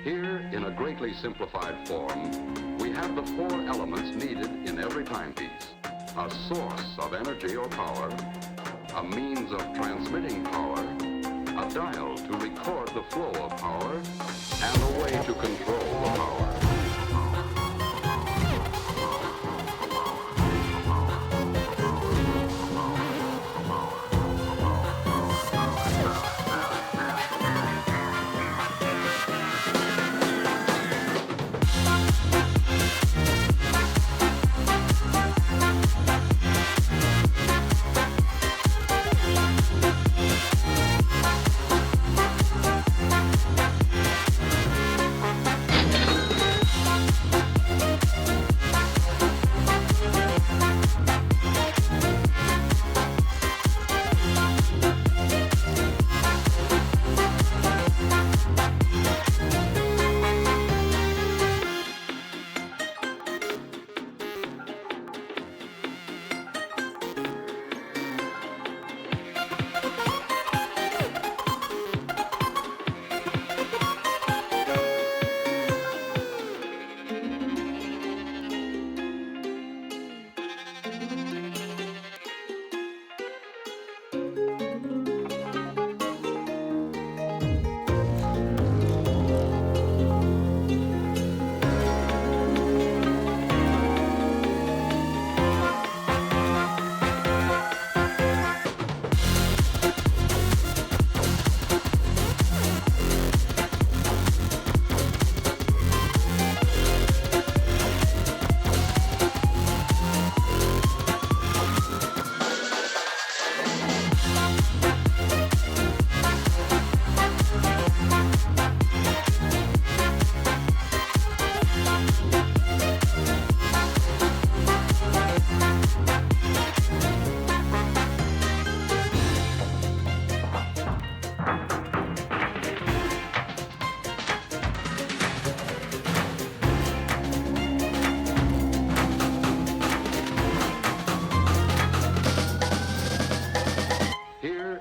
Here, in a greatly simplified form, we have the four elements needed in every timepiece. A source of energy or power, a means of transmitting power, a dial to record the flow of power, and a way to control the power.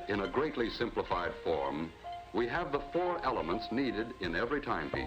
In a greatly simplified form, we have the four elements needed in every timepiece.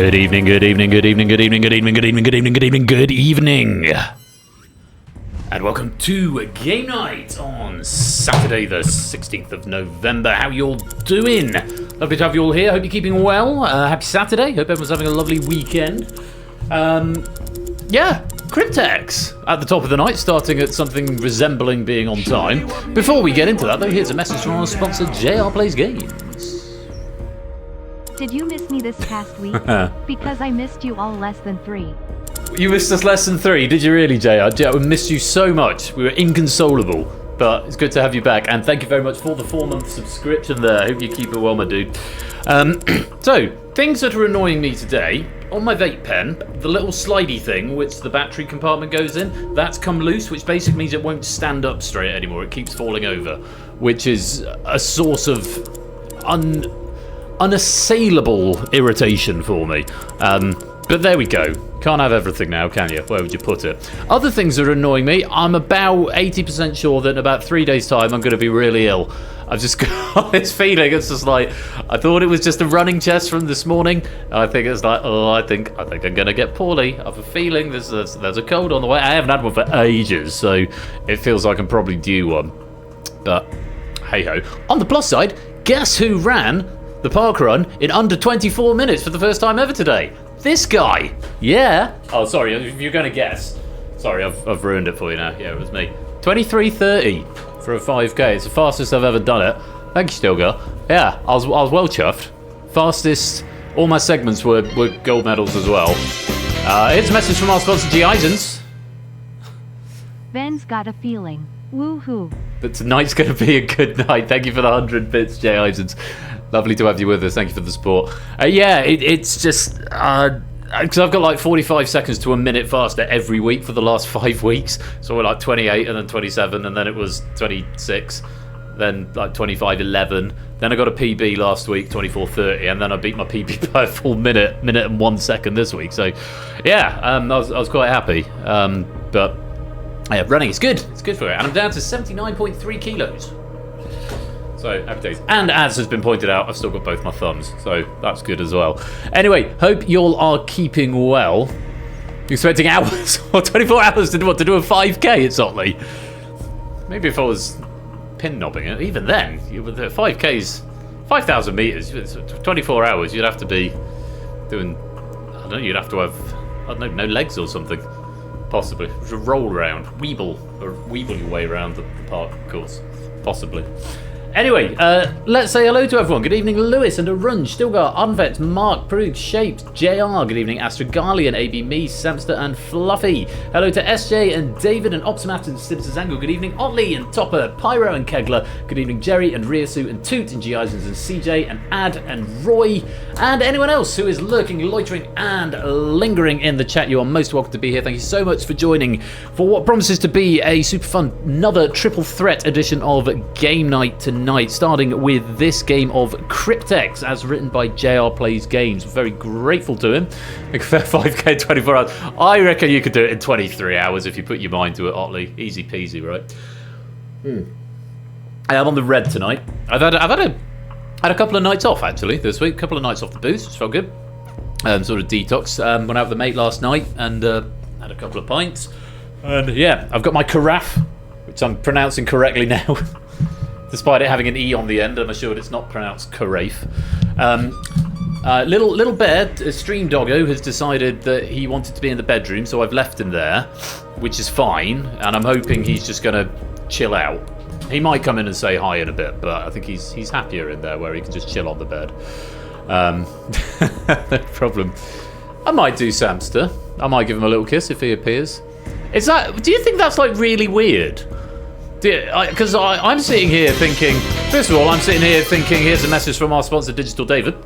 Good evening, good evening, good evening, good evening, good evening, good evening, good evening, good evening, good evening. And welcome to Game Night on Saturday the 16th of November. How you all doing? Lovely to have you all here. Hope you're keeping well. Happy Saturday. Hope everyone's having a lovely weekend. Yeah, Cryptex at the top of the night, starting at something resembling being on time. Before we get into that, though, here's a message from our sponsor, JR Plays Games. Did you miss me this past week? Because I missed you all less than 3. You missed us less than 3, did you really, JR? We missed you so much. We were inconsolable. But it's good to have you back, and thank you very much for the 4-month subscription there. Hope you keep it well, my dude. So, things that are annoying me today. On my vape pen, the little slidey thing, which the battery compartment goes in, that's come loose, which basically means it won't stand up straight anymore. It keeps falling over, which is a source of unassailable irritation for me. But there we go. Can't have everything now, can you? Where would you put it? Other things that are annoying me, I'm about 80% sure that in about 3 days' time I'm going to be really ill. I've just got this feeling. It's just like, I thought it was just a running chest from this morning. I think it's like, oh, I think I'm going to get poorly. I have a feeling there's a cold on the way. I haven't had one for ages, so it feels like I'm probably due one. But hey-ho. On the plus side, guess who ran the park run in under 24 minutes for the first time ever today? This guy. Yeah. Oh, sorry, if you're going to guess. Sorry, I've ruined it for you now. Yeah, it was me. 23:30 for a 5K. It's the fastest I've ever done it. Thank you, Stilgar. Yeah, I was well chuffed. Fastest. All my segments were gold medals as well. Here's a message from our sponsor, G. Eisens. Ben's got a feeling. Woohoo. But tonight's going to be a good night. Thank you for the 100 bits, J. Eisens. Lovely to have you with us. Thank you for the support. Yeah, it's just... because I've got like 45 seconds to a minute faster every week for the last 5 weeks. So we're like 28 and then 27 and then it was 26. Then like 25:11. Then I got a PB last week, 24:30, and then I beat my PB by a full minute and 1 second this week. So yeah, I was quite happy. But yeah, running is good. It's good for it. And I'm down to 79.3 kilos. So, happy days. And as has been pointed out, I've still got both my thumbs, so that's good as well. Anyway, hope y'all are keeping well. You're expecting hours or 24 hours to do what? To do a 5K at Sotley? Maybe if I was pin knobbing it, even then, 5K's 5,000 meters, 24 hours, you'd have to be doing, I don't know, you'd have to have, I don't know, no legs or something. Possibly. Roll around, weeble your way around the park course. Possibly. Anyway, let's say hello to everyone. Good evening, Lewis and Arunj, Stilgar, Unvet, Mark, Prug, Shaped, JR. Good evening, Astrogalian, AB Me, Samster, and Fluffy. Hello to SJ and David and Optimat and Sibsazangle. Good evening, Otley and Topper, Pyro and Kegler. Good evening, Jerry and Riasu and Toot and G. Eisens and CJ and Ad and Roy. And anyone else who is lurking, loitering, and lingering in the chat. You are most welcome to be here. Thank you so much for joining for what promises to be a super fun, another triple threat edition of Game Night tonight, starting with this game of Cryptex, as written by JR Plays Games. We're very grateful to him. 5K 24 hours. I reckon you could do it in 23 hours if you put your mind to it, Otley. Easy peasy, right? I'm on the red tonight. I've had a couple of nights off actually this week. A couple of nights off the booze, which felt good. Sort of detox. Went out with a mate last night and had a couple of pints. And yeah, I've got my carafe, which I'm pronouncing correctly now. Despite it having an E on the end, I'm assured it's not pronounced carafe. Little bear, a stream doggo, has decided that he wanted to be in the bedroom, so I've left him there, which is fine, and I'm hoping he's just going to chill out. He might come in and say hi in a bit, but I think he's happier in there where he can just chill on the bed. No problem. I might do Samster. I might give him a little kiss if he appears. Do you think that's like really weird? Because I'm sitting here thinking, first of all, here's a message from our sponsor, Digital David.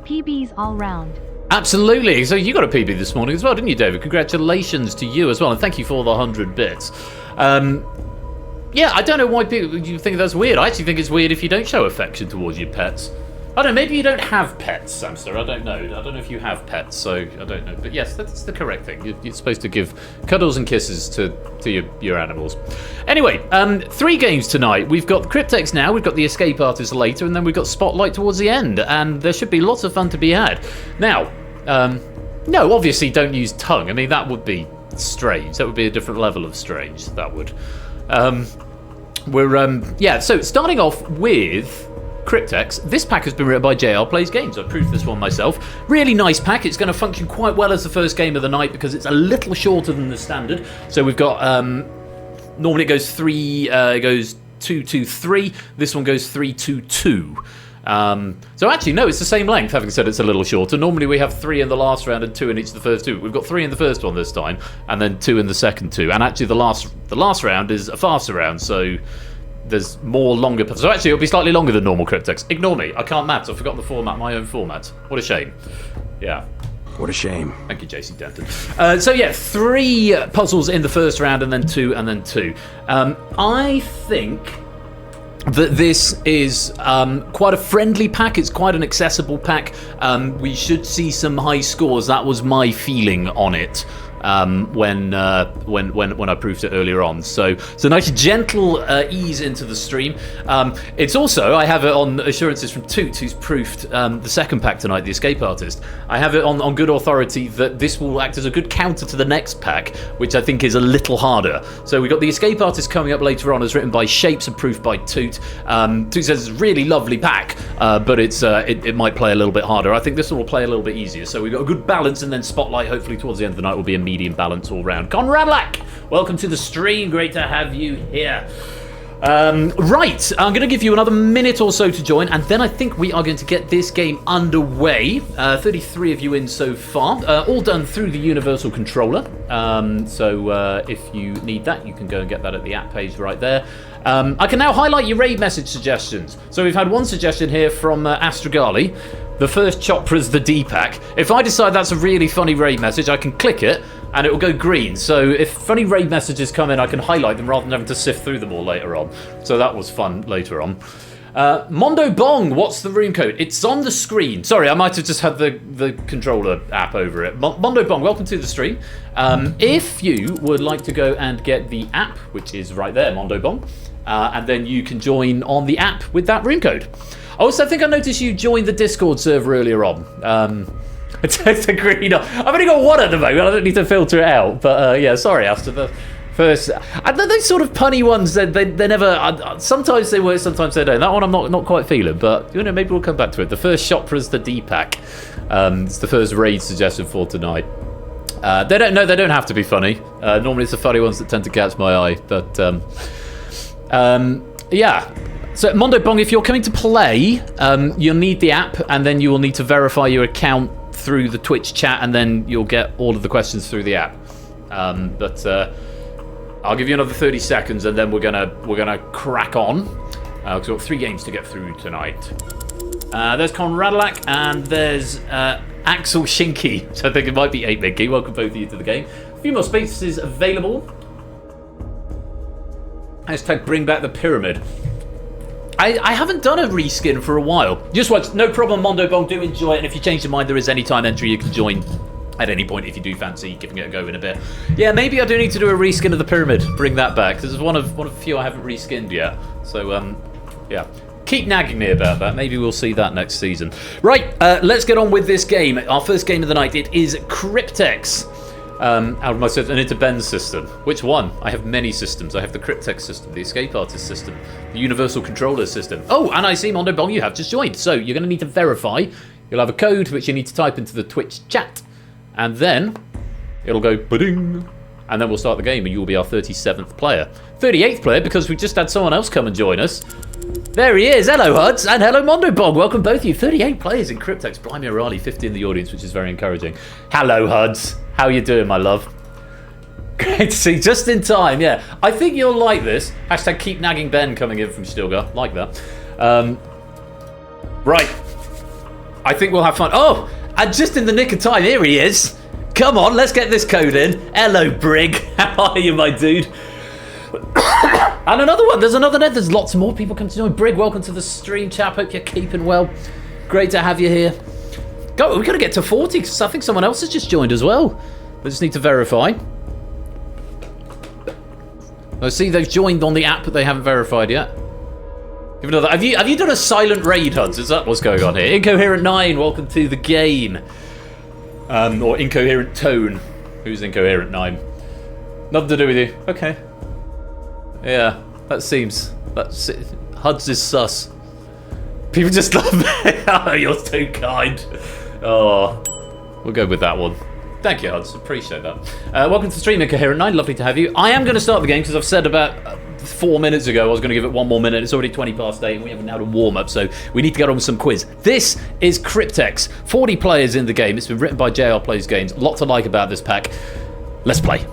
PBs all round. Absolutely. So you got a PB this morning as well, didn't you, David? Congratulations to you as well, and thank you for the 100 bits. Yeah, I don't know why you think that's weird. I actually think it's weird if you don't show affection towards your pets. I don't know, maybe you don't have pets, Samster. I don't know. I don't know if you have pets, so I don't know. But yes, that's the correct thing. You're supposed to give cuddles and kisses to your animals. Anyway, 3 games tonight. We've got Cryptex now, we've got the Escape Artist later, and then we've got Spotlight towards the end. And there should be lots of fun to be had. Now, no, obviously don't use tongue. I mean, that would be strange. That would be a different level of strange, that would. So starting off with Cryptex. This pack has been written by JR Plays Games. I proved this one myself. Really nice pack. It's going to function quite well as the first game of the night because it's a little shorter than the standard. So we've got normally it goes 2-2-3. This one goes 3-2-2. So actually, no, it's the same length, having said it's a little shorter. Normally we have 3 in the last round and 2 in each of the first 2. We've got 3 in the first one this time, and then 2 in the second 2. And actually the last round is a faster round, so there's more longer. So actually it'll be slightly longer than normal Cryptex. Ignore me, I can't maths, I've forgotten the format, my own format. What a shame. Yeah. What a shame. Thank you, JC Denton. So yeah, 3 puzzles in the first round, and then 2, and then 2. I think that this is quite a friendly pack. It's quite an accessible pack. We should see some high scores. That was my feeling on it when I proved it earlier on. So it's a nice gentle ease into the stream. It's also, I have it on assurances from Toot, who's proofed the second pack tonight, the Escape Artist. I have it on good authority that this will act as a good counter to the next pack, which I think is a little harder. So we've got the Escape Artist coming up later on, as written by Shapes and proofed by Toot. Toot says it's a really lovely pack, but it might play a little bit harder. I think this one will play a little bit easier. So we've got a good balance, and then Spotlight, hopefully towards the end of the night, will be a medium balance all round. Conradlac, welcome to the stream. Great to have you here. Right, I'm going to give you another minute or so to join, and then I think we are going to get this game underway. 33 of you in so far, all done through the Universal Controller. So if you need that, you can go and get that at the app page right there. I can now highlight your raid message suggestions. So we've had one suggestion here from Astragali. The first Chopra's the D-Pack. If I decide that's a really funny raid message, I can click it and it will go green. So if funny raid messages come in, I can highlight them rather than having to sift through them all later on. So that was fun later on. Mondo Bong, what's the room code? It's on the screen. Sorry, I might have just had the controller app over it. Mondo Bong, welcome to the stream. If you would like to go and get the app, which is right there, Mondo Bong, and then you can join on the app with that room code. Also, I think I noticed you joined the Discord server earlier on. It's a green. I've only got one at the moment. I don't need to filter it out. But yeah, sorry, after the first, those sort of punny ones, they never. Sometimes they work, sometimes they don't. That one I'm not quite feeling, but you know, maybe we'll come back to it. The first Chopra's the D-Pack. It's the first raid suggestion for tonight. They don't have to be funny. Normally it's the funny ones that tend to catch my eye. But yeah. So, Mondo Bong, if you're coming to play, you'll need the app, and then you will need to verify your account through the Twitch chat, and then you'll get all of the questions through the app. But I'll give you another 30 seconds, and then we're gonna crack on. Because we've got 3 games to get through tonight. There's Conradlac, and there's Axel Shinky. So I think it might be 8-Minky. Welcome both of you to the game. A few more spaces available. Hashtag bring back the pyramid. I haven't done a reskin for a while. Just watch. No problem, Mondo Bong. Do enjoy it. And if you change your mind, there is any time entry. You can join at any point if you do fancy giving it a go in a bit. Yeah, maybe I do need to do a reskin of the pyramid. Bring that back. This is one of a few I haven't reskinned yet. So, yeah. Keep nagging me about that. Maybe we'll see that next season. Right, let's get on with this game. Our first game of the night. It is Cryptex. Out of my system, and into Ben's system. Which one? I have many systems. I have the Cryptex system, the Escape Artist system, the Universal Controller system. Oh, and I see, Mondo Bong, you have just joined. So you're going to need to verify. You'll have a code which you need to type into the Twitch chat, and then it'll go ba-ding, and then we'll start the game, and you'll be our 37th player. 38th player, because we just had someone else come and join us. There he is. Hello, Huds, and hello, Mondo Bong. Welcome both of you. 38 players in Cryptex. Blimey O'Reilly, 50 in the audience, which is very encouraging. Hello, Huds. How you doing, my love? Great to see. Just in time, yeah. I think you'll like this. Hashtag keep nagging Ben coming in from Stilgar. Like that. Right. I think we'll have fun. Oh, and just in the nick of time, here he is. Come on, let's get this code in. Hello, Brig. How are you, my dude? And another one. There's another net. There's lots more people come to join. Brig, welcome to the stream, chap. Hope you're keeping well. Great to have you here. Go, we've got to get to 40 because I think someone else has just joined as well. We just need to verify. I see they've joined on the app, but they haven't verified yet. Give another. Have you done a silent raid, Huds? Is that what's going on here? Incoherent 9, welcome to the game. Or Incoherent Tone. Who's Incoherent 9? Nothing to do with you. Okay. Yeah, that seems. Huds is sus. People just love me. Oh, you're too kind. Oh, we'll go with that one. Thank you, Huds. Appreciate that. Welcome to the stream, Incoherent 9. Lovely to have you. I am going to start the game because I've said about 4 minutes ago I was going to give it 1 more minute. It's already 20 past 8 and we haven't had a warm-up, so we need to get on with some quiz. This is Cryptex. 40 players in the game. It's been written by JR Plays Games. Lots to like about this pack. Let's play.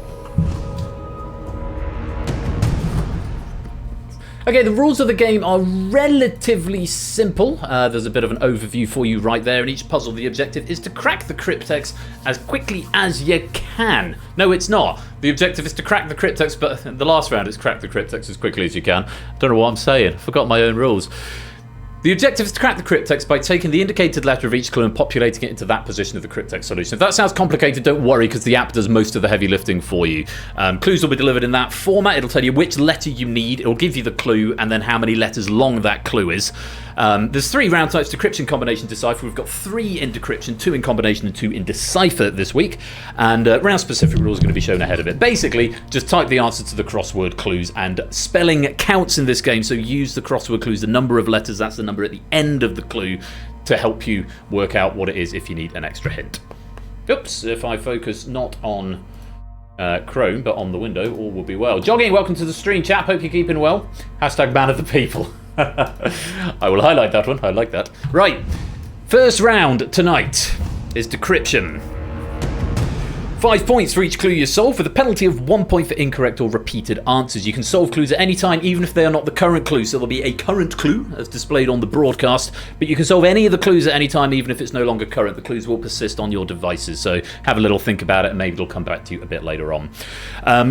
Okay, the rules of the game are relatively simple. There's a bit of an overview for you right there. In each puzzle, the objective is to crack the Cryptex as quickly as you can. No, it's not. The objective is to crack the Cryptex, but in the last round, it's crack the Cryptex as quickly as you can. Don't know what I'm saying. I forgot my own rules. The objective is to crack the Cryptex by taking the indicated letter of each clue and populating it into that position of the Cryptex solution. If that sounds complicated, don't worry, because the app does most of the heavy lifting for you. Clues will be delivered in that format. It'll tell you which letter you need. It'll give you the clue and then how many letters long that clue is. There's 3 round types: decryption, combination, decipher. We've got 3 in decryption, 2 in combination and 2 in decipher this week. And round specific rules are going to be shown ahead of it. Basically, just type the answer to the crossword clues, and spelling counts in this game, so use the crossword clues, the number of letters, that's the number at the end of the clue, to help you work out what it is if you need an extra hint. Oops, if I focus not on Chrome but on the window, all will be well. Jogging, welcome to the stream, chap. Hope you're keeping well. Hashtag man of the people. I will highlight that one. I like that. Right, first round tonight is decryption. 5 points for each clue you solve, with a penalty of 1 point for incorrect or repeated answers. You can solve clues at any time, even if they are not the current clue. So there'll be a current clue as displayed on the broadcast, but you can solve any of the clues at any time, even if it's no longer current. The clues will persist on your devices, so have a little think about it, and maybe it'll come back to you a bit later on.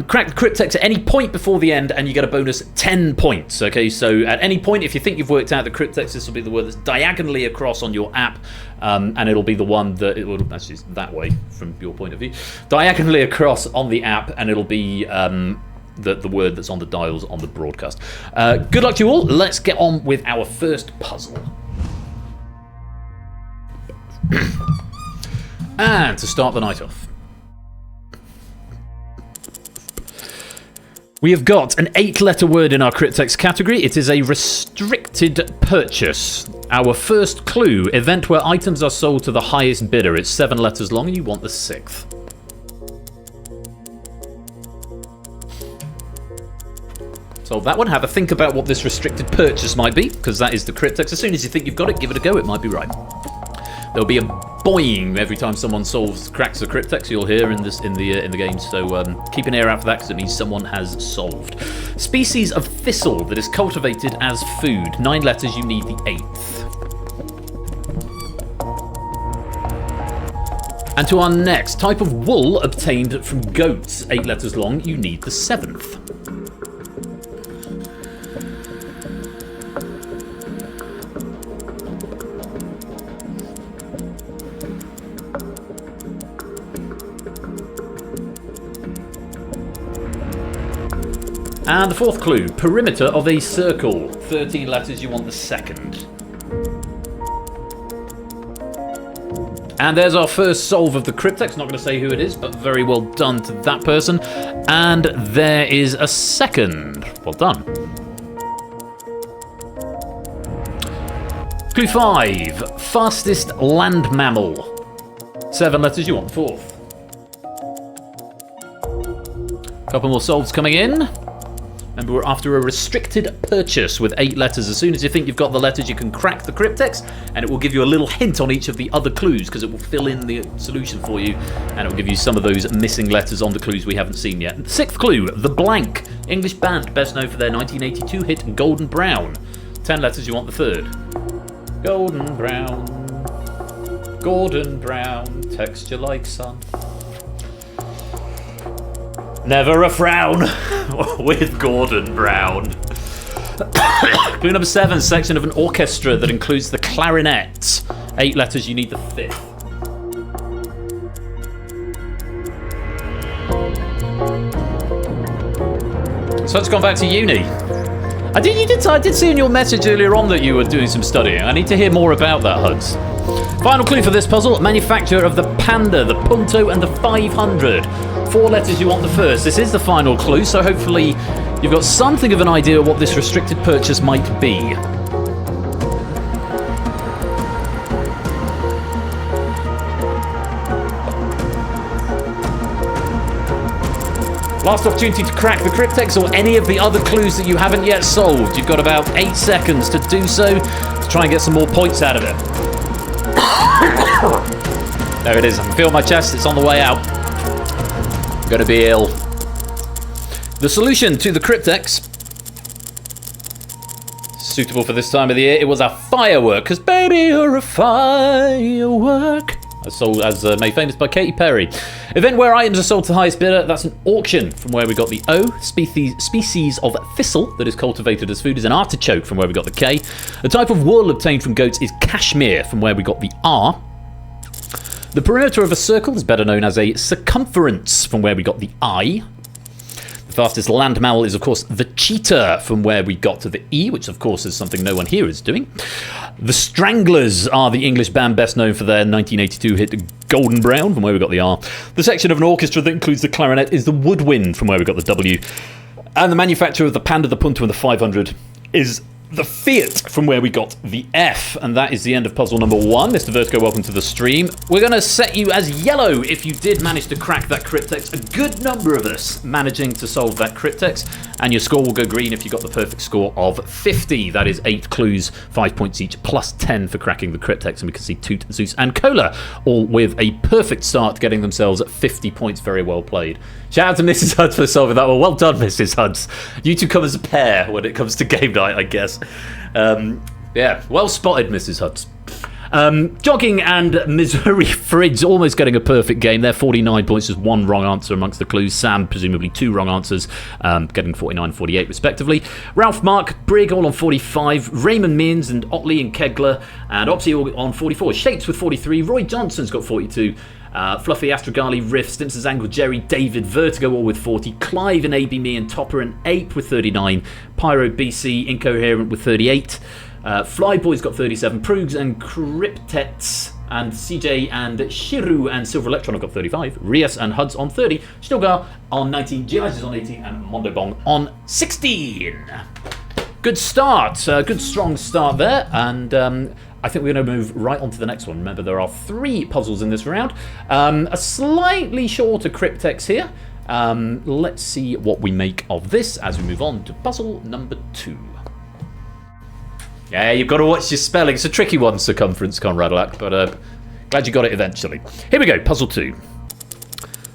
Crack the Cryptex at any point before the end, and you get a bonus 10 points. Okay, so at any point, if you think you've worked out the Cryptex, this will be the word that's diagonally across on your app. And it'll be the one that it will actually that way from your point of view, diagonally across on the app, and it'll be the word that's on the dials on the broadcast. Good luck to you all. Let's get on with our first puzzle. And to start the night off, we have got an 8-letter word in our Cryptex category. It is a restricted purchase. Our first clue: event where items are sold to the highest bidder. It's 7 letters long and you want the 6th. Solve that one. Have a think about what this restricted purchase might be, because that is the Cryptex. As soon as you think you've got it, give it a go. It might be right. There'll be a boing every time someone cracks the Cryptex. You'll hear in the game. So keep an ear out for that, because it means someone has solved. Species of thistle that is cultivated as food. 9 letters. You need the 8th. And to our next: type of wool obtained from goats. 8 letters long. You need the 7th. And the 4th clue: perimeter of a circle. 13 letters, you want the 2nd. And there's our first solve of the Cryptex. Not going to say who it is, but very well done to that person. And there is a 2nd. Well done. Clue 5: fastest land mammal. 7 letters, you want the 4th. Couple more solves coming in. Remember, we're after a restricted purchase with 8 letters. As soon as you think you've got the letters, you can crack the Cryptex, and it will give you a little hint on each of the other clues, because it will fill in the solution for you, and it will give you some of those missing letters on the clues we haven't seen yet. 6th clue: the Blank. English band best known for their 1982 hit Golden Brown. 10 letters, you want the 3rd. Golden Brown, Gordon Brown, texture like sun. Never a frown with Gordon Brown. Clue number 7: section of an orchestra that includes the clarinet. 8 letters, you need the 5th. So it's gone back to uni. I did see in your message earlier on that you were doing some studying. I need to hear more about that, Huds. Final clue for this puzzle: manufacturer of the Panda, the Punto, and the 500. 4 letters, you want the 1st. This is the final clue, so hopefully you've got something of an idea what this restricted purchase might be. Last opportunity to crack the Cryptex or any of the other clues that you haven't yet solved. You've got about 8 seconds to do so to try and get some more points out of it. There it is. I can feel my chest. It's on the way out. I'm going to be ill. The solution to the Cryptex, suitable for this time of the year, it was a firework, because baby, you're a firework. As made famous by Katy Perry. Event where items are sold to the highest bidder. That's an auction, from where we got the O. Species of thistle that is cultivated as food is an artichoke, from where we got the K. The type of wool obtained from goats is cashmere, from where we got the R. The perimeter of a circle is better known as a circumference, from where we got the I. The fastest land mammal is, of course, the cheetah, from where we got to the E, which, of course, is something no one here is doing. The Stranglers are the English band best known for their 1982 hit Golden Brown, from where we got the R. The section of an orchestra that includes the clarinet is the woodwind, from where we got the W. And the manufacturer of the Panda, the Punto, and the 500 is the Fiat, from where we got the F. And that is the end of puzzle number 1. Mr. Vertigo, welcome to the stream. We're going to set you as yellow if you did manage to crack that Cryptex. A good number of us managing to solve that Cryptex. And your score will go green if you got the perfect score of 50. That is 8 clues, 5 points each, plus 10 for cracking the Cryptex. And we can see Toot, Zeus, and Cola all with a perfect start, getting themselves 50 points. Very well played. Shout out to Mrs. Huds for solving that one. Well done, Mrs. Huds. You two come as a pair when it comes to game night, I guess. Yeah, well spotted, Mrs. Huds. Jogging and Missouri Fridge almost getting a perfect game. They're 49 points, just 1 wrong answer amongst the clues. Sam, presumably 2 wrong answers, getting 49 and 48 respectively. Ralph, Mark, Brigg all on 45. Raymond Means and Otley and Kegler and Opsy all on 44. Shapes with 43. Roy Johnson's got 42. Fluffy, Astrogali, Riff, Stimpson's Angle, Jerry, David, Vertigo all with 40. Clive and AB, Me and Topper and Ape with 39. Pyro, BC, Incoherent with 38. Flyboy's got 37. Prugs and Cryptex and CJ and Shiru and Silver Electron have got 35. Rias and Huds on 30. Stilgar on 19. Giles is on 18 and Mondobong on 16. Good start. Good strong start there. And I think we're going to move right on to the next one. Remember, there are 3 puzzles in this round. A slightly shorter Cryptex here. Let's see what we make of this as we move on to puzzle number 2. Yeah, you've got to watch your spelling. It's a tricky one, Circumference, Conradlac, but glad you got it eventually. Here we go, puzzle 2.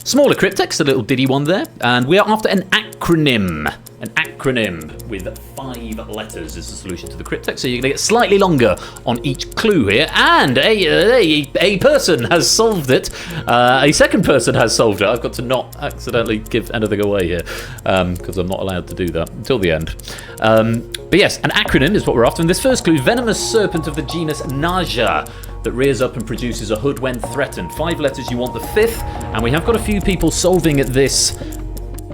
Smaller Cryptex, a little diddy one there. And we are after an acronym. An acronym with 5 letters is the solution to the Cryptex. So you're going to get slightly longer on each clue here. And a person has solved it. A second person has solved it. I've got to not accidentally give anything away here because I'm not allowed to do that until the end. But yes, an acronym is what we're after. And this first clue, venomous serpent of the genus Naja that rears up and produces a hood when threatened. 5 letters, you want the 5th. And we have got a few people solving this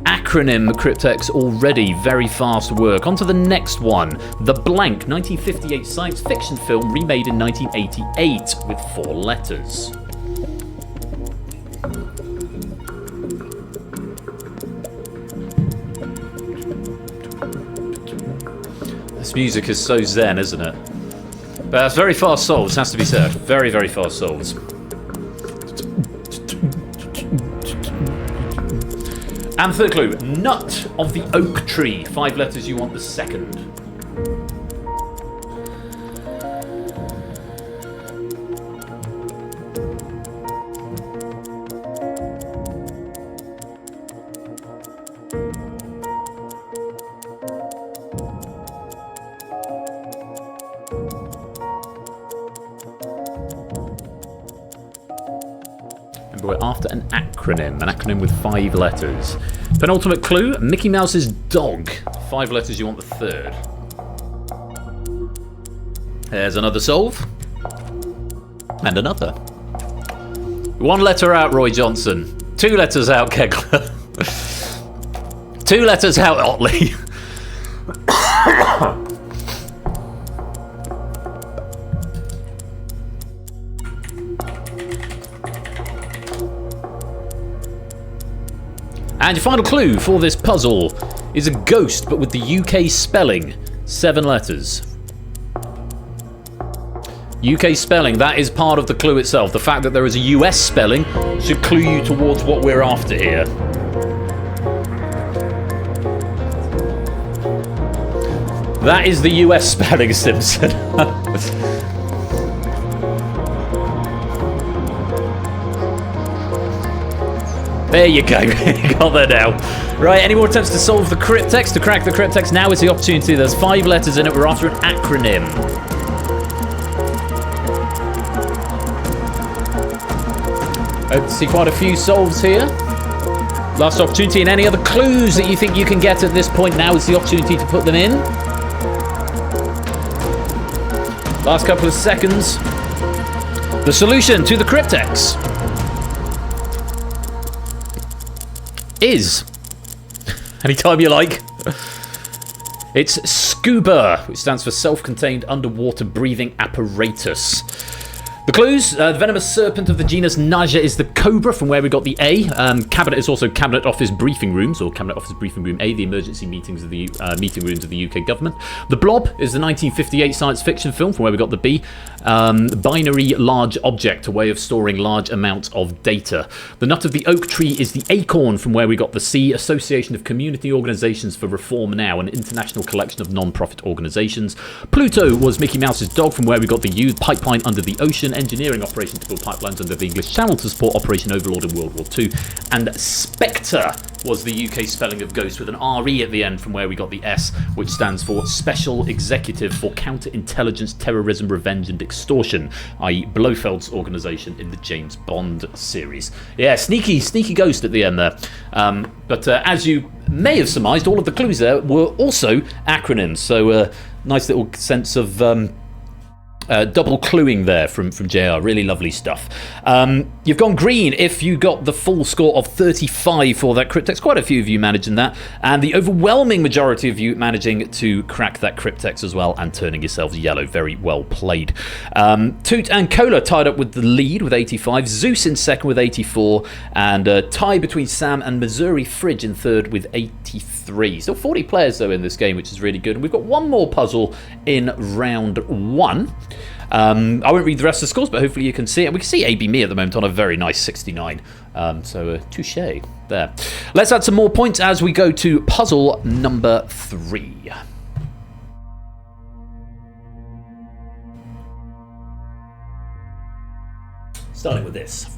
acronym Cryptex already. Very fast work. On to the next one. The Blank, 1958 science fiction film remade in 1988 with 4 letters. This music is so zen, isn't it? But that's very fast solved, has to be said. Very, very fast solved. And third clue, nut of the oak tree. 5 letters, you want the second. We're after an acronym with 5 letters. Penultimate clue, Mickey Mouse's dog. 5 letters, you want the third. There's another solve. And another. 1 letter out, Roy Johnson. 2 letters out, Kegler. 2 letters out, Otley. And your final clue for this puzzle is a ghost, but with the UK spelling. 7 letters. UK spelling, that is part of the clue itself. The fact that there is a US spelling should clue you towards what we're after here. That is the US spelling, Simpson. There you go. You got there now. Right, any more attempts to solve the Cryptex? To crack the Cryptex, now is the opportunity. There's 5 letters in it. We're after an acronym. I see quite a few solves here. Last opportunity, and any other clues that you think you can get at this point, now is the opportunity to put them in. Last couple of seconds. The solution to the Cryptex is, anytime you like, it's SCUBA, which stands for Self-Contained Underwater Breathing Apparatus. The clues, the venomous serpent of the genus Naja is the cobra, from where we got the A. Cabinet is also Cabinet Office Briefing Rooms, or Cabinet Office Briefing Room A, the emergency meetings of the meeting rooms of the UK government. The Blob is the 1958 science fiction film, from where we got the B. Binary large object, a way of storing large amounts of data. The nut of the oak tree is the acorn, from where we got the C. Association of Community Organisations for Reform Now, an international collection of non-profit organisations. Pluto was Mickey Mouse's dog, from where we got the U. Pipeline under the ocean, engineering operation to build pipelines under the English Channel to support Operation Overlord in World War II. And Spectre was the UK spelling of ghost with an RE at the end, from where we got the S, which stands for Special Executive for Counterintelligence, Terrorism, Revenge and Extortion, i.e. Blofeld's organisation in the James Bond series. Yeah, sneaky ghost at the end there. But as you may have surmised, all of the clues there were also acronyms, so nice little sense of double cluing there from JR. Really lovely stuff. You've gone green if you got the full score of 35 for that Cryptex. Quite a few of you managing that, and the overwhelming majority of you managing to crack that Cryptex as well and turning yourselves yellow. Very well played. Toot and Cola tied up with the lead with 85, Zeus in second with 84, and a tie between Sam and Missouri Fridge in third with 83. Still 40 players though in this game, which is really good. And we've got one more puzzle in round 1. I won't read the rest of the scores, but hopefully you can see it. We can see AB Me at the moment on a very nice 69. So touche there. Let's add some more points as we go to puzzle number 3. Starting with this.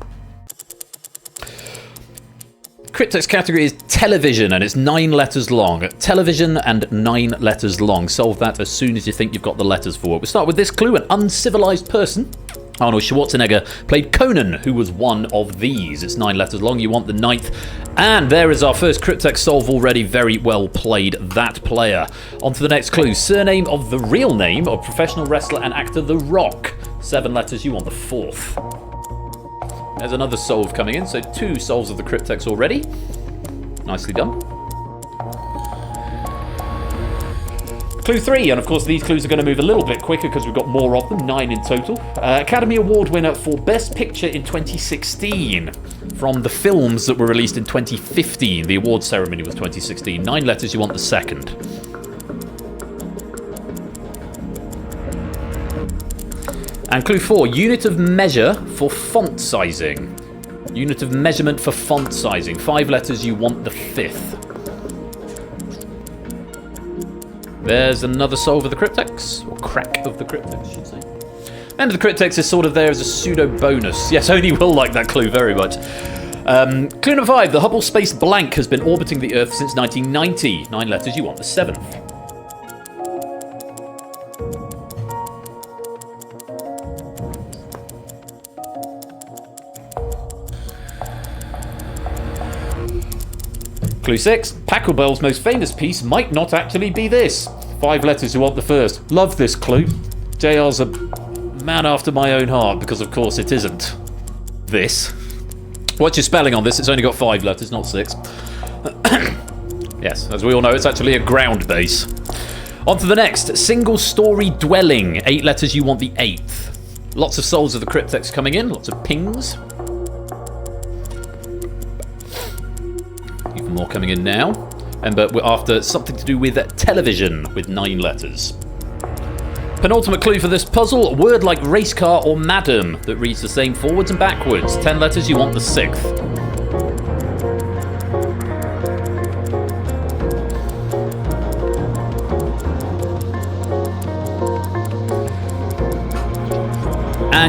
Cryptex category is television, and it's 9 letters long. Television and 9 letters long. Solve that as soon as you think you've got the letters for it. We'll start with this clue. An uncivilized person, Arnold Schwarzenegger, played Conan, who was one of these. It's 9 letters long. You want the 9th. And there is our first Cryptex solve already. Very well played, that player. On to the next clue. Surname of the real name of professional wrestler and actor The Rock. 7 letters. You want the 4th. There's another solve coming in, so 2 solves of the Cryptex already. Nicely done. Clue 3, and of course these clues are going to move a little bit quicker because we've got more of them, 9 in total. Academy Award winner for Best Picture in 2016 from the films that were released in 2015. The award ceremony was 2016. 9 letters, you want the 2nd. And clue 4, unit of measure for font sizing. Unit of measurement for font sizing. 5 letters, you want the 5th. There's another solve of the Cryptex, or crack of the Cryptex, I should say. End of the Cryptex is sort of there as a pseudo bonus. Yes, only will like that clue very much. Clue number 5, the Hubble Space Blank has been orbiting the Earth since 1990. 9 letters, you want the 7th. Clue 6, Pachelbel's most famous piece might not actually be this. 5 letters, you want the 1st. Love this clue. JR's a man after my own heart, because of course it isn't this. What's your spelling on this? It's only got 5 letters, not 6. Yes, as we all know, it's actually a ground base. On to the next, single story dwelling. 8 letters, you want the 8th. Lots of souls of the Cryptex coming in, lots of pings. Even more coming in now. But we're after something to do with television with 9 letters. Penultimate clue for this puzzle, a word like race car or madam that reads the same forwards and backwards. 10 letters, you want the 6th.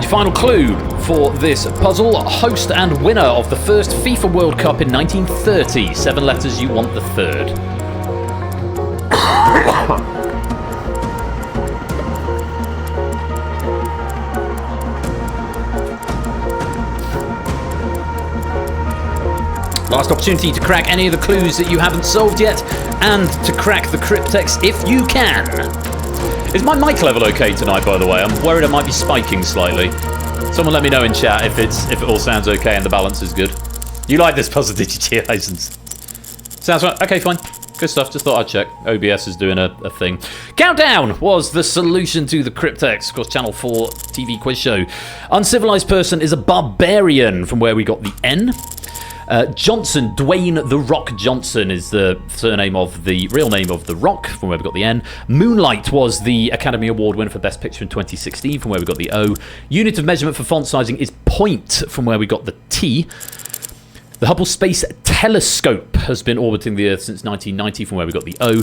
final clue for this puzzle. Host and winner of the first FIFA World Cup in 1930. 7 letters, you want the third. Last opportunity to crack any of the clues that you haven't solved yet, and to crack the Cryptex if you can. Is my mic level okay tonight, by the way? I'm worried it might be spiking slightly. Someone let me know in chat if it all sounds okay and the balance is good. You like this puzzle, did you, G-License? Sounds right. Okay, fine. Good stuff. Just thought I'd check. OBS is doing a thing. Countdown was the solution to the Cryptex. Of course, Channel 4 TV quiz show. Uncivilized person is a barbarian, from where we got the N. Johnson, Dwayne The Rock Johnson is the surname of the real name of The Rock, from where we got the N. Moonlight was the Academy Award winner for Best Picture in 2016, from where we got the O. Unit of measurement for font sizing is point, from where we got the T. The Hubble Space Telescope has been orbiting the Earth since 1990, from where we got the O.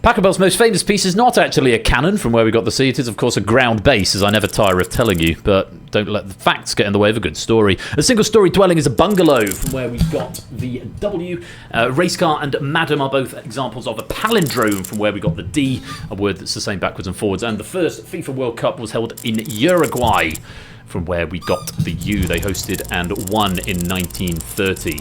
Pachelbel's most famous piece is not actually a cannon, from where we got the C. It is, of course, a ground base, as I never tire of telling you, but don't let the facts get in the way of a good story. A single-story dwelling is a bungalow, from where we got the W. Race car and madam are both examples of a palindrome, from where we got the D, a word that's the same backwards and forwards. And the first FIFA World Cup was held in Uruguay, from where we got the U. They hosted and won in 1930.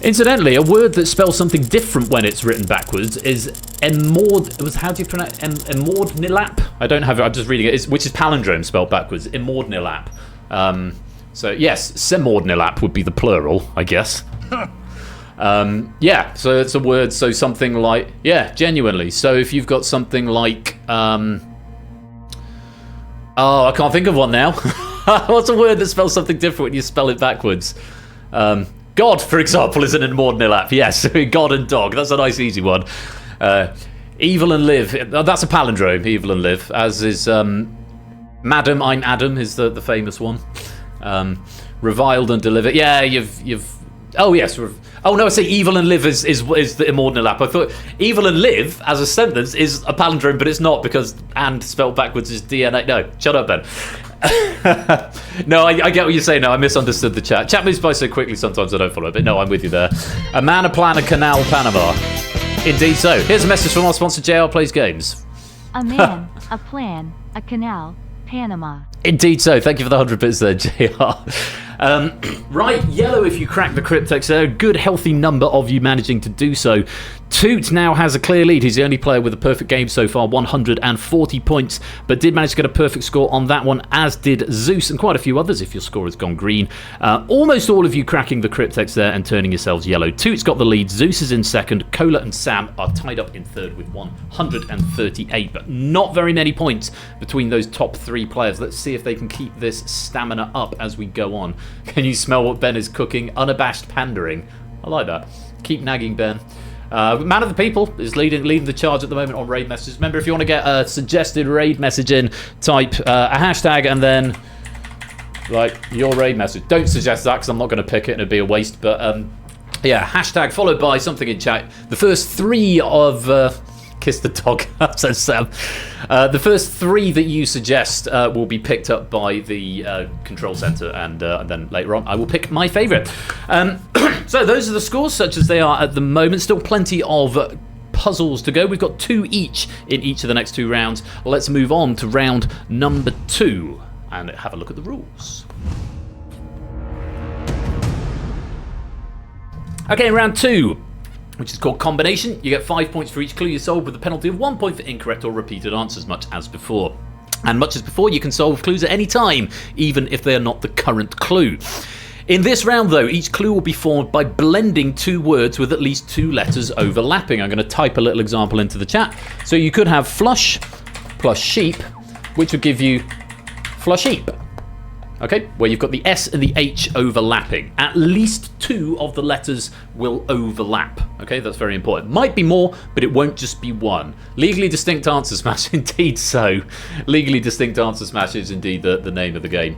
Incidentally, a word that spells something different when it's written backwards is how do you pronounce Emordnilap? I don't have it, I'm just reading it, which is palindrome spelled backwards. Emordnilap. So yes, Semordnilap would be the plural, I guess. Yeah, so it's a word, so something like, yeah, genuinely. So if you've got something like, oh, I can't think of one now. What's a word that spells something different when you spell it backwards? God, for example, is an Emordnilap. Yes, God and dog. That's a nice, easy one. Evil and live. That's a palindrome, evil and live. As is Madam, I'm Adam is the famous one. Reviled and delivered. Yeah, you've. Oh yes. Oh no, I say evil and live is the Emordnilap. I thought evil and live as a sentence is a palindrome, but it's not, because and spelled backwards is DNA. No, shut up, Ben. No, I get what you're saying. No, I misunderstood the chat. Chat moves by so quickly sometimes I don't follow it, but no, I'm with you there. A man, a plan, a canal, Panama. Indeed so. Here's a message from our sponsor, JR Plays Games. A man, a plan, a canal, Panama. Indeed so. Thank you for the 100 bits there, JR. Right, yellow if you crack the Cryptex there. A good, healthy number of you managing to do so. Toot now has a clear lead. He's the only player with a perfect game so far, 140 points, but did manage to get a perfect score on that one, as did Zeus and quite a few others if your score has gone green. Almost all of you cracking the Cryptex there and turning yourselves yellow. Toot's got the lead. Zeus is in second. Cola and Sam are tied up in third with 138, but not very many points between those top 3 players. Let's see if they can keep this stamina up as we go on. Can you smell what Ben is cooking? Unabashed pandering. I like that. Keep nagging, Ben. Man of the People is leading the charge at the moment on raid messages. Remember, if you want to get a suggested raid message in, type a hashtag and then like your raid message. Don't suggest that, because I'm not going to pick it and it'd be a waste. But yeah, hashtag followed by something in chat. The first 3 of kiss the dog. Says Sam. The first 3 that you suggest will be picked up by the control center, and then later on I will pick my favourite. So those are the scores, such as they are at the moment. Still plenty of puzzles to go. We've got 2 each in each of the next 2 rounds. Let's move on to round number 2 and have a look at the rules. Okay, round 2, which is called combination. You get 5 points for each clue you solve, with a penalty of 1 point for incorrect or repeated answers, much as before. And much as before, you can solve clues at any time, even if they are not the current clue. In this round, though, each clue will be formed by blending 2 words with at least 2 letters overlapping. I'm going to type a little example into the chat. So you could have flush plus sheep, which would give you flusheep. Okay, where you've got the S and the H overlapping. At least 2 of the letters will overlap. Okay, that's very important. Might be more, but it won't just be 1. Legally distinct answer smash, indeed so. Legally distinct answer smash is indeed the name of the game.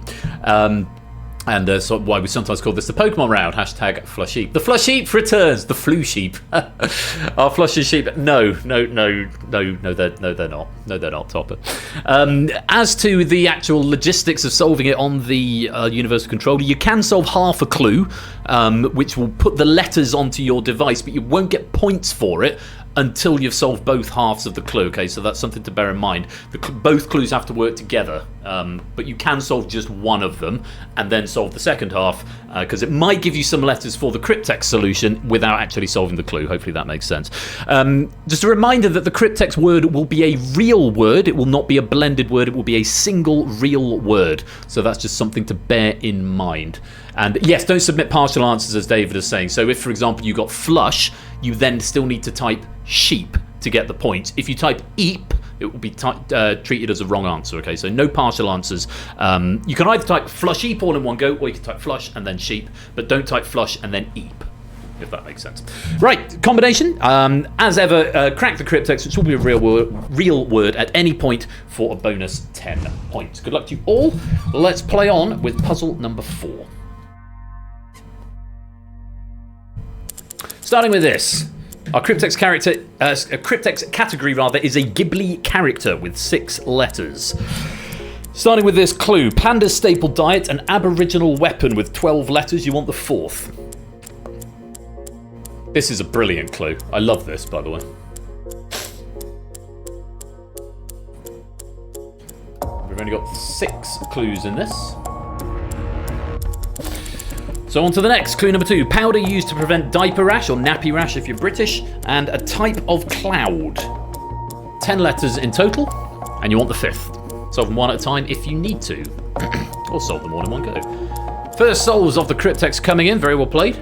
And so why we sometimes call this the Pokemon round. Hashtag Flush Sheep. The Flush Sheep returns. The Flu Sheep. Our Flushing Sheep. No, they're not. No, they're not, Topper. As to the actual logistics of solving it on the Universal Controller, you can solve half a clue, which will put the letters onto your device, but you won't get points for it until you've solved both halves of the clue. Okay, so that's something to bear in mind. Both clues have to work together, but you can solve just one of them and then solve the second half, because it might give you some letters for the Cryptex solution without actually solving the clue. Hopefully that makes sense. Just a reminder that the Cryptex word will be a real word. It will not be a blended word. It will be a single real word. So that's just something to bear in mind. And yes, don't submit partial answers, as David is saying. So if, for example, you got flush, you then still need to type sheep to get the points. If you type eep, it will be treated as a wrong answer. Okay, so no partial answers. You can either type flush eep all in one go, or you can type flush and then sheep, but don't type flush and then eep, if that makes sense. Right, combination. As ever, crack the Cryptex, which will be a real word at any point for a bonus 10 points. Good luck to you all. Let's play on with puzzle number 4. Starting with this. Our Cryptex Cryptex category is a Ghibli character with 6 letters. Starting with this clue: Panda's staple diet, an aboriginal weapon with 12 letters. You want the 4th. This is a brilliant clue. I love this, by the way. We've only got 6 clues in this. So on to the next, clue number 2. Powder used to prevent diaper rash, or nappy rash if you're British, and a type of cloud. 10 letters in total, and you want the 5th. Solve them one at a time if you need to. Or solve them all in one go. First solves of the Cryptex coming in, very well played.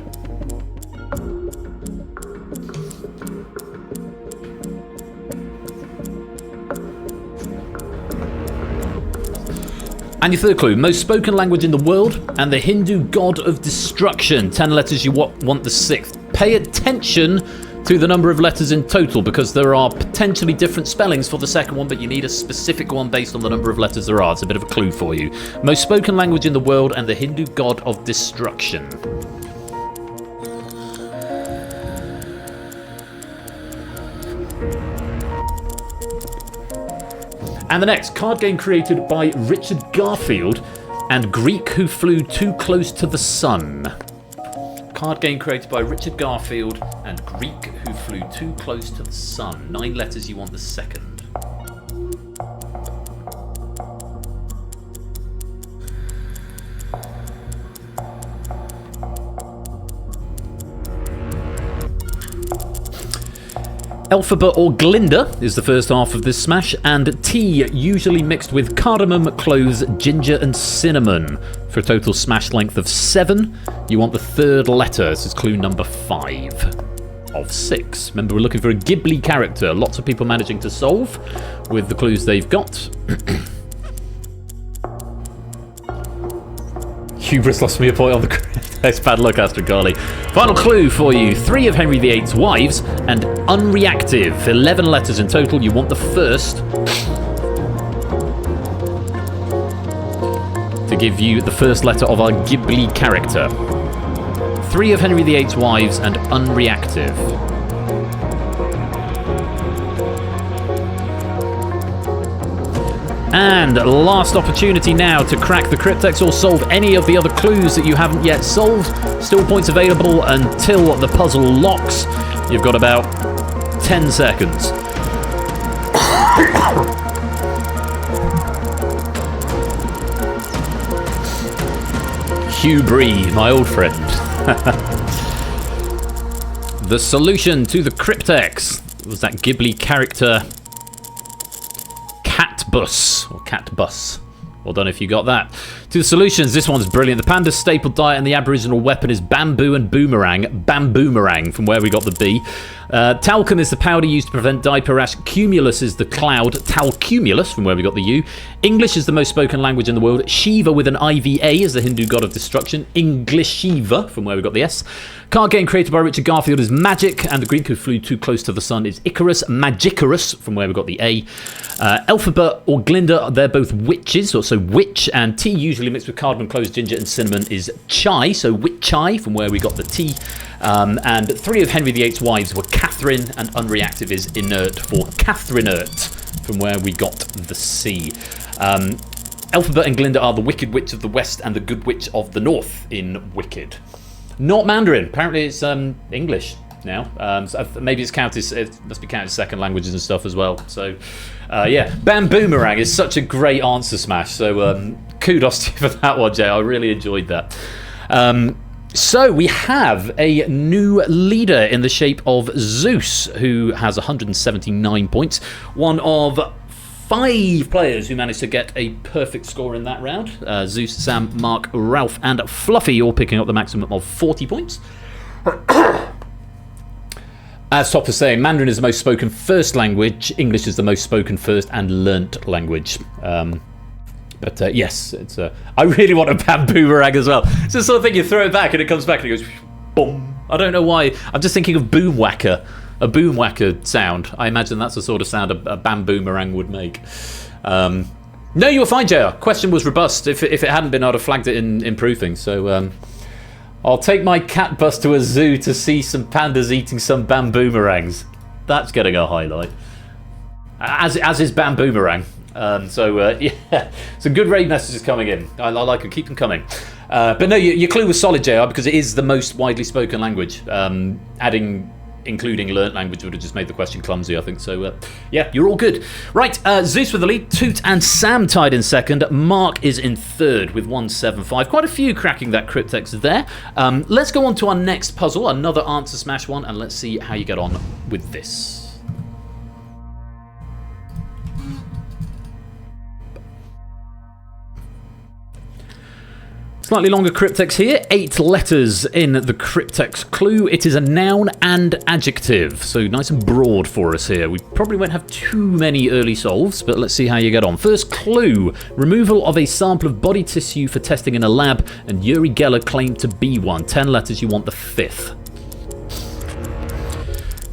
And your third clue: most spoken language in the world and the Hindu god of destruction. 10 letters, you want the 6th. Pay attention to the number of letters in total, because there are potentially different spellings for the second one, but you need a specific one based on the number of letters there are. It's a bit of a clue for you. Most spoken language in the world and the Hindu god of destruction. And the next, card game created by Richard Garfield and Greek who flew too close to the sun. Card game created by Richard Garfield and Greek who flew too close to the sun. 9 letters, you want the 2nd. Elphaba or Glinda is the first half of this smash, and tea usually mixed with cardamom, cloves, ginger and cinnamon for a total smash length of 7. You want the 3rd letter. This is clue number 5 of 6. Remember, we're looking for a Ghibli character. Lots of people managing to solve with the clues they've got. Hubris lost me a point on the Cryptex. Bad luck, Astragali. Final clue for you: 3 of Henry VIII's wives and unreactive. 11 letters in total. You want the 1st to give you the 1st letter of our Ghibli character. 3 of Henry VIII's wives and unreactive. And last opportunity now to crack the Cryptex or solve any of the other clues that you haven't yet solved. Still points available until the puzzle locks. You've got about 10 seconds. Hugh Bree, my old friend. The solution to the Cryptex was that Ghibli character Catbus, or Catbus. Well done if you got that. To the solutions, this one's brilliant. The panda's staple diet and the aboriginal weapon is bamboo and boomerang. Bamboomerang, from where we got the B. Talcum is the powder used to prevent diaper rash. Cumulus is the cloud. Talcumulus, from where we got the U. English is the most spoken language in the world. Shiva with an IVA is the Hindu god of destruction. Englishiva, from where we got the S. Card game created by Richard Garfield is magic, and the Greek who flew too close to the sun is Icarus. Magicarus, from where we got the A. Elphaba or Glinda, they're both witches, so so witch, and tea usually mixed with cardamom, cloves, ginger, and cinnamon is chai, so witch chai, from where we got the tea. And 3 of Henry VIII's wives were Catherine, and unreactive is inert for Catherinert, from where we got the C. Elphaba and Glinda are the Wicked Witch of the West and the Good Witch of the North in Wicked. Not Mandarin. Apparently it's English now. So maybe it must be counted as second languages and stuff as well. So, yeah. Bamboomerang is such a great answer smash. So, kudos to you for that one, Jay. I really enjoyed that. So we have a new leader in the shape of Zeus, who has 179 points. One of 5 players who managed to get a perfect score in that round. Zeus, Sam, Mark, Ralph, and Fluffy all picking up the maximum of 40 points. As Top is saying, Mandarin is the most spoken first language, English is the most spoken first and learnt language. But yes, it's I really want a Bamboomerang as well. It's the sort of thing you throw it back and it comes back and it goes boom. I don't know why. I'm just thinking of boom whacker. A boom whacker sound. I imagine that's the sort of sound a Bamboomerang would make. No, you were fine, JR. Question was robust. If it hadn't been, I'd have flagged it in proofing. So I'll take my cat bus to a zoo to see some pandas eating some Bamboomerangs. That's getting a highlight. As is Bamboomerang. Yeah, some good raid messages coming in. I like them. Keep them coming. But no, your clue was solid, JR, because it is the most widely spoken language. Including learnt language would have just made the question clumsy, I think. So, yeah, you're all good. Right, Zeus with the lead. Toot and Sam tied in second. Mark is in third with 175. Quite a few cracking that Cryptex there. Let's go on to our next puzzle, another answer smash one, and let's see how you get on with this. Slightly longer Cryptex here, 8 letters in the Cryptex clue. It is a noun and adjective, so nice and broad for us here. We probably won't have too many early solves, but let's see how you get on. First clue, removal of a sample of body tissue for testing in a lab, and Uri Geller claimed to be one. 10 letters, you want the 5th.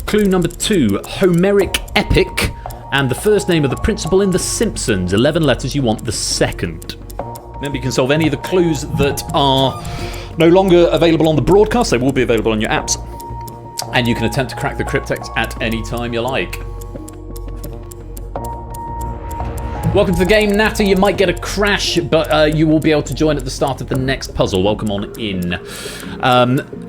Clue number 2, Homeric epic, and the first name of the principal in The Simpsons. 11 letters, you want the 2nd. Remember, you can solve any of the clues that are no longer available on the broadcast. They will be available on your apps. And you can attempt to crack the Cryptex at any time you like. Welcome to the game, Natter. You might get a crash, but you will be able to join at the start of the next puzzle. Welcome on in.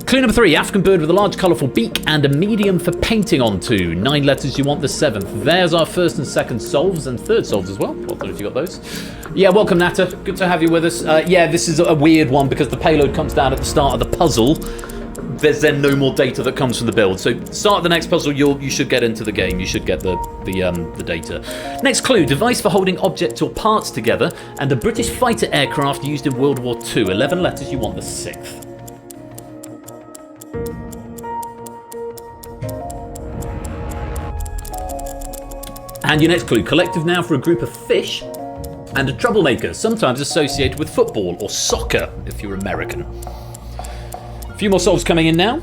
Clue number 3, African bird with a large colourful beak and a medium for painting onto. 9 letters, you want the 7th. There's our first and second solves, and third solves as well. Well done if you got those. Yeah, welcome, Natter. Good to have you with us. Yeah, this is a weird one because the payload comes down at the start of the puzzle. There's then no more data that comes from the build. So start the next puzzle, you should get into the game. You should get the data. Next clue, device for holding objects or parts together, and a British fighter aircraft used in World War II. 11 letters, you want the 6th. And your next clue, collective noun for a group of fish, and a troublemaker, sometimes associated with football or soccer if you're American. A few more solves coming in now.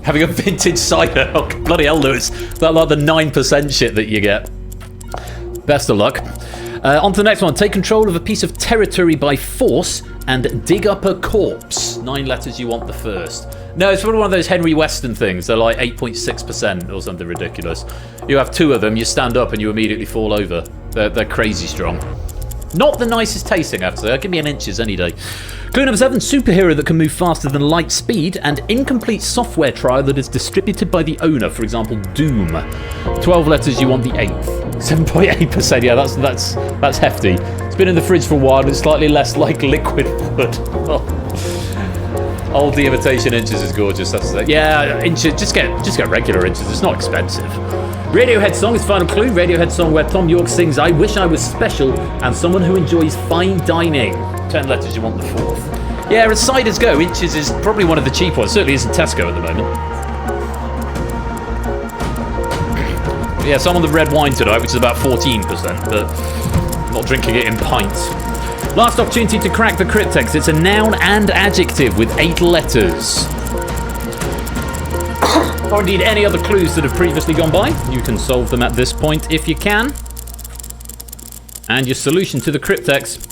Having a vintage cider. Oh, bloody hell, Lewis. That like the 9% shit that you get. Best of luck. On to the next one. Take control of a piece of territory by force and dig up a corpse. 9 letters, you want the 1st. No, it's probably one of those Henry Weston things. They're like 8.6% or something ridiculous. You have 2 of them, you stand up and you immediately fall over. They're crazy strong. Not the nicest tasting, I have to say. Give me an inches any day. Clue number 7, superhero that can move faster than light speed, and incomplete software trial that is distributed by the owner, for example, Doom. 12 letters, you want the 8th. 7.8%, yeah, that's hefty. It's been in the fridge for a while, and it's slightly less like liquid wood. Old the imitation inches is gorgeous. Yeah, inches. Just get regular inches. It's not expensive. Radiohead song is final clue. Radiohead song where Tom York sings "I wish I was special" and someone who enjoys fine dining. 10 letters. You want the 4th. Yeah, as ciders go, inches is probably one of the cheap ones. Certainly isn't Tesco at the moment. Yeah, so I'm on the red wine tonight, which is about 14%, but I'm not drinking it in pints. Last opportunity to crack the Cryptex. It's a noun and adjective with 8 letters. or indeed any other clues that have previously gone by. You can solve them at this point if you can. And your solution to the Cryptex.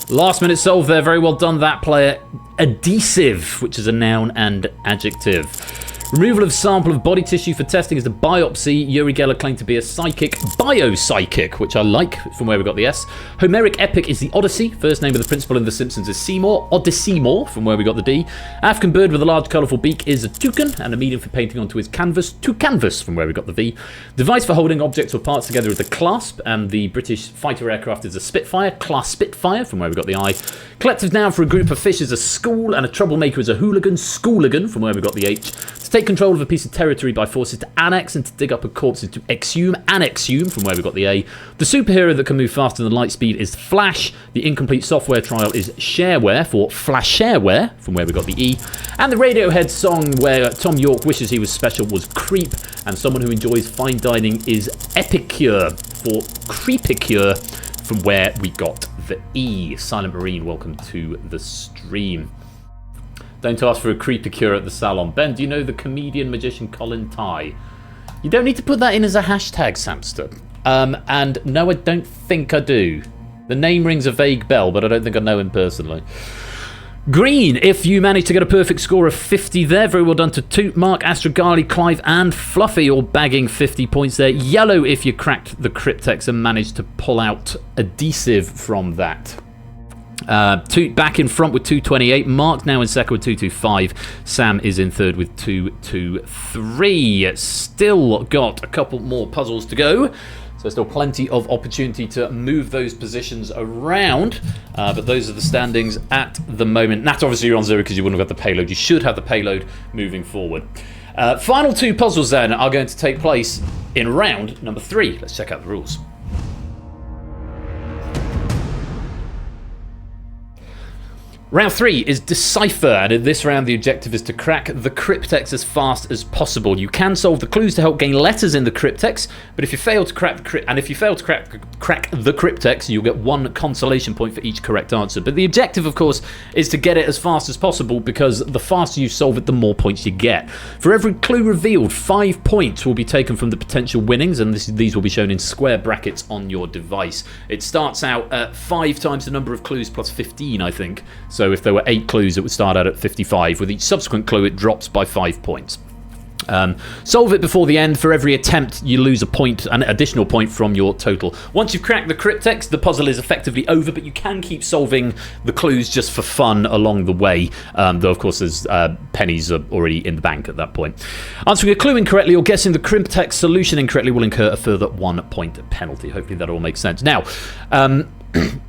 Last minute solve there, very well done that player. Adhesive, which is a noun and adjective. Removal of sample of body tissue for testing is the biopsy. Uri Geller claimed to be a psychic. Biopsychic, which I like, from where we got the S. Homeric epic is the Odyssey. First name of the principal in The Simpsons is Seymour. Odyssey-more, from where we got the D. African bird with a large colourful beak is a toucan, and a medium for painting onto his canvas. To canvas, from where we got the V. Device for holding objects or parts together is the clasp, and the British fighter aircraft is a Spitfire. Class Spitfire, from where we got the I. Collective noun for a group of fish is a school, and a troublemaker is a hooligan. Schooligan, from where we got the H. To take control of a piece of territory by force is to annex, and to dig up a corpse is to exhume. Annexium, from where we got the A. The superhero that can move faster than light speed is Flash. The incomplete software trial is shareware for Flashareware, from where we got the E. And the Radiohead song where Tom York wishes he was special was Creep, and someone who enjoys fine dining is Epicure for Creepicure, from where we got the E. Silent Marine, welcome to the stream. Don't ask for a creepy cure at the salon. Ben, do you know the comedian magician Colin Tye? You don't need to put that in as a hashtag, Samster. And no, I don't think I do. The name rings a vague bell, but I don't think I know him personally. Green, if you manage to get a perfect score of 50 there, very well done to Toot, Mark, Astrogali, Clive, and Fluffy, all bagging 50 points there. Yellow, if you cracked the Cryptex and managed to pull out adhesive from that. Toot back in front with 228. Mark now in second with 225. Sam is in third with 223. Still got a couple more puzzles to go. So still plenty of opportunity to move those positions around. But those are the standings at the moment. Nat, obviously you're on 0 because you wouldn't have got the payload. You should have the payload moving forward. Final two puzzles then are going to take place in round number 3. Let's check out the rules. Round 3 is Decipher, and in this round the objective is to crack the Cryptex as fast as possible. You can solve the clues to help gain letters in the Cryptex, but if you fail to crack the Cryptex, you'll get 1 consolation point for each correct answer. But the objective, of course, is to get it as fast as possible, because the faster you solve it, the more points you get. For every clue revealed, 5 points will be taken from the potential winnings, and these will be shown in square brackets on your device. It starts out at 5 times the number of clues plus 15, I think. So if there were 8 clues, it would start out at 55. With each subsequent clue, it drops by 5 points. Solve it before the end. For every attempt, you lose an additional point from your total. Once you've cracked the Cryptex, the puzzle is effectively over, but you can keep solving the clues just for fun along the way, though of course there's pennies are already in the bank at that point. Answering a clue incorrectly or guessing the Cryptex solution incorrectly will incur a further 1 point penalty. Hopefully that all makes sense. Now,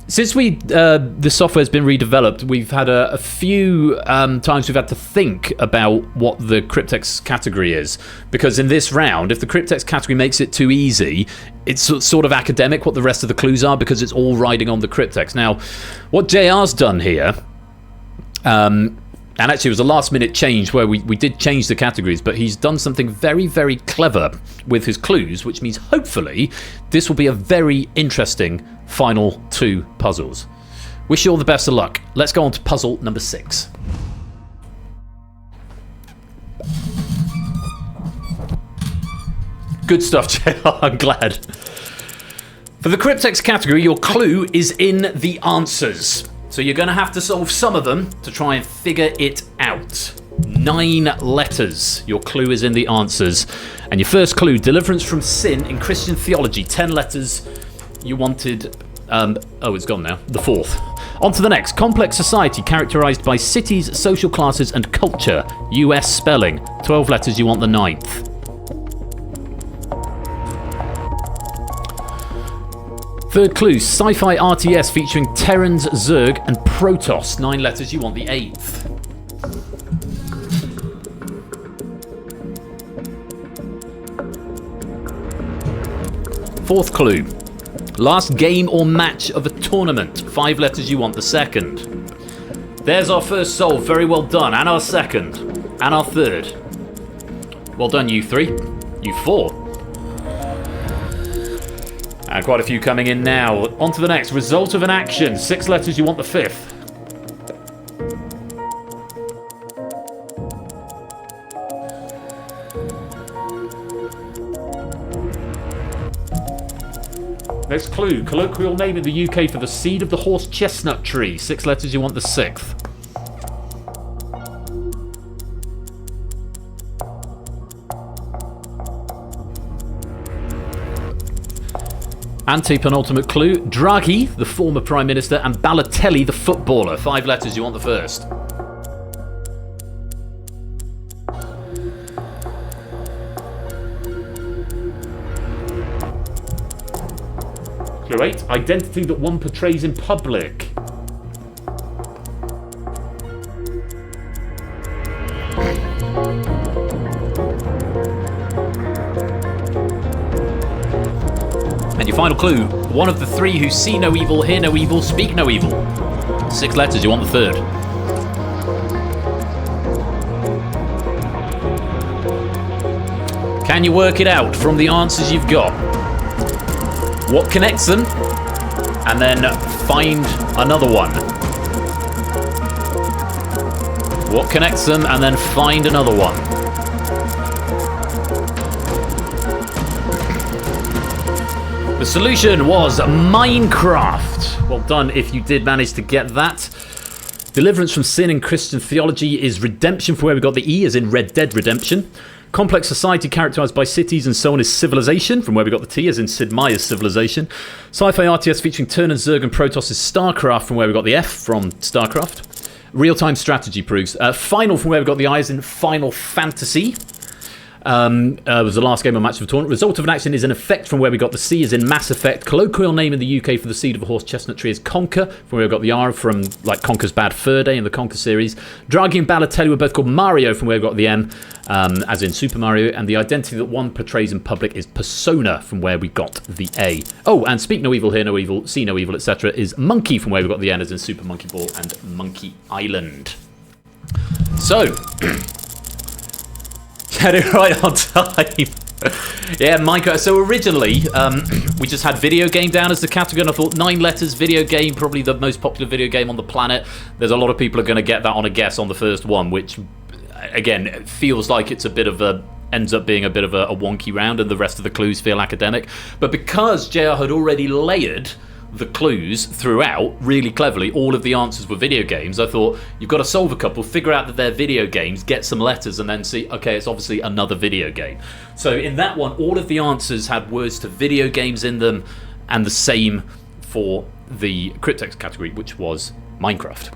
since the software's been redeveloped, we've had a few times we've had to think about what the Cryptex category is, because in this round, if the Cryptex category makes it too easy, it's sort of academic what the rest of the clues are, because it's all riding on the Cryptex. Now, what JR's done here, and actually it was a last minute change where we did change the categories, but he's done something very, very clever with his clues, which means hopefully this will be a very interesting final 2 puzzles. Wish you all the best of luck. Let's go on to puzzle number 6. Good stuff, JR. I'm glad. For the Cryptex category, your clue is in the answers. So you're going to have to solve some of them to try and figure it out. 9 letters. Your clue is in the answers. And your first clue, deliverance from sin in Christian theology. 10 letters. You wanted... oh, it's gone now. The 4th. On to the next. Complex society characterized by cities, social classes, and culture. US spelling. 12 letters. You want the 9th. Third clue, sci-fi RTS featuring Terrans, Zerg, and Protoss. 9 letters, you want the 8th. Fourth clue, last game or match of a tournament. 5 letters, you want the 2nd. There's our first solve, very well done. And our 2nd. And our 3rd. Well done, you 3. You 4. And quite a few coming in now. On to the next. Result of an action. 6 letters, you want the 5th. Next clue. Colloquial name in the UK for the seed of the horse chestnut tree. 6 letters, you want the 6th. Anti-penultimate clue. Draghi, the former Prime Minister, and Balotelli, the footballer. 5 letters, you want the 1st. Clue 8. Identity that one portrays in public. And your final clue. One of the 3 who see no evil, hear no evil, speak no evil. 6 letters, you want the 3rd. Can you work it out from the answers you've got? What connects them? And then find another one. What connects them? And then find another one. The solution was Minecraft. Well done if you did manage to get that. Deliverance from sin in Christian theology is redemption, for where we got the E as in Red Dead Redemption. Complex society characterized by cities and so on is civilization, from where we got the T as in Sid Meier's Civilization. Sci-fi RTS featuring Turn and Zerg and Protoss is StarCraft, from where we got the F from StarCraft. Real-time strategy proofs. Final, from where we got the I as in Final Fantasy. Was the last game or match of the tournament. Result of an action is an effect, from where we got the C as in Mass Effect. Colloquial name in the UK for the seed of a horse chestnut tree is Conker, from where we got the R from like Conker's Bad Fur Day in the Conker series. Draghi and Balotelli were both called Mario, from where we got the M as in Super Mario, and the identity that one portrays in public is persona, from where we got the A. Oh, and speak no evil, hear no evil, see no evil, etc. is monkey, from where we got the N as in Super Monkey Ball and Monkey Island. So get it right on time. Yeah, Minecraft. So originally, we just had video game down as the category, and I thought 9 letters, video game, probably the most popular video game on the planet. There's a lot of people are going to get that on a guess on the first one, which, again, feels like it's a bit of a, ends up being a bit of a wonky round, and the rest of the clues feel academic. But because JR had already layered the clues throughout really cleverly, all of the answers were video games, I thought you've got to solve a couple, figure out that they're video games, get some letters, and then see, okay, it's obviously another video game. So in that one, all of the answers had words to video games in them, and the same for the Cryptex category, which was Minecraft.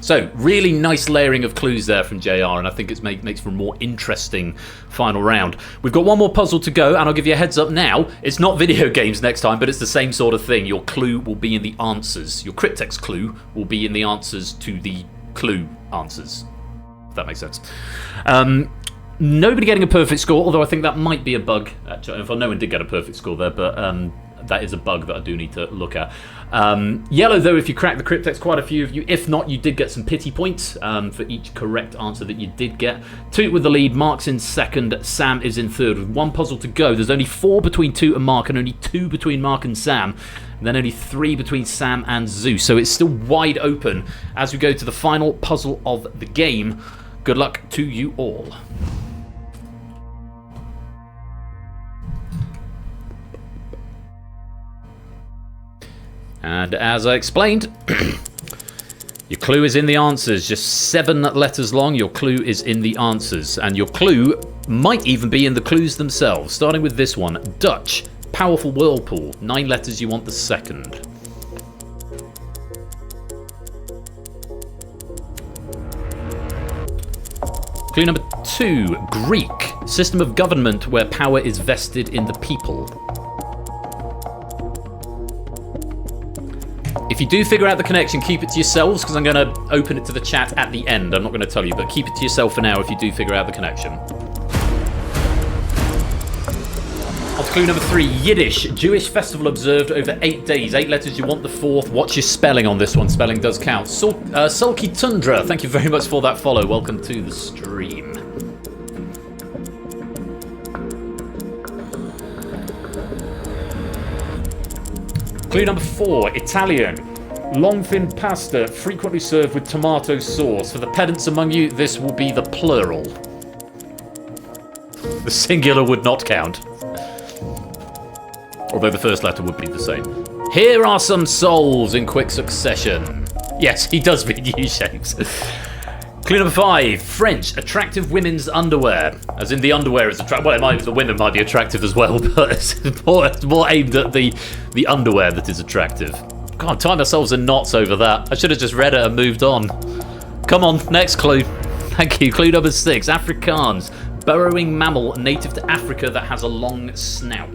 So, really nice layering of clues there from JR, and I think it makes for a more interesting final round. We've got one more puzzle to go, and I'll give you a heads up now. It's not video games next time, but it's the same sort of thing. Your clue will be in the answers. Your Cryptex clue will be in the answers to the clue answers. If that makes sense. Nobody getting a perfect score, although I think that might be a bug. Actually, no one did get a perfect score there, but that is a bug that I do need to look at. Yellow, though, if you crack the Cryptex, quite a few of you. If not, you did get some pity points for each correct answer that you did get. Toot with the lead, Mark's in second, Sam is in third. With one puzzle to go, there's only 4 between Toot and Mark, and only 2 between Mark and Sam, and then only 3 between Sam and Zeus. So it's still wide open as we go to the final puzzle of the game. Good luck to you all. And as I explained, your clue is in the answers. Just 7 letters long, your clue is in the answers. And your clue might even be in the clues themselves. Starting with this one, Dutch, powerful whirlpool. 9 letters, you want the second. Clue number 2, Greek, system of government where power is vested in the people. If you do figure out the connection, keep it to yourselves, because I'm going to open it to the chat at the end. I'm not going to tell you, but keep it to yourself for now if you do figure out the connection. On to clue number 3, Yiddish, Jewish festival observed over 8 days. 8 letters, you want the 4th. What's your spelling on this one? Spelling does count. Sulky Tundra, thank you very much for that follow. Welcome to the stream. Clue number 4, Italian. Long thin pasta, frequently served with tomato sauce. For the pedants among you, this will be the plural. The singular would not count. Although the first letter would be the same. Here are some souls in quick succession. Yes, he does mean U-shapes. Clue number 5. French, attractive women's underwear. As in the underwear is attractive. Well, the women might be attractive as well, but it's more aimed at the underwear that is attractive. God, tying ourselves in knots over that. I should have just read it and moved on. Come on, next clue. Thank you. Clue number 6. Afrikaans, burrowing mammal native to Africa that has a long snout.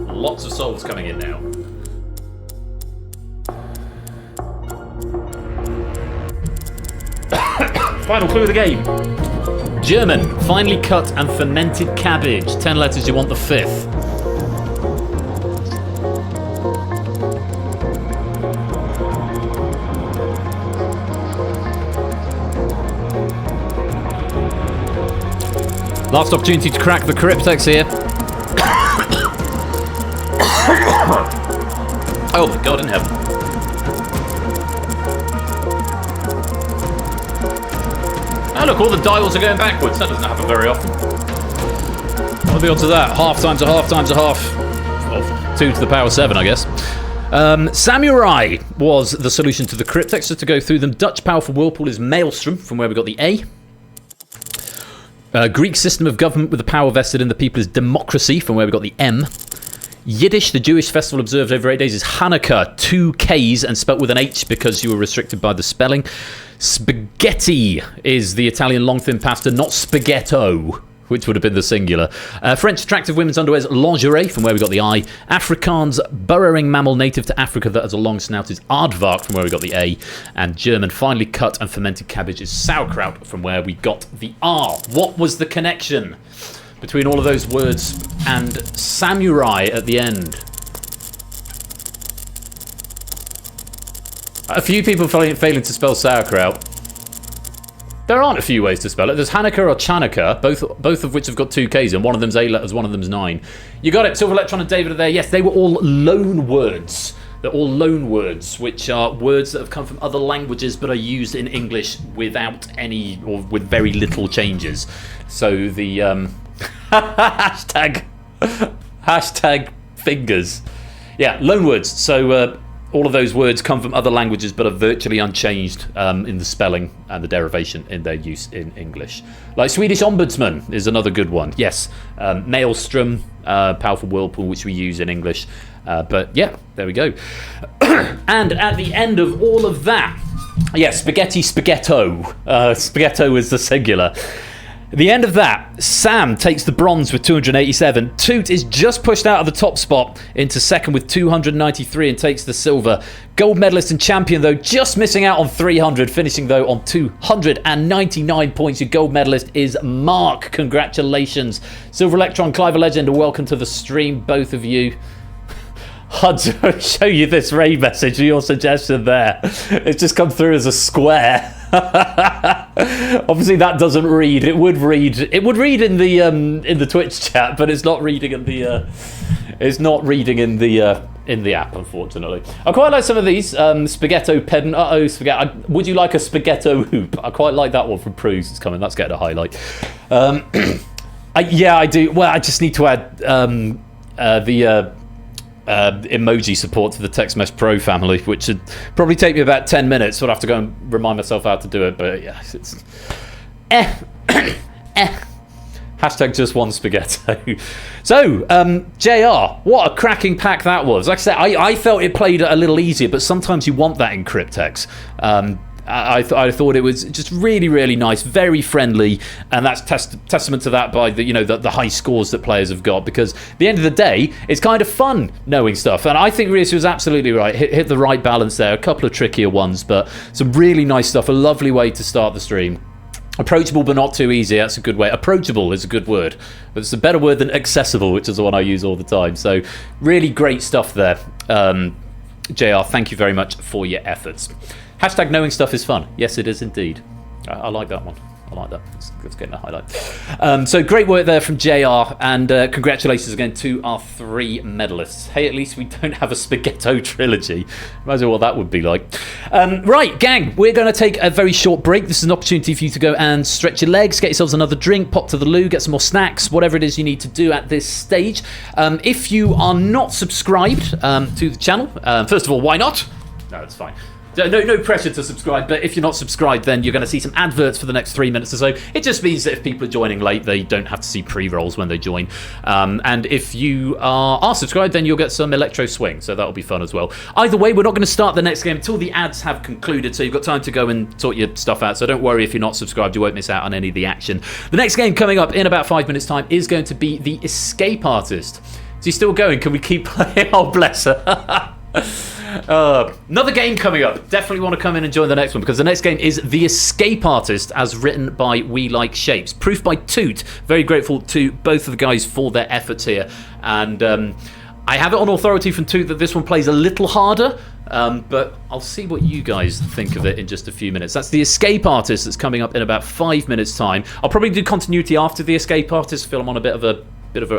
Lots of souls coming in now. Final clue of the game. German, finely cut and fermented cabbage. 10 letters, you want the 5th. Last opportunity to crack the Cryptex here. Oh my God in heaven. Oh look, all the dials are going backwards. That doesn't happen very often. What are the odds of that? Half times a half times a half. Well, 2 to the power 7, I guess. Samurai was the solution to the Cryptex. Just to go through them. Dutch powerful whirlpool is Maelstrom, from where we got the A. Greek system of government with the power vested in the people is democracy, from where we got the M. Yiddish, the Jewish festival observed over 8 days, is Hanukkah, 2 Ks and spelt with an H because you were restricted by the spelling. Spaghetti is the Italian long thin pasta, not spaghetto, which would have been the singular. French attractive women's underwear is lingerie, from where we got the I. Afrikaans, burrowing mammal native to Africa that has a long snout is aardvark, from where we got the A. And German, finely cut and fermented cabbage is sauerkraut, from where we got the R. What was the connection between all of those words and samurai at the end? A few people failing to spell sauerkraut. There aren't a few ways to spell it. There's Hanukkah or Chanukah, both of which have got 2 Ks in. One of them's 8 letters, one of them's 9. You got it. Silver Electron and David are there. Yes, they were all loan words. They're all loan words, which are words that have come from other languages but are used in English without any or with very little changes. So the hashtag fingers. Yeah, loan words. So all of those words come from other languages but are virtually unchanged in the spelling and the derivation in their use in English. Like Swedish ombudsman is another good one. Yes, maelstrom, powerful whirlpool, which we use in English. But yeah, there we go. And at the end of all of that, spaghetti, spaghetto. Spaghetto is the singular. At the end of that, Sam takes the bronze with 287. Toot is just pushed out of the top spot into second with 293 and takes the silver. Gold medalist and champion, though, just missing out on 300, finishing, though, on 299 points. Your gold medalist is Mark. Congratulations. Silver Electron, Clive a Legend, and welcome to the stream, both of you. I'll show you this raid message for your suggestion there. It's just come through as a square. Obviously that doesn't read. It would read in the Twitch chat, but it's not reading in the in the app, unfortunately. I quite like some of these. Spaghetto pedant. Spaghetti. Would you like a spaghetto hoop? I quite like that one from Pruse. It's coming. That's getting a highlight. I do. Well, I just need to add the emoji support to the TextMesh Pro family, which should probably take me about 10 minutes. So I'd have to go and remind myself how to do it. But yeah, it's hashtag just one spaghetto. So, JR, what a cracking pack that was. Like I said, I felt it played a little easier, but sometimes you want that in Cryptex. I thought it was just really, really nice, very friendly, and that's testament to that by the high scores that players have got, because at the end of the day, it's kind of fun knowing stuff, and I think Reese was absolutely right, hit the right balance there, a couple of trickier ones, but some really nice stuff, a lovely way to start the stream. Approachable but not too easy, that's a good way. Approachable is a good word, but it's a better word than accessible, which is the one I use all the time, so really great stuff there. JR, thank you very much for your efforts. Hashtag knowing stuff is fun. Yes, it is indeed. I like that one. I like that. Let's get in a highlight. So great work there from JR, and congratulations again to our 3 medalists. Hey, at least we don't have a Spaghetto trilogy. Imagine what that would be like. Right, gang, we're going to take a very short break. This is an opportunity for you to go and stretch your legs, get yourselves another drink, pop to the loo, get some more snacks, whatever it is you need to do at this stage. If you are not subscribed to the channel, first of all, why not? No, it's fine. No pressure to subscribe, but if you're not subscribed, then you're going to see some adverts for the next 3 minutes or so. It just means that if people are joining late, they don't have to see pre-rolls when they join. And if you are subscribed, then you'll get some electro swing, so that'll be fun as well. Either way, we're not going to start the next game until the ads have concluded, so you've got time to go and sort your stuff out. So don't worry if you're not subscribed, you won't miss out on any of the action. The next game coming up in about 5 minutes' time is going to be the Escape Artist. Is he still going? Can we keep playing? Oh, bless her. Another game coming up. Definitely want to come in and join the next one, because the next game is The Escape Artist, as written by We Like Shapes. Proof by Toot. Very grateful to both of the guys for their efforts here. And I have it on authority from Toot that this one plays a little harder, but I'll see what you guys think of it in just a few minutes. That's The Escape Artist that's coming up in about 5 minutes' time. I'll probably do continuity after The Escape Artist. I feel I'm on a bit of a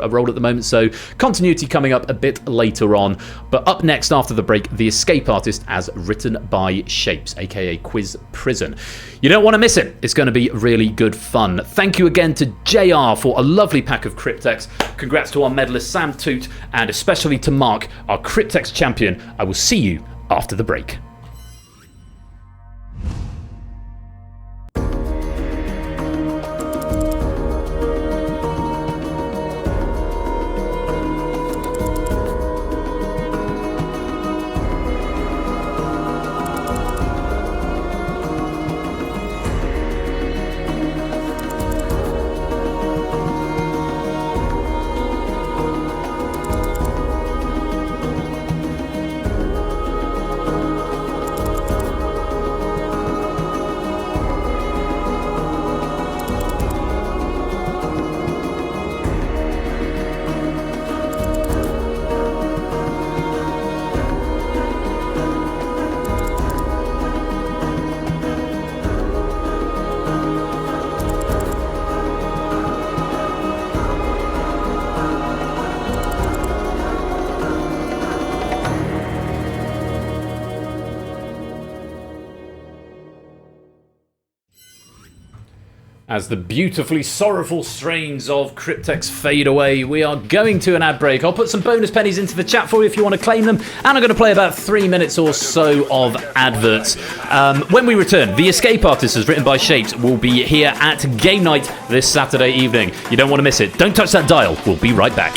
roll at the moment, so continuity coming up a bit later on. But up next after the break, The Escape Artist as written by Shapes, aka Quiz Prison. You don't want to miss it. It's going to be really good fun. Thank you again to JR for a lovely pack of Cryptex. Congrats to our medalist Sam Toot, and especially to Mark, our Cryptex champion. I will see you after the break. As the beautifully sorrowful strains of Cryptex fade away, we are going to an ad break. I'll put some bonus pennies into the chat for you if you want to claim them, and I'm going to play about 3 minutes or so of adverts. When we return, The Escape Artist, as written by Shapes, will be here at game night this Saturday evening. You don't want to miss it. Don't touch that dial. We'll be right back.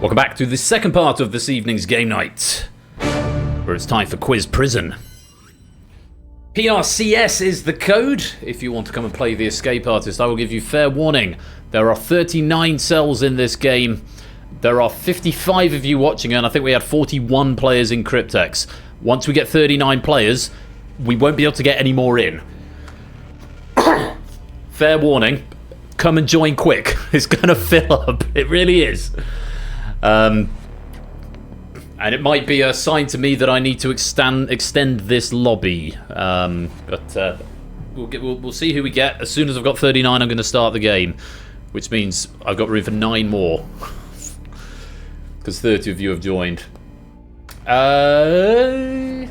Welcome back to the second part of this evening's game night, where it's time for Quiz Prison. PRCS is the code. If you want to come and play the Escape Artist, I will give you fair warning. There are 39 cells in this game. There are 55 of you watching, and I think we had 41 players in Cryptex. Once we get 39 players, we won't be able to get any more in. Fair warning. Come and join quick. It's going to fill up. It really is. And it might be a sign to me that I need to extend this lobby. But we'll see who we get. As soon as I've got 39, I'm going to start the game. Which means I've got room for 9 more. Because 30 of you have joined. Yeah.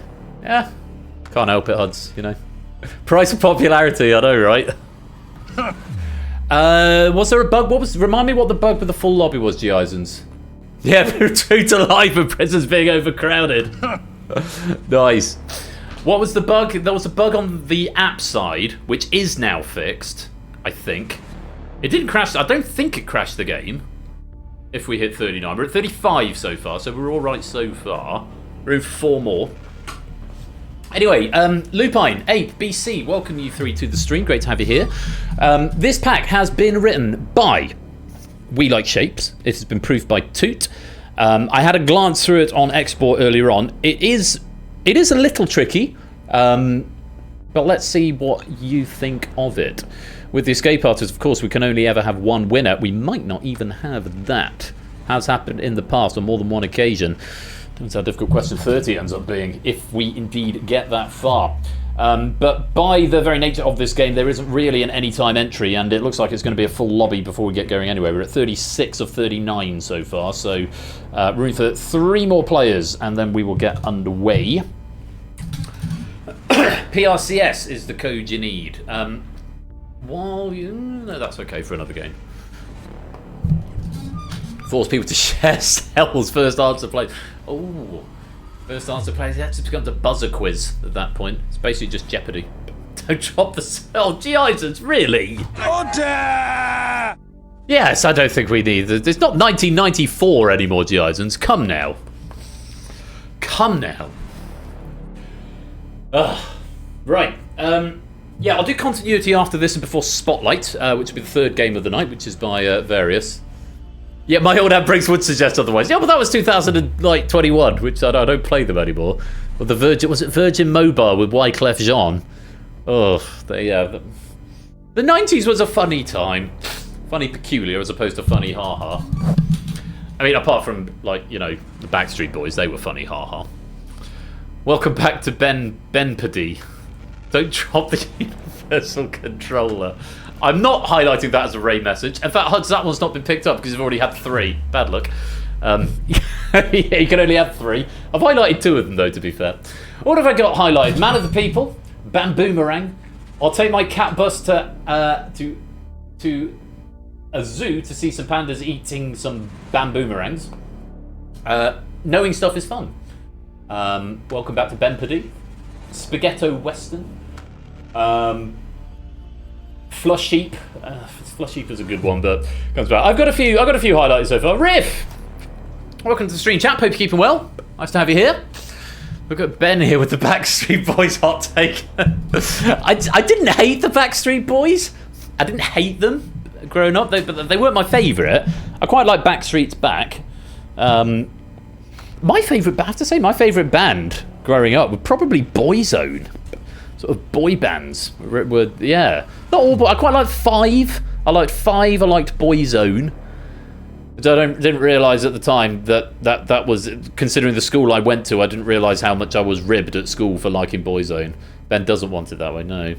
Can't help it, Huds, you know. Price of popularity, I know, right? Was there a bug? Remind me what the bug with the full lobby was, G-Isons. Yeah, true to life with prisons being overcrowded. Nice. What was the bug? There was a bug on the app side, which is now fixed, I think. It didn't crash. I don't think it crashed the game. If we hit 39. We're at 35 so far, so we're alright so far. Room for 4 more. Anyway, Lupine, Ape, BC, welcome you three to the stream. Great to have you here. This pack has been written by We Like Shapes. It has been proofed by Toot. I had a glance through it on export earlier on. It is a little tricky, but let's see what you think of it. With the Escape Artist, of course, we can only ever have one winner. We might not even have that. Has happened in the past on more than one occasion. Depends how difficult question 30 ends up being, if we indeed get that far. But by the very nature of this game, there isn't really an anytime entry, and it looks like it's going to be a full lobby before we get going anyway. We're at 36 of 39 so far, so room for 3 more players, and then we will get underway. PRCS is the code you need. No, that's okay for another game. Force people to share cells. First answer play. Oh, first answer play. It actually becomes a buzzer quiz at that point. It's basically just Jeopardy. Don't drop the cell. G-Isons, really? Order! Yes, I don't think we need. It's not 1994 anymore, G-Isons. Come now. Come now. Right. Yeah, I'll do continuity after this and before Spotlight, which will be the 3rd game of the night, which is by Various. Yeah, my old outbreaks would suggest otherwise. Yeah, but that was 2021, which I don't play them anymore. But the Virgin Mobile with Wyclef Jean? Oh, the 90s was a funny time. Funny peculiar as opposed to funny ha-ha. I mean, apart from, like, you know, the Backstreet Boys, they were funny ha-ha. Welcome back to Ben Pady. Don't drop the universal controller. I'm not highlighting that as a Ray message. In fact, Huds, that one's not been picked up because you've already had 3. Bad luck. Yeah, you can only have 3. I've highlighted 2 of them, though, to be fair. What have I got highlighted? Man of the People, Bamboomerang. I'll take my cat bus to a zoo to see some pandas eating some bamboomerangs. Knowing stuff is fun. Welcome back to Ben Pady. Spaghetto Western. Flush Sheep. Flush Sheep is a good one, but comes back. I've got a few highlights so far. Riff! Welcome to the stream, chap. Hope you're keeping well. Nice to have you here. We've got Ben here with the Backstreet Boys hot take. I didn't hate the Backstreet Boys. I didn't hate them growing up, but they weren't my favourite. I quite like Backstreet's Back. I have to say, my favourite band growing up were probably Boyzone. Sort of boy bands. Yeah. Not all, but I quite liked Five. I liked Boyzone. But I didn't realise at the time that was, considering the school I went to, I didn't realise how much I was ribbed at school for liking Boyzone. Ben doesn't want it that way, no.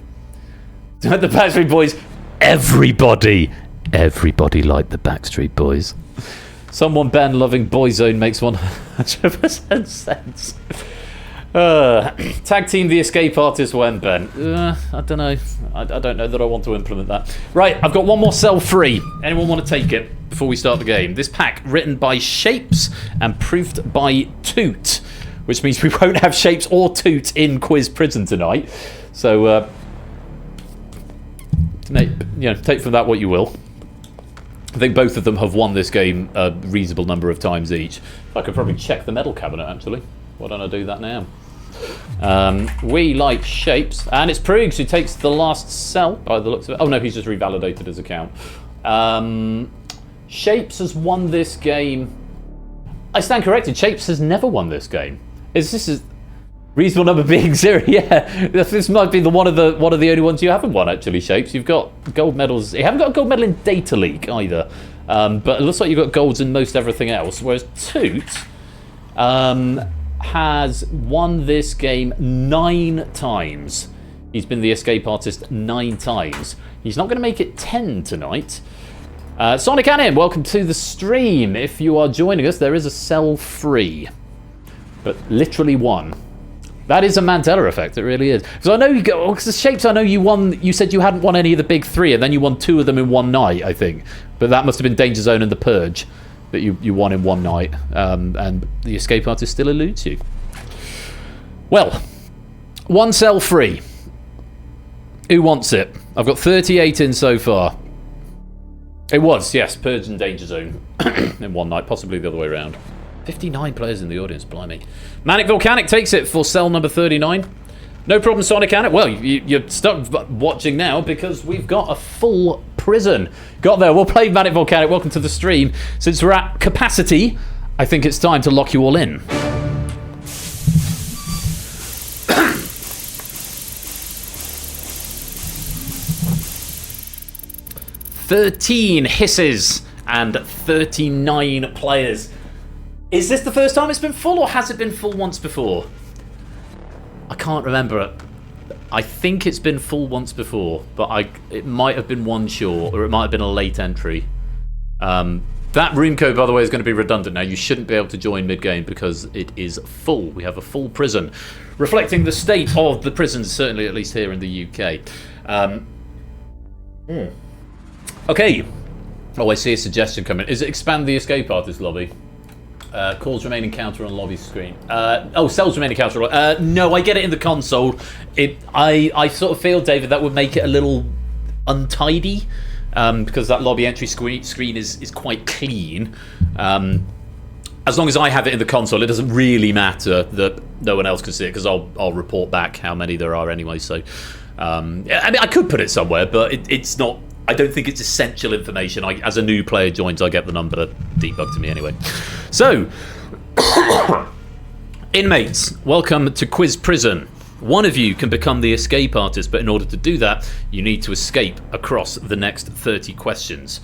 The Backstreet Boys, everybody liked the Backstreet Boys. Someone Ben loving Boyzone makes 100% sense. Tag team the Escape Artist when, Ben? I don't know. I don't know that I want to implement that. Right, I've got one more cell free. Anyone want to take it before we start the game? This pack written by Shapes and proofed by Toot, which means we won't have Shapes or Toot in Quiz Prison tonight. So, take from that what you will. I think both of them have won this game a reasonable number of times each. I could probably check the medal cabinet, actually. Why don't I do that now? We like Shapes, and it's Priggs who takes the last cell by the looks of it. Oh no, he's just revalidated his account. Shapes has won this game. I stand corrected. Shapes has never won this game. This is reasonable number being 0. Yeah, this might be one of the only ones you haven't won actually. Shapes. You've got gold medals. You haven't got a gold medal in Data League either, but it looks like you've got golds in most everything else. Whereas Toot has won this game 9 times. He's been the escape artist 9 times. He's not going to make it 10 tonight. Sonic Anim, welcome to the stream. If you are joining us, there is a cell free, but literally 1. That is a Mandela effect. It really is. So I know you go. Because the Shapes, I know you won. You said you hadn't won any of the big 3, and then you won 2 of them in one night, I think. But that must have been Danger Zone and the Purge that you won in one night, and the escape artist still eludes you. Well, 1 cell free. Who wants it? I've got 38 in so far. It was, yes, Purge and Danger Zone in one night, possibly the other way around. 59 players in the audience, blimey. Manic Volcanic takes it for cell number 39. No problem, Sonic Anik. Well, you're stuck watching now because we've got a full prison. Got there. We'll play Manic Volcanic. Welcome to the stream. Since we're at capacity, I think it's time to lock you all in. $13 hisses and 39 players. Is this the first time it's been full, or has it been full once before? I can't remember. I think it's been full once before, but it might have been one short, or it might have been a late entry. That room code, by the way, is going to be redundant now. You shouldn't be able to join mid-game because it is full. We have a full prison, reflecting the state of the prisons, certainly at least here in the UK. Okay. Oh, I see a suggestion coming. Is it expand the escape artist lobby? Calls remain encounter on lobby screen. Cells remain encounter. No, I get it in the console. I sort of feel, David, that would make it a little untidy because that lobby entry screen is quite clean. As long as I have it in the console, it doesn't really matter that no one else can see it because I'll report back how many there are anyway. So, I mean, I could put it somewhere, but it's not. I don't think it's essential information. As a new player joins, I get the number debugged to me anyway. So, inmates, welcome to Quiz Prison. One of you can become the escape artist, but in order to do that, you need to escape across the next 30 questions.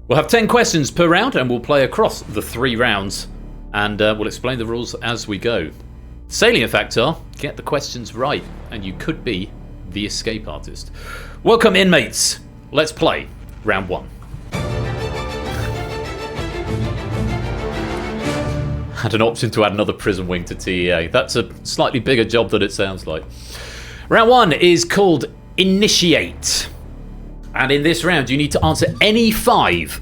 We'll have 10 questions per round, and we'll play across the 3 rounds, and we'll explain the rules as we go. Salient facts are, get the questions right, and you could be the escape artist. Welcome, inmates. Let's play round 1. Had an option to add another prison wing to TEA. That's a slightly bigger job than it sounds like. Round 1 is called Initiate. And in this round, you need to answer any 5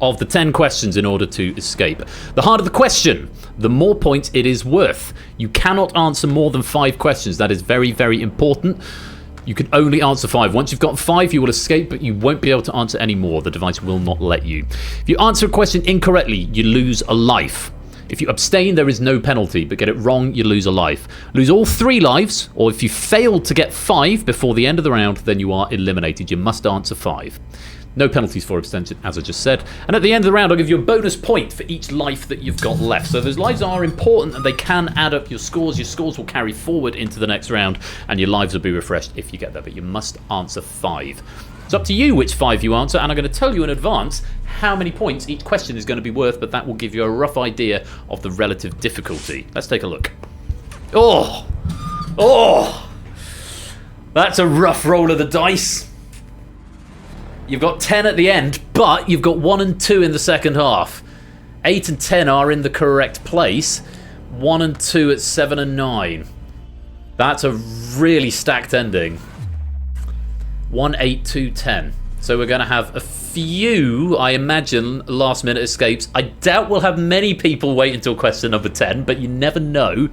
of the 10 questions in order to escape. The harder the question, the more points it is worth. You cannot answer more than 5 questions. That is very, very important. You can only answer 5. Once you've got 5, you will escape, but you won't be able to answer any more. The device will not let you. If you answer a question incorrectly, you lose a life. If you abstain, there is no penalty, but get it wrong, you lose a life. Lose all 3 lives, or if you fail to get 5 before the end of the round, then you are eliminated. You must answer 5. No penalties for abstention, as I just said. And at the end of the round, I'll give you a bonus point for each life that you've got left. So those lives are important and they can add up your scores. Your scores will carry forward into the next round and your lives will be refreshed if you get there. But you must answer 5. It's up to you which 5 you answer, and I'm going to tell you in advance how many points each question is going to be worth, but that will give you a rough idea of the relative difficulty. Let's take a look. Oh! That's a rough roll of the dice. You've got 10 at the end, but you've got 1 and 2 in the second half. 8 and 10 are in the correct place. 1 and 2 at 7 and 9. That's a really stacked ending. 1, 8, 2, 10. So we're going to have a few, I imagine, last minute escapes. I doubt we'll have many people wait until question number 10, but you never know.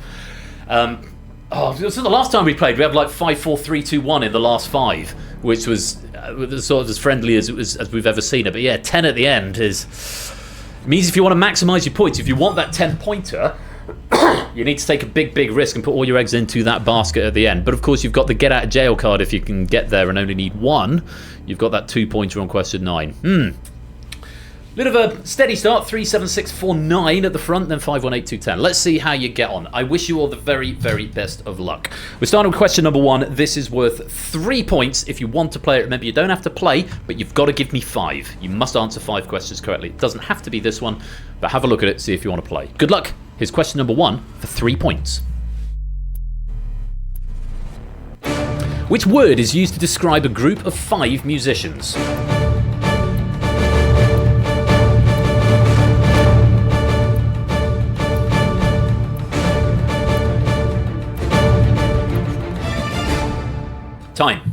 So the last time we played, we had like 5, 4, 3, 2, 1 in the last 5, which was sort of as friendly as we've ever seen it. But yeah, 10 at the end means if you want to maximise your points, if you want that 10-pointer, you need to take a big risk and put all your eggs into that basket at the end. But of course, you've got the get out of jail card if you can get there and only need one. You've got that 2-pointer on question 9. Bit of a steady start, 3, 7, 6, 4, 9 at the front, then 5, 1, 8, 2, 10. Let's see how you get on. I wish you all the very best of luck. We're starting with question number 1. This is worth 3 points if you want to play it. Remember, you don't have to play, but you've got to give me 5. You must answer 5 questions correctly. It doesn't have to be this one, but have a look at it, see if you want to play. Good luck. Here's question number 1 for 3 points. Which word is used to describe a group of 5 musicians? Time.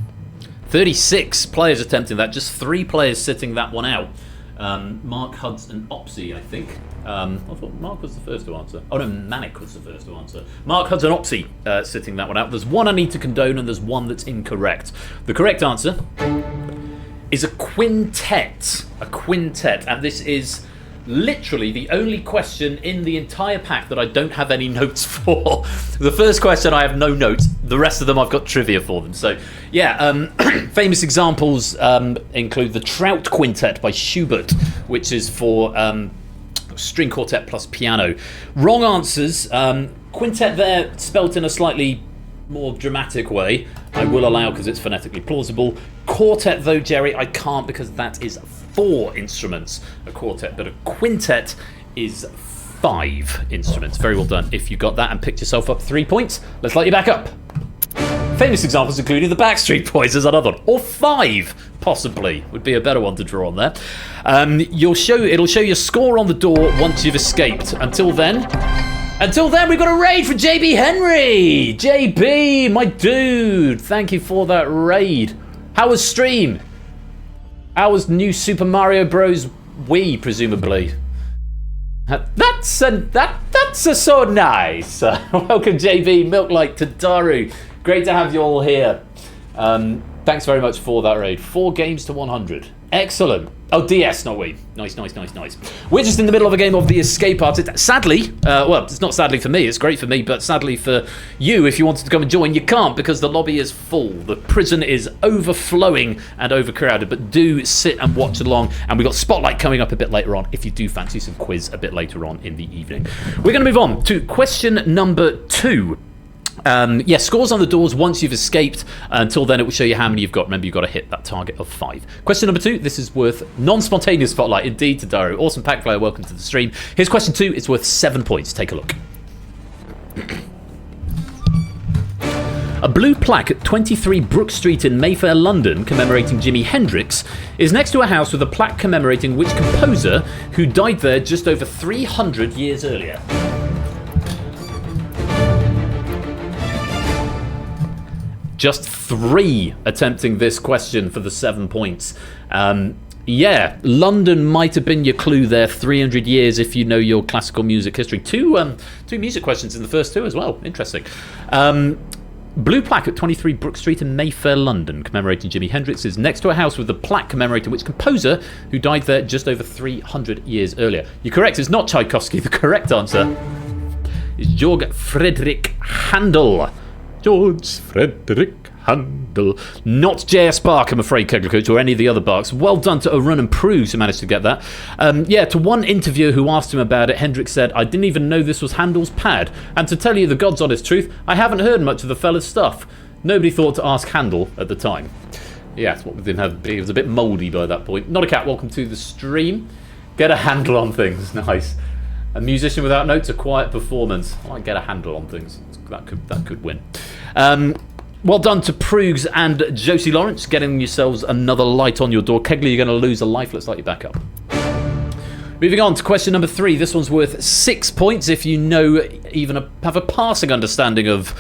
36 players attempting that. Just 3 players sitting that one out. Mark, Huds and Opsy, I think. I thought Mark was the first to answer. Oh no, Manic was the first to answer. Mark, Huds and Opsy sitting that one out. There's one I need to condone and there's one that's incorrect. The correct answer is a quintet. A quintet. And this is literally the only question in the entire pack that I don't have any notes for. The first question I have no notes. The rest of them I've got trivia for them. So yeah, famous examples include the Trout Quintet by Schubert, which is for string quartet plus piano. Wrong answers. Quintet there spelt in a slightly more dramatic way. I will allow because it's phonetically plausible. Quartet though, Jerry, I can't because that is 4 instruments, a quartet, but a quintet is 5 instruments. Very well done if you got that and picked yourself up 3 points. Let's light you back up. Famous examples including the Backstreet Boys as another one, or 5 possibly would be a better one to draw on there. It'll show your score on the door once you've escaped. Until then, we've got a raid for JB Henry. JB, my dude, thank you for that raid. How was stream? How was new Super Mario Bros. Wii, presumably? That's so nice. Welcome, JB, Milklight, to Daru. Great to have you all here. Thanks very much for that raid. 4 games to 100. Excellent. Oh, DS, not Wii. Nice. We're just in the middle of a game of the Escape Artist. Sadly, well, it's not sadly for me, it's great for me, but sadly for you, if you wanted to come and join, you can't because the lobby is full. The prison is overflowing and overcrowded, but do sit and watch along, and we've got Spotlight coming up a bit later on if you do fancy some quiz a bit later on in the evening. We're going to move on to question number 2. Scores on the doors once you've escaped. Until then, it will show you how many you've got. Remember, you've got to hit that target of 5. Question number 2. This is worth non-spontaneous spotlight. Indeed, to Daru. Awesome pack player. Welcome to the stream. Here's question 2. It's worth 7 points. Take a look. A blue plaque at 23 Brook Street in Mayfair, London, commemorating Jimi Hendrix, is next to a house with a plaque commemorating which composer who died there just over 300 years earlier. Just 3 attempting this question for the 7 points. London might have been your clue there. 300 years if you know your classical music history. Two music questions in the first 2 as well. Interesting. Blue plaque at 23 Brook Street in Mayfair, London, commemorating Jimi Hendrix, is next to a house with a plaque commemorating which composer who died there just over 300 years earlier. You're correct. It's not Tchaikovsky. The correct answer is Georg Friedrich Handel. George Frederick Handel. Not J.S. Bach, I'm afraid, Kegler Coach, or any of the other Bachs. Well done to O'Run and Pruse who managed to get that. To one interviewer who asked him about it, Hendrix said, "I didn't even know this was Handel's pad. And to tell you the God's honest truth, I haven't heard much of the fella's stuff." Nobody thought to ask Handel at the time. Yeah, that's what we didn't have. He was a bit mouldy by that point. Not a cat, welcome to the stream. Get a handle on things. Nice. A musician without notes, a quiet performance. I like get a handle on things. That could win. Well done to Proogs and Josie Lawrence, getting yourselves another light on your door. Kegley, you're going to lose a life. Let's light you back up. Moving on to question number 3. This one's worth 6 points if you know have a passing understanding of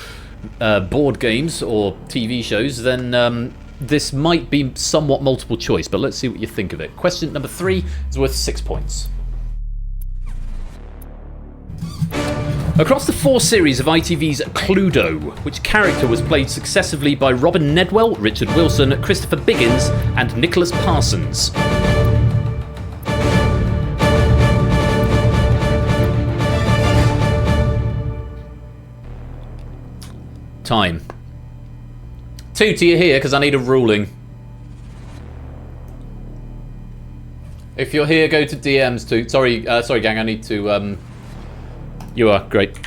board games or TV shows. Then this might be somewhat multiple choice, but let's see what you think of it. Question number 3 is worth 6 points. Across the 4 series of ITV's Cluedo, which character was played successively by Robin Nedwell, Richard Wilson, Christopher Biggins, and Nicholas Parsons? Time. 2 to you here, because I need a ruling. If you're here, go to DMs too. Sorry, gang. I need to. You are great. Do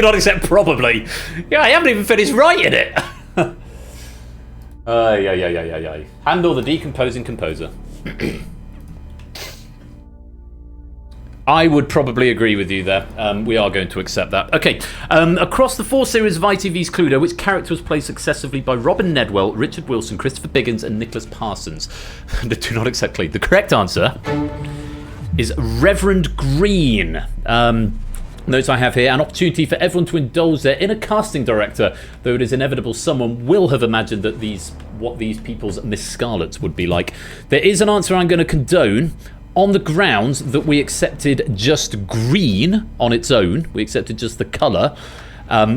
not accept. Probably. Yeah, I haven't even finished writing it. Yeah. Handle the decomposing composer. I would probably agree with you there. We are going to accept that. Okay. Across the 4 series of ITV's Cluedo, which character was played successively by Robin Nedwell, Richard Wilson, Christopher Biggins, and Nicholas Parsons? Do not accept Cleed. The correct answer is Reverend Green. Notes I have here, an opportunity for everyone to indulge their inner casting director, though it is inevitable someone will have imagined that what these people's Miss Scarlets would be like. There is an answer I'm going to condone on the grounds that we accepted just green on its own. We accepted just the colour.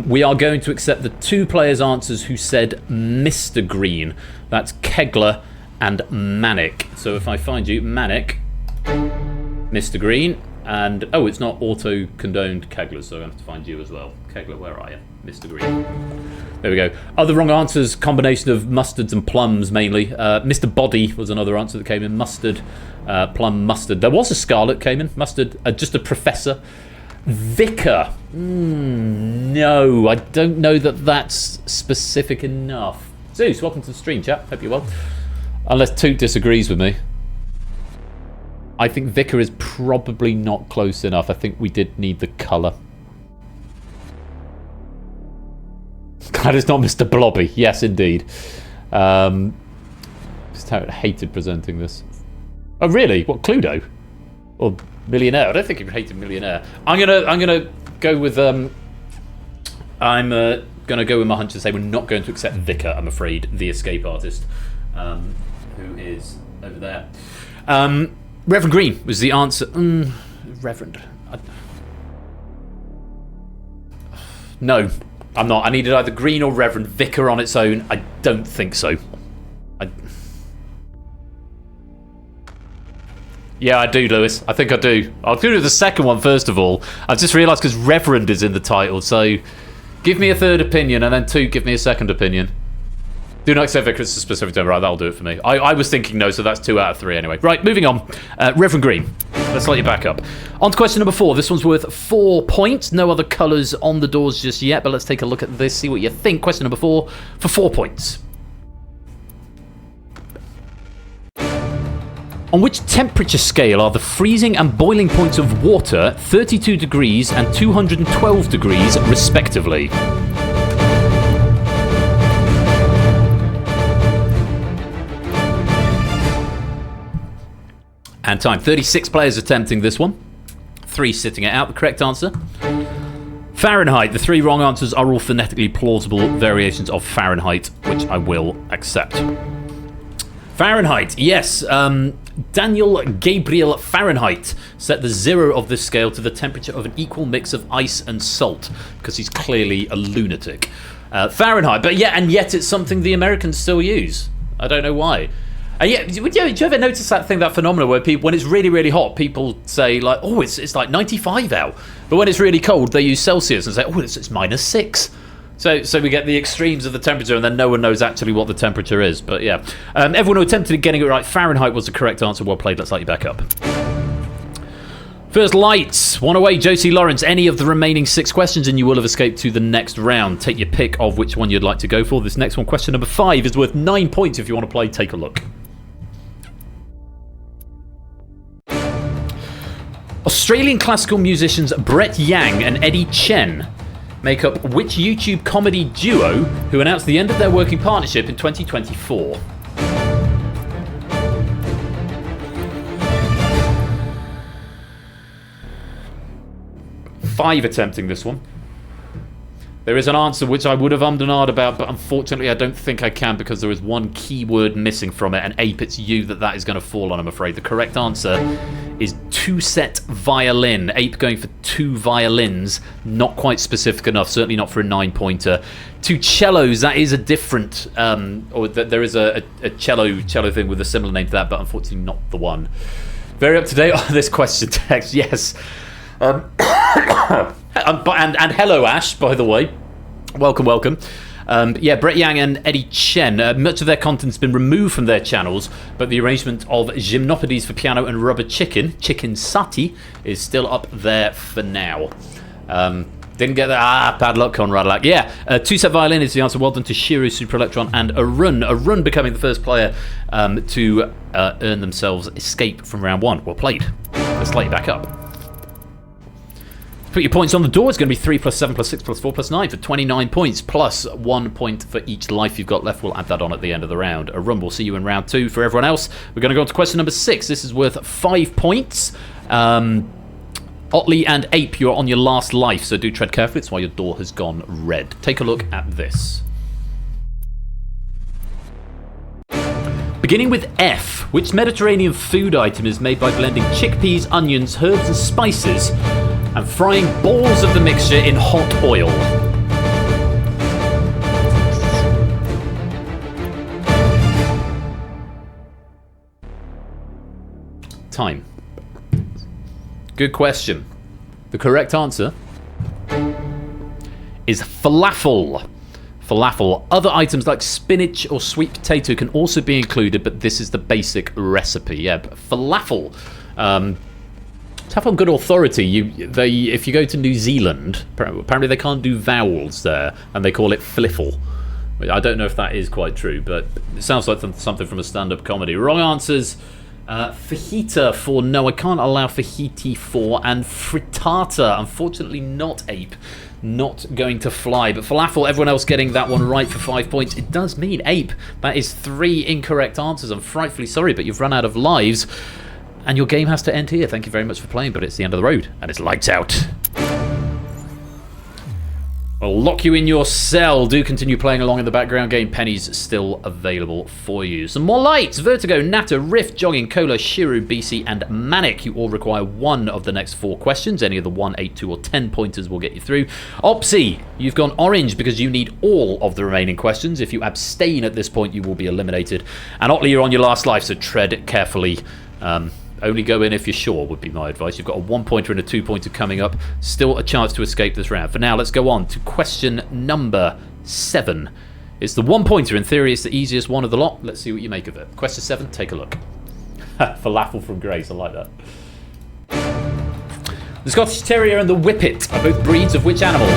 We are going to accept the 2 players' answers who said Mr. Green. That's Kegler and Manic. So if I find you, Manic, Mr. Green, and oh, it's not auto-condoned Kegler, so I have to find you as well. Kegler, where are you? Mr. Green. There we go. Other wrong answers, combination of mustards and plums mainly. Mr. Body was another answer that came in. Mustard, plum, mustard. There was a Scarlet came in. Mustard, just a professor. Vicar. No, I don't know that that's specific enough. Zeus, welcome to the stream, chap. Hope you're well. Unless Toot disagrees with me. I think Vicar is probably not close enough. I think we did need the colour. Glad it's not Mr. Blobby. Yes, indeed. Just how I hated presenting this. Oh, really? What, Cluedo? Or Millionaire? I don't think he hated Millionaire. I'm gonna go with gonna go with my hunch and say we're not going to accept Vicar. I'm afraid, the escape artist, who is over there. Reverend Green was the answer. Reverend. No, I'm not. I needed either Green or Reverend. Vicar on its own, I don't think so. Yeah, I do, Lewis. I think I do. I'll do the second one first of all. I've just realised because Reverend is in the title, so give me a third opinion and then 2, give me a second opinion. Do not accept Vicar, it's a specific term. Right, that'll do it for me. I was thinking no, so that's 2 out of 3 anyway. Right, moving on. Reverend Green. Let's let you back up. On to question number 4. This one's worth 4 points. No other colours on the doors just yet, but let's take a look at this, see what you think. Question number 4 for 4 points. On which temperature scale are the freezing and boiling points of water 32 degrees and 212 degrees, respectively? And time. 36 players attempting this one. 3 sitting it out. The correct answer. Fahrenheit. The 3 wrong answers are all phonetically plausible variations of Fahrenheit, which I will accept. Fahrenheit. Yes. Daniel Gabriel Fahrenheit set the 0 of this scale to the temperature of an equal mix of ice and salt, because he's clearly a lunatic. Fahrenheit. But yeah, and yet it's something the Americans still use. I don't know why. Yeah, do you ever notice that phenomenon where people, when it's really, really hot, people say like, oh, it's like 95 out. But when it's really cold, they use Celsius and say, oh, it's -6. So we get the extremes of the temperature, and then no one knows actually what the temperature is. But yeah, everyone who attempted getting it right, Fahrenheit was the correct answer. Well played. Let's let you back up. First lights. 1 away, Josie Lawrence. Any of the remaining 6 questions and you will have escaped to the next round. Take your pick of which one you'd like to go for. This next one, question number 5, is worth 9 points if you want to play. Take a look. Australian classical musicians Brett Yang and Eddie Chen make up which YouTube comedy duo who announced the end of their working partnership in 2024? Five attempting this one. There is an answer which I would have ummed and ahed about, but unfortunately I don't think I can because there is one keyword missing from it, and Ape, it's you that is going to fall on, I'm afraid. The correct answer is two-set violin. Ape going for 2 violins, not quite specific enough, certainly not for a 9-pointer. 2 cellos, that is a different, there is a cello thing with a similar name to that, but unfortunately not the one. Very up to date on this question text, yes. And hello, Ash, by the way. Welcome. Yeah, Brett Yang and Eddie Chen. Much of their content's been removed from their channels, but the arrangement of Gymnopedies for Piano and Rubber Chicken Sati, is still up there for now. Didn't get that. Bad luck, Conrad. Yeah, 2-set violin is the answer. Well done to Shiro, Super Electron, and Arun becoming the first player to earn themselves escape from round 1. Well played. Let's light you back up. Put your points on the door. It's going to be 3 plus 7 plus 6 plus 4 plus 9 for 29 points, plus 1 point for each life you've got left. We'll add that on at the end of the round. Arun, we'll see you in round 2. For everyone else, we're going to go on to question number 6. This is worth 5 points. Otley and Ape, you're on your last life, so do tread carefully. It's why your door has gone red. Take a look at this. Beginning with F, which Mediterranean food item is made by blending chickpeas, onions, herbs and spices and frying balls of the mixture in hot oil? Time. Good question. The correct answer is falafel. Falafel. Other items like spinach or sweet potato can also be included, but this is the basic recipe. Yeah, falafel. To have on good authority, if you go to New Zealand, apparently they can't do vowels there, and they call it fliffle. I don't know if that is quite true, but it sounds like something from a stand-up comedy. Wrong answers. Fajita for no, I can't allow fajiti for, and frittata, unfortunately not, Ape. Not going to fly, but falafel, everyone else getting that one right for 5 points. It does mean, Ape, that is 3 incorrect answers. I'm frightfully sorry, but you've run out of lives, and your game has to end here. Thank you very much for playing, but it's the end of the road, and it's lights out. I'll lock you in your cell. Do continue playing along in the background. Game pennies still available for you. Some more lights. Vertigo, Natter, Rift, Jogging, Cola, Shiru, BC, and Manic. You all require 1 of the next 4 questions. Any of the 1, 8, 2, or 10 pointers will get you through. Opsy, you've gone orange because you need all of the remaining questions. If you abstain at this point, you will be eliminated. And Otley, you're on your last life, so tread carefully. Only go in if you're sure, would be my advice. You've got a 1-pointer and a 2-pointer coming up. Still a chance to escape this round. For now, let's go on to question number 7. It's the 1-pointer. In theory, it's the easiest one of the lot. Let's see what you make of it. Question 7, take a look. Falafel from Grace, I like that. The Scottish Terrier and the Whippet are both breeds of which animal?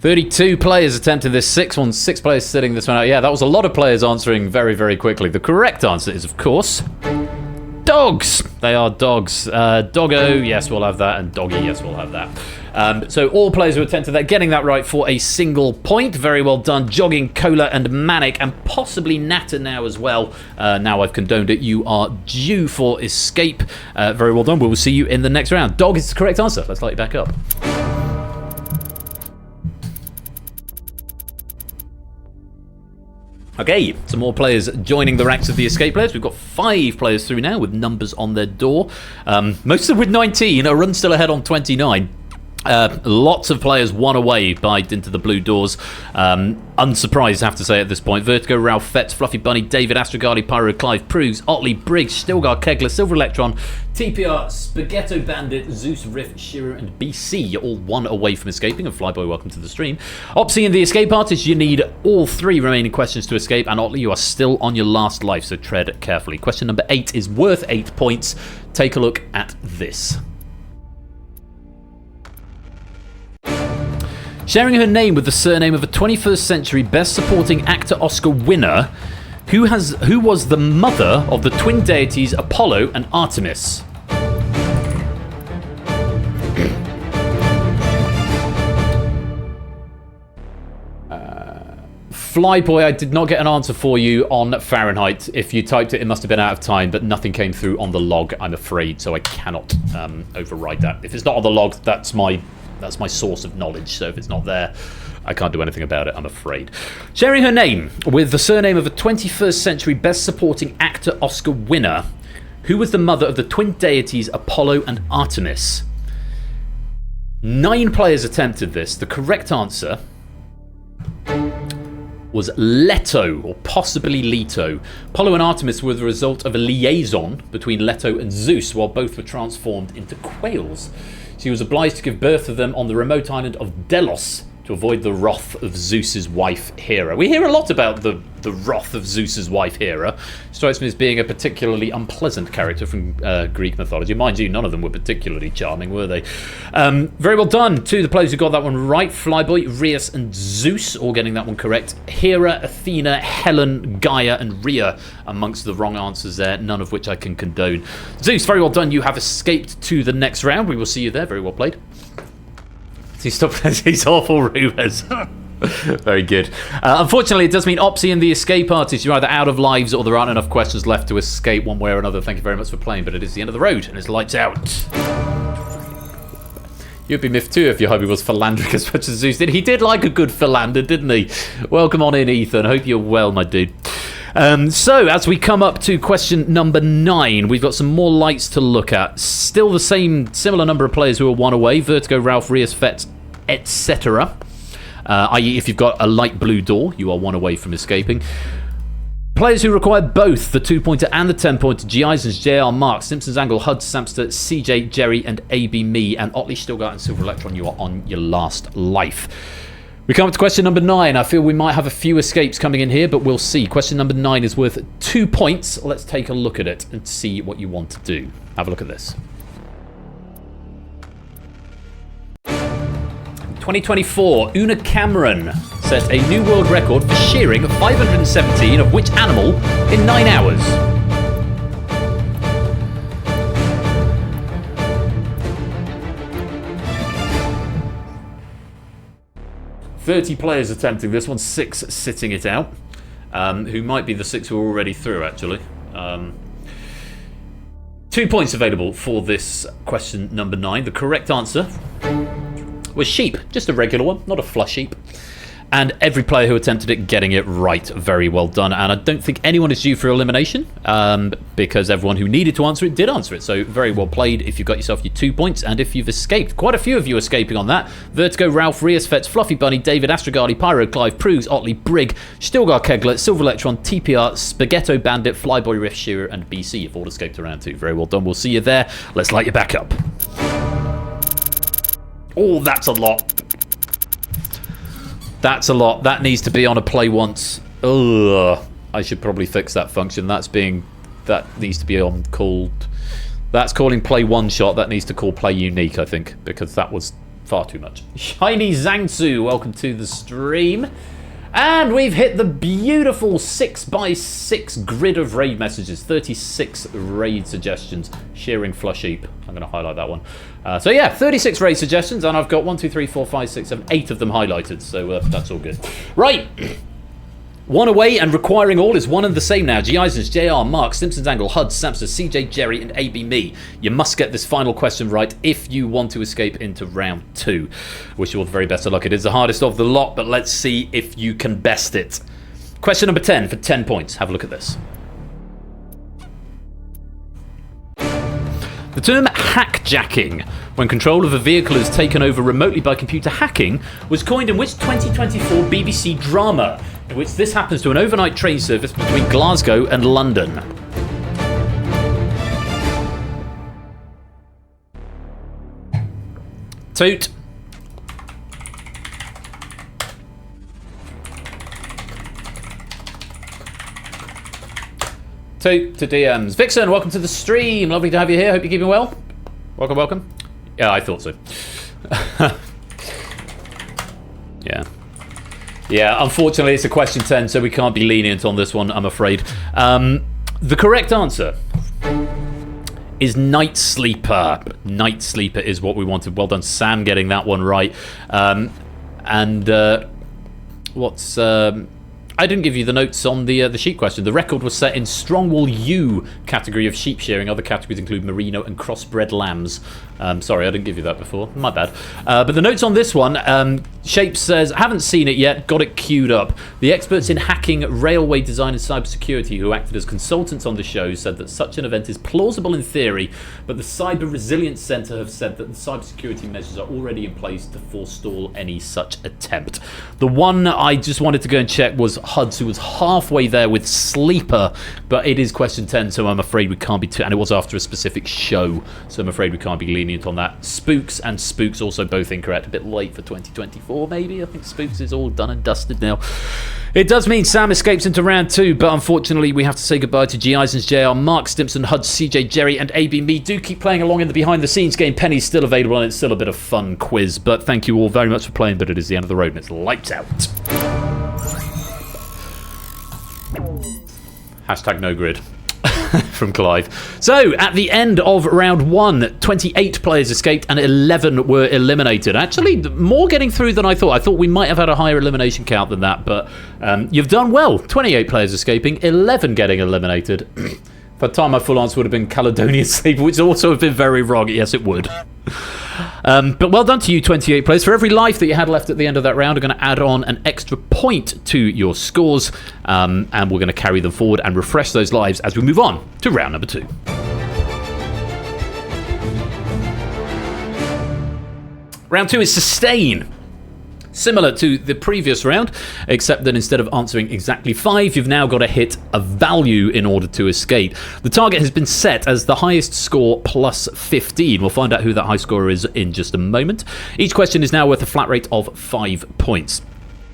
32 players attempting this. 6 players sitting this one out. Yeah, that was a lot of players answering very, very quickly. The correct answer is, of course, dogs. They are dogs. Doggo, yes, we'll have that. And doggy, yes, we'll have that. So all players who attempted that, getting that right for a single point. Very well done. Jogging, Cola, and Manic, and possibly Natter now as well. Now I've condoned it. You are due for escape. Very well done. We will see you in the next round. Dog is the correct answer. Let's light you back up. Okay, some more players joining the ranks of the escape players. We've got 5 players through now with numbers on their door. Most of them with 19. A run still ahead on 29. Lots of players one away by into the blue doors. Unsurprised, I have to say, at this point. Vertigo, Ralph, Fetz, Fluffy Bunny, David, Astrogardi, Pyro, Clive, Prugs, Otley, Briggs, Stilgar, Kegler, Silver Electron, TPR, Spaghetto Bandit, Zeus, Rift, Shiro, and BC. You're all one away from escaping, and Flyboy, welcome to the stream. Opsy and the escape artist, you need all 3 remaining questions to escape, and Otley, you are still on your last life, so tread carefully. Question number 8 is worth 8 points. Take a look at this. Sharing her name with the surname of a 21st century Best Supporting Actor Oscar winner, who was the mother of the twin deities Apollo and Artemis? Flyboy, I did not get an answer for you on Fahrenheit. If you typed it, it must have been out of time, but nothing came through on the log, I'm afraid, so I cannot override that. If it's not on the log, that's my source of knowledge, so if it's not there, I can't do anything about it, I'm afraid. Sharing her name with the surname of a 21st century Best Supporting Actor Oscar winner, who was the mother of the twin deities Apollo and Artemis? 9 players attempted this. The correct answer was Leto, or possibly Leto. Apollo and Artemis were the result of a liaison between Leto and Zeus while both were transformed into quails. She was obliged to give birth to them on the remote island of Delos to avoid the wrath of Zeus's wife Hera. We hear a lot about the wrath of Zeus's wife Hera. Strikes me as being a particularly unpleasant character from Greek mythology. Mind you, none of them were particularly charming, were they? Very well done to the players who got that one right. Flyboy, Rheus and Zeus all getting that one correct. Hera, Athena, Helen, Gaia and Rhea amongst the wrong answers there, none of which I can condone. Zeus, very well done. You have escaped to the next round. We will see you there. Very well played. He's awful rumours. Very good. Unfortunately, it does mean Opsy and the escape artist, you're either out of lives or there aren't enough questions left to escape one way or another. Thank you very much for playing, but it is the end of the road and it's lights out. You'd be miffed too if your hobby was philandric as much as Zeus did. He did like a good philander, didn't he? Welcome on in, Ethan. Hope you're well, my dude. So, as we come up to question number 9, we've got some more lights to look at. Still the similar number of players who are 1 away. Vertigo, Ralph, Rias, Fett, etc. I.e., if you've got a light blue door, you are 1 away from escaping. Players who require both the 2-pointer and the 10-pointer. G. Eisens, JR, Mark, Simpsons Angle, Hud, Samster, CJ, Jerry, and AB Me. And Otley, Stilgart, and Silver Electron, you are on your last life. We come up to question number 9. I feel we might have a few escapes coming in here, but we'll see. Question number 9 is worth 2 points. Let's take a look at it and see what you want to do. Have a look at this. 2024, Una Cameron set a new world record for shearing 517 of which animal in 9 hours? "30 players attempting this one, 6 sitting it out, who might be the 6 who are already through, actually. 2 points available for this question number 9. The correct answer was sheep, just a regular one, not a flush sheep. And every player who attempted it getting it right. Very well done. And I don't think anyone is due for elimination, because everyone who needed to answer it did answer it. So very well played if you've got yourself your 2 points, and if you've escaped. Quite a few of you escaping on that. Vertigo, Ralph, Rias, Fetz, Fluffy Bunny, David, Astrogardi, Pyro, Clive, Prugs, Otley, Brig, Stilgar, Kegler, Silver Electron, TPR, Spaghetto Bandit, Flyboy, Riff, Shearer, and BC. You've all escaped around 2. Very well done. We'll see you there. Let's light you back up. Oh, that's a lot. That's a lot. That needs to be on a play once. Ugh. I should probably fix that function. That needs to be on called. That's calling play one shot. That needs to call play unique, I think, because that was far too much. Shiny Zangsu, welcome to the stream. And we've hit the beautiful 6x6 grid of raid messages. 36 raid suggestions. Shearing flush heap. I'm going to highlight that one. So yeah, 36 raid suggestions, and I've got 1, 2, 3, 4, 5, 6, 7, 8 of them highlighted. So that's all good. Right. 1 away and requiring all is one and the same now. G. Eisens, JR, Mark, Simpsons Angle, Hud, Samster, CJ, Jerry, and AB Me. You must get this final question right if you want to escape into round 2. Wish you all the very best of luck. It is the hardest of the lot, but let's see if you can best it. Question number 10 for 10 points. Have a look at this. The term hackjacking, when control of a vehicle is taken over remotely by computer hacking, was coined in which 2024 BBC drama, in which this happens to an overnight train service between Glasgow and London? Toot. To DMs. Vixen, welcome to the stream. Lovely to have you here. Hope you're keeping well. Welcome, welcome. Yeah, I thought so. Yeah. Yeah, unfortunately it's a question 10, so we can't be lenient on this one, I'm afraid. The correct answer is Night Sleeper. Night Sleeper is what we wanted. Well done, Sam, getting that one right. I didn't give you the notes on the sheep question. The record was set in Strongwall U category of sheep shearing. Other categories include merino and crossbred lambs. Sorry, I didn't give you that before. My bad. But the notes on this one, Shape says, haven't seen it yet, got it queued up. The experts in hacking, railway design and cybersecurity who acted as consultants on the show said that such an event is plausible in theory, but the Cyber Resilience Centre have said that the cybersecurity measures are already in place to forestall any such attempt. The one I just wanted to go and check was HUDs, who was halfway there with Sleeper, but it is question 10, so I'm afraid we can't be and it was after a specific show, so I'm afraid we can't be lenient on that. Spooks and Spooks also both incorrect. A bit late for 2024 maybe. I think Spooks is all done and dusted now. It does mean Sam escapes into round 2, but unfortunately we have to say goodbye to G. Eisens, JR, Mark Stimpson, HUDs, CJ, Jerry and AB Me. Do keep playing along in the behind the scenes game. Penny's still available and it's still a bit of fun quiz, but thank you all very much for playing, but it is the end of the road and it's lights out. Hashtag no grid. From Clive. So, at the end of round 1, 28 players escaped and 11 were eliminated. Actually, more getting through than I thought. I thought we might have had a higher elimination count than that, but you've done well. 28 players escaping, 11 getting eliminated. By the time my full answer would have been Caledonian Sleeper, which also would have been very wrong. Yes, it would. But well done to you, 28 players. For every life that you had left at the end of that round, I'm going to add on an extra point to your scores, and we're going to carry them forward and refresh those lives as we move on to round number 2. Round 2 is Sustain. Similar to the previous round, except that instead of answering exactly 5, you've now got to hit a value in order to escape. The target has been set as the highest score plus 15. We'll find out who that high scorer is in just a moment. Each question is now worth a flat rate of 5 points.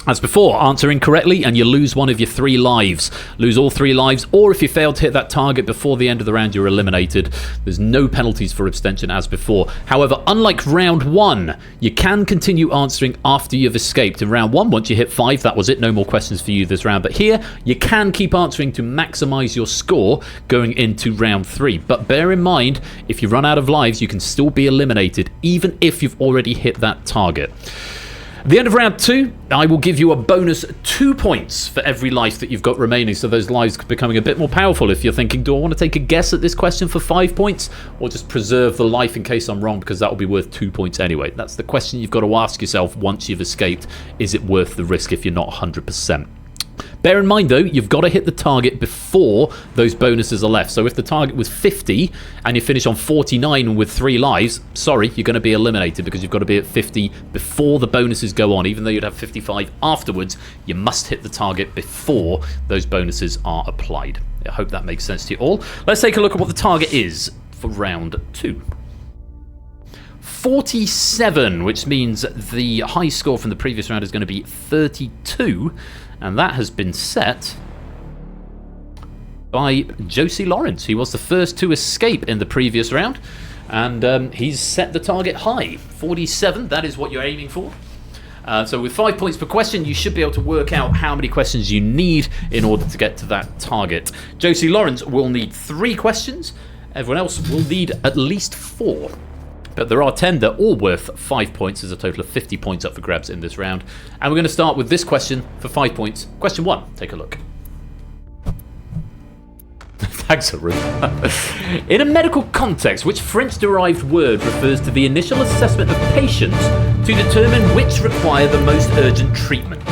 As before, answer incorrectly and you lose one of your 3 lives. Lose all 3 lives, or if you fail to hit that target before the end of the round, you're eliminated. There's no penalties for abstention as before. However, unlike round 1, you can continue answering after you've escaped. In round 1, once you hit 5, that was it. No more questions for you this round. But here, you can keep answering to maximise your score going into round 3. But bear in mind, if you run out of lives, you can still be eliminated, even if you've already hit that target. At the end of round 2, I will give you a bonus 2 points for every life that you've got remaining, so those lives becoming a bit more powerful. If you're thinking, do I want to take a guess at this question for 5 points, or just preserve the life in case I'm wrong, because that will be worth 2 points anyway? That's the question you've got to ask yourself once you've escaped. Is it worth the risk if you're not 100%? Bear in mind, though, you've got to hit the target before those bonuses are left. So if the target was 50 and you finish on 49 with 3 lives, sorry, you're going to be eliminated because you've got to be at 50 before the bonuses go on. Even though you'd have 55 afterwards, you must hit the target before those bonuses are applied. I hope that makes sense to you all. Let's take a look at what the target is for round 2. 47, which means the high score from the previous round is going to be 32. And that has been set by Josie Lawrence. He was the first to escape in the previous round. And he's set the target high. 47, that is what you're aiming for. So with 5 points per question, you should be able to work out how many questions you need in order to get to that target. Josie Lawrence will need 3 questions. Everyone else will need at least 4. But there are 10 that are all worth 5 points. There's a total of 50 points up for grabs in this round. And we're going to start with this question for 5 points. Question 1. Take a look. Thanks, Arun. In a medical context, which French-derived word refers to the initial assessment of patients to determine which require the most urgent treatment?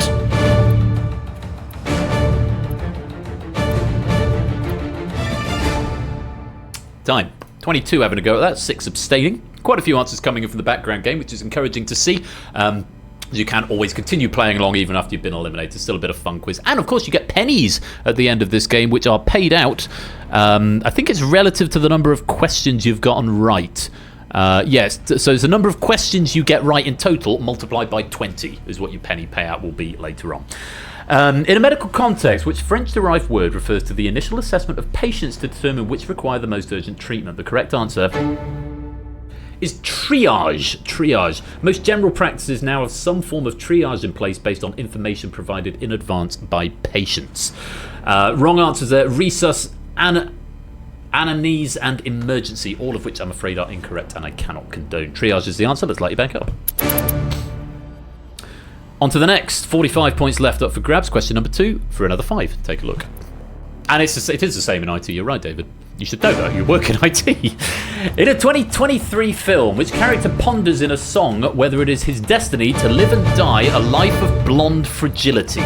Time. 22 having a go at that, 6 abstaining. Quite a few answers coming in from the background game, which is encouraging to see. You can always continue playing along even after you've been eliminated. Still a bit of fun quiz. And of course you get pennies at the end of this game, which are paid out. I think it's relative to the number of questions you've gotten right. Yes, so it's the number of questions you get right in total multiplied by 20 is what your penny payout will be later on. In a medical context, which French-derived word refers to the initial assessment of patients to determine which require the most urgent treatment? The correct answer is triage. Triage. Most general practices now have some form of triage in place based on information provided in advance by patients. Wrong answers there. Resus, anamnese and emergency, all of which I'm afraid are incorrect and I cannot condone. Triage is the answer. Let's light you back up. On to the next. 45 points left up for grabs. Question number 2 for another 5. Take a look. And it is the same in IT. You're right, David. You should know that. You work in IT. In a 2023 film, which character ponders in a song whether it is his destiny to live and die a life of blonde fragility?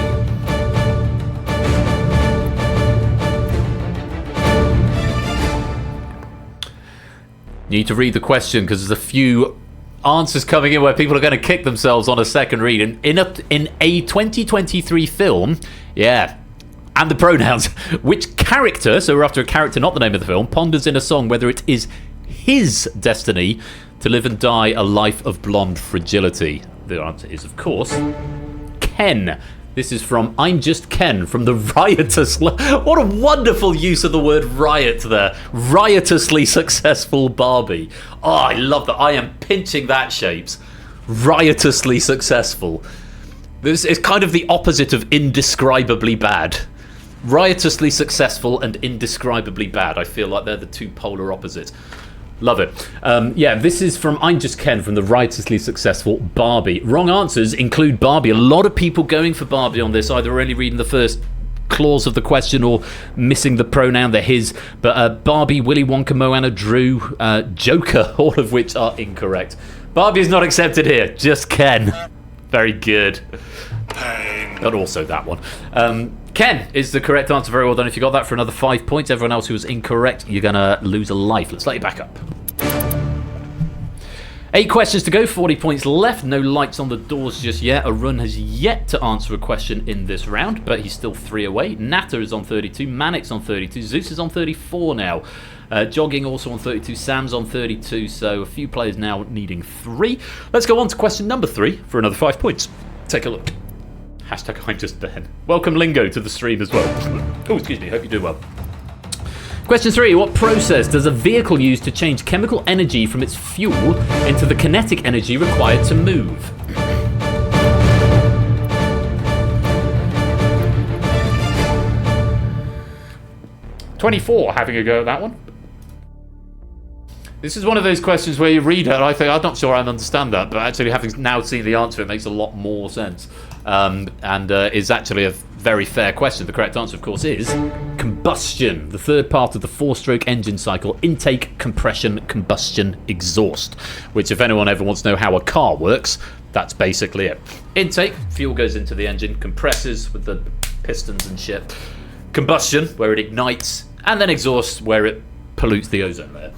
You need to read the question because there's a few answers coming in where people are going to kick themselves on a second read. And in a 2023 film, yeah, and the pronouns, which character, so we're after a character, not the name of the film, ponders in a song whether it is his destiny to live and die a life of blonde fragility? The answer is, of course, Ken. This is from I'm Just Ken from the riotous... What a wonderful use of the word riot there. Riotously successful Barbie. Oh, I love that. I am pinching that, Shapes. Riotously successful. This is kind of the opposite of indescribably bad. Riotously successful and indescribably bad. I feel like they're the two polar opposites. Love it. Yeah, this is from I'm Just Ken from the riotously successful Barbie. Wrong answers include Barbie. A lot of people going for Barbie on this, either only reading the first clause of the question or missing the pronoun, they're his. But Barbie, Willy Wonka, Moana, Drew, Joker, all of which are incorrect. Barbie is not accepted here. Just Ken. Very good. But also that one. Ken is the correct answer. Very well done. If you got that for another 5 points, everyone else who was incorrect, you're going to lose a life. Let's let you back up. 8 questions to go, 40 points left. No lights on the doors just yet. Arun has yet to answer a question in this round, but he's still 3 away. Natter is on 32. Manic's on 32. Zeus is on 34 now. Jogging also on 32. Sam's on 32. So a few players now needing 3. Let's go on to question number 3 for another 5 points. Take a look. Hashtag I'm Just Ben. Welcome Lingo to the stream as well. Oh, excuse me. Hope you do well. Question 3. What process does a vehicle use to change chemical energy from its fuel into the kinetic energy required to move? (24) having a go at that one. This is one of those questions where you read it and I think, I'm not sure I understand that, but actually having now seen the answer, it makes a lot more sense. And is actually a very fair question. The correct answer, of course, is combustion. The third part of the 4-stroke engine cycle: intake, compression, combustion, exhaust. Which, if anyone ever wants to know how a car works, that's basically it. Intake, fuel goes into the engine, compresses with the pistons and shit. Combustion, where it ignites, and then exhaust, where it pollutes the ozone layer.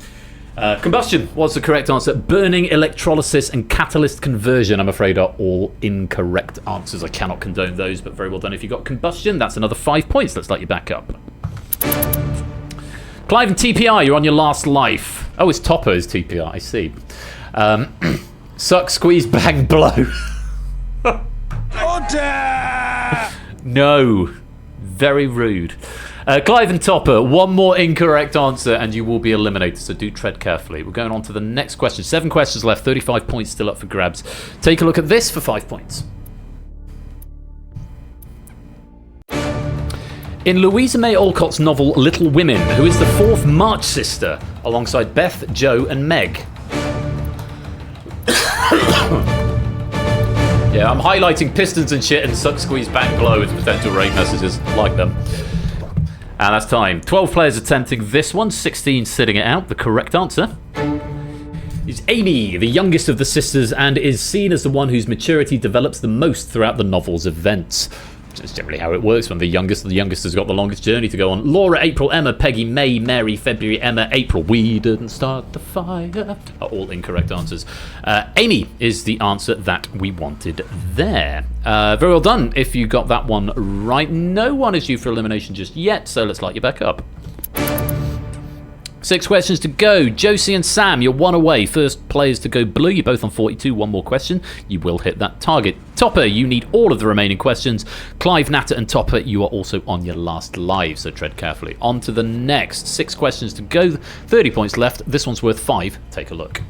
Combustion was the correct answer. Burning, electrolysis, and catalyst conversion, I'm afraid, are all incorrect answers. I cannot condone those, but very well done if you got combustion. That's another 5 points. Let's let you back up. Clive and TPI, you're on your last life. Oh, it's Topper is TPI, I see. Suck, squeeze, bang, blow. Order! No. Very rude. Clive and Topper, one more incorrect answer and you will be eliminated, so do tread carefully. We're going on to the next question. 7 questions left, 35 points still up for grabs. Take a look at this for 5 points. In Louisa May Alcott's novel Little Women, who is the 4th March sister alongside Beth, Jo and Meg? Yeah, I'm highlighting pistons and shit and suck, squeeze, bang, blow as potential rape messages. Like them. And that's time. 12 players attempting this one, 16 sitting it out. The correct answer is Amy, the youngest of the sisters, and is seen as the one whose maturity develops the most throughout the novel's events. That's generally how it works when the youngest has got the longest journey to go on. Laura, April, Emma, Peggy, May, Mary, February, Emma, April. We didn't start the fire. Are all incorrect answers. Amy is the answer that we wanted there. Very well done if you got that one right. No one is due for elimination just yet, so let's light you back up. 6 questions to go. Josie and Sam, you're 1 away. First players to go blue. You're both on 42. 1 more question. You will hit that target. Topper, you need all of the remaining questions. Clive, Natter and Topper, you are also on your last live, so tread carefully. On to the next. 6 questions to go. 30 points left. This one's worth 5. Take a look.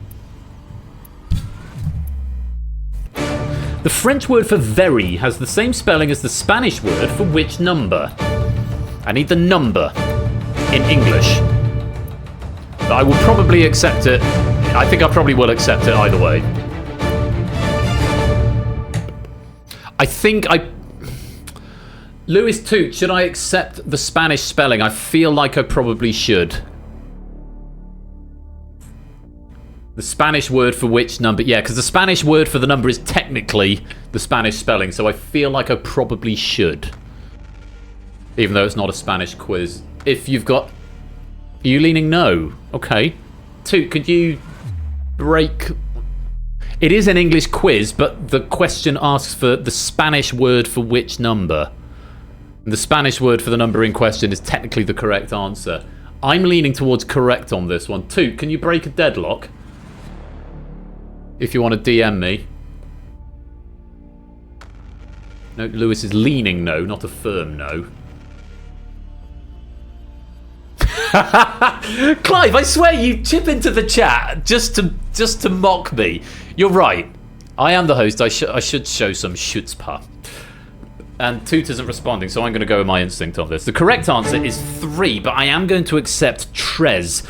The French word for very has the same spelling as the Spanish word for which number? I need the number in English. I will probably accept it. I think I probably will accept it either way. I think Lewis Toot, should I accept the Spanish spelling? I feel like I probably should. The Spanish word for which number? Yeah, because the Spanish word for the number is technically the Spanish spelling, so I feel like I probably should. Even though it's not a Spanish quiz. If you've got... Are you leaning no? Okay. Toot, could you break... It is an English quiz, but the question asks for the Spanish word for which number. And the Spanish word for the number in question is technically the correct answer. I'm leaning towards correct on this one. Toot, can you break a deadlock? If you want to DM me. No, Lewis is leaning no, not a firm no. Clive, I swear you chip into the chat just to mock me. You're right. I am the host. I should show some chutzpah. And Toot isn't responding, so I'm going to go with my instinct on this. The correct answer is 3, but I am going to accept tres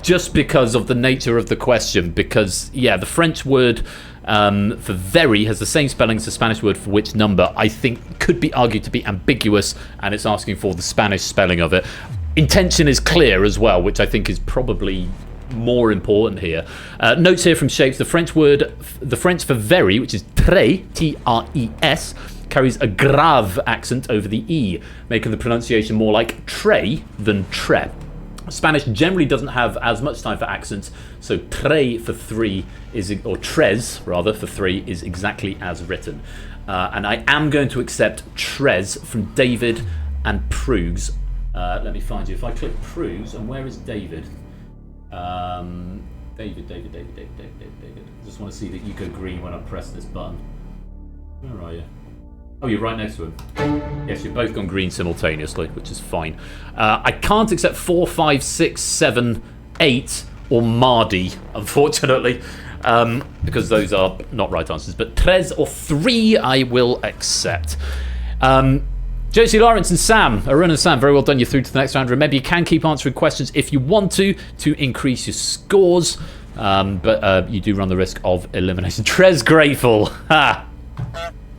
just because of the nature of the question. Because, yeah, the French word for very has the same spelling as the Spanish word for which number. I think could be argued to be ambiguous, and it's asking for the Spanish spelling of it. Intention is clear as well, which I think is probably more important here. Notes here from Shapes. The French for very, which is tres, T-R-E-S, carries a grave accent over the E, making the pronunciation more like tray than tre. Spanish generally doesn't have as much time for accents, so tres for 3 is, or tres rather for 3 is exactly as written. And I am going to accept tres from David and Prugs. Let me find you. If I click Prugs, and where is David? David. I just want to see that you go green when I press this button. Where are you? Oh, you're right next to him. Yes, you've both gone green simultaneously, which is fine. I can't accept 4, 5, 6, 7, 8, or Mardi, unfortunately, because those are not right answers. But tres or 3, I will accept. Josie Lawrence and Sam, Arun and Sam, very well done. You're through to the next round. Remember, you can keep answering questions if you want to increase your scores, but you do run the risk of elimination. Tres grateful. Ha!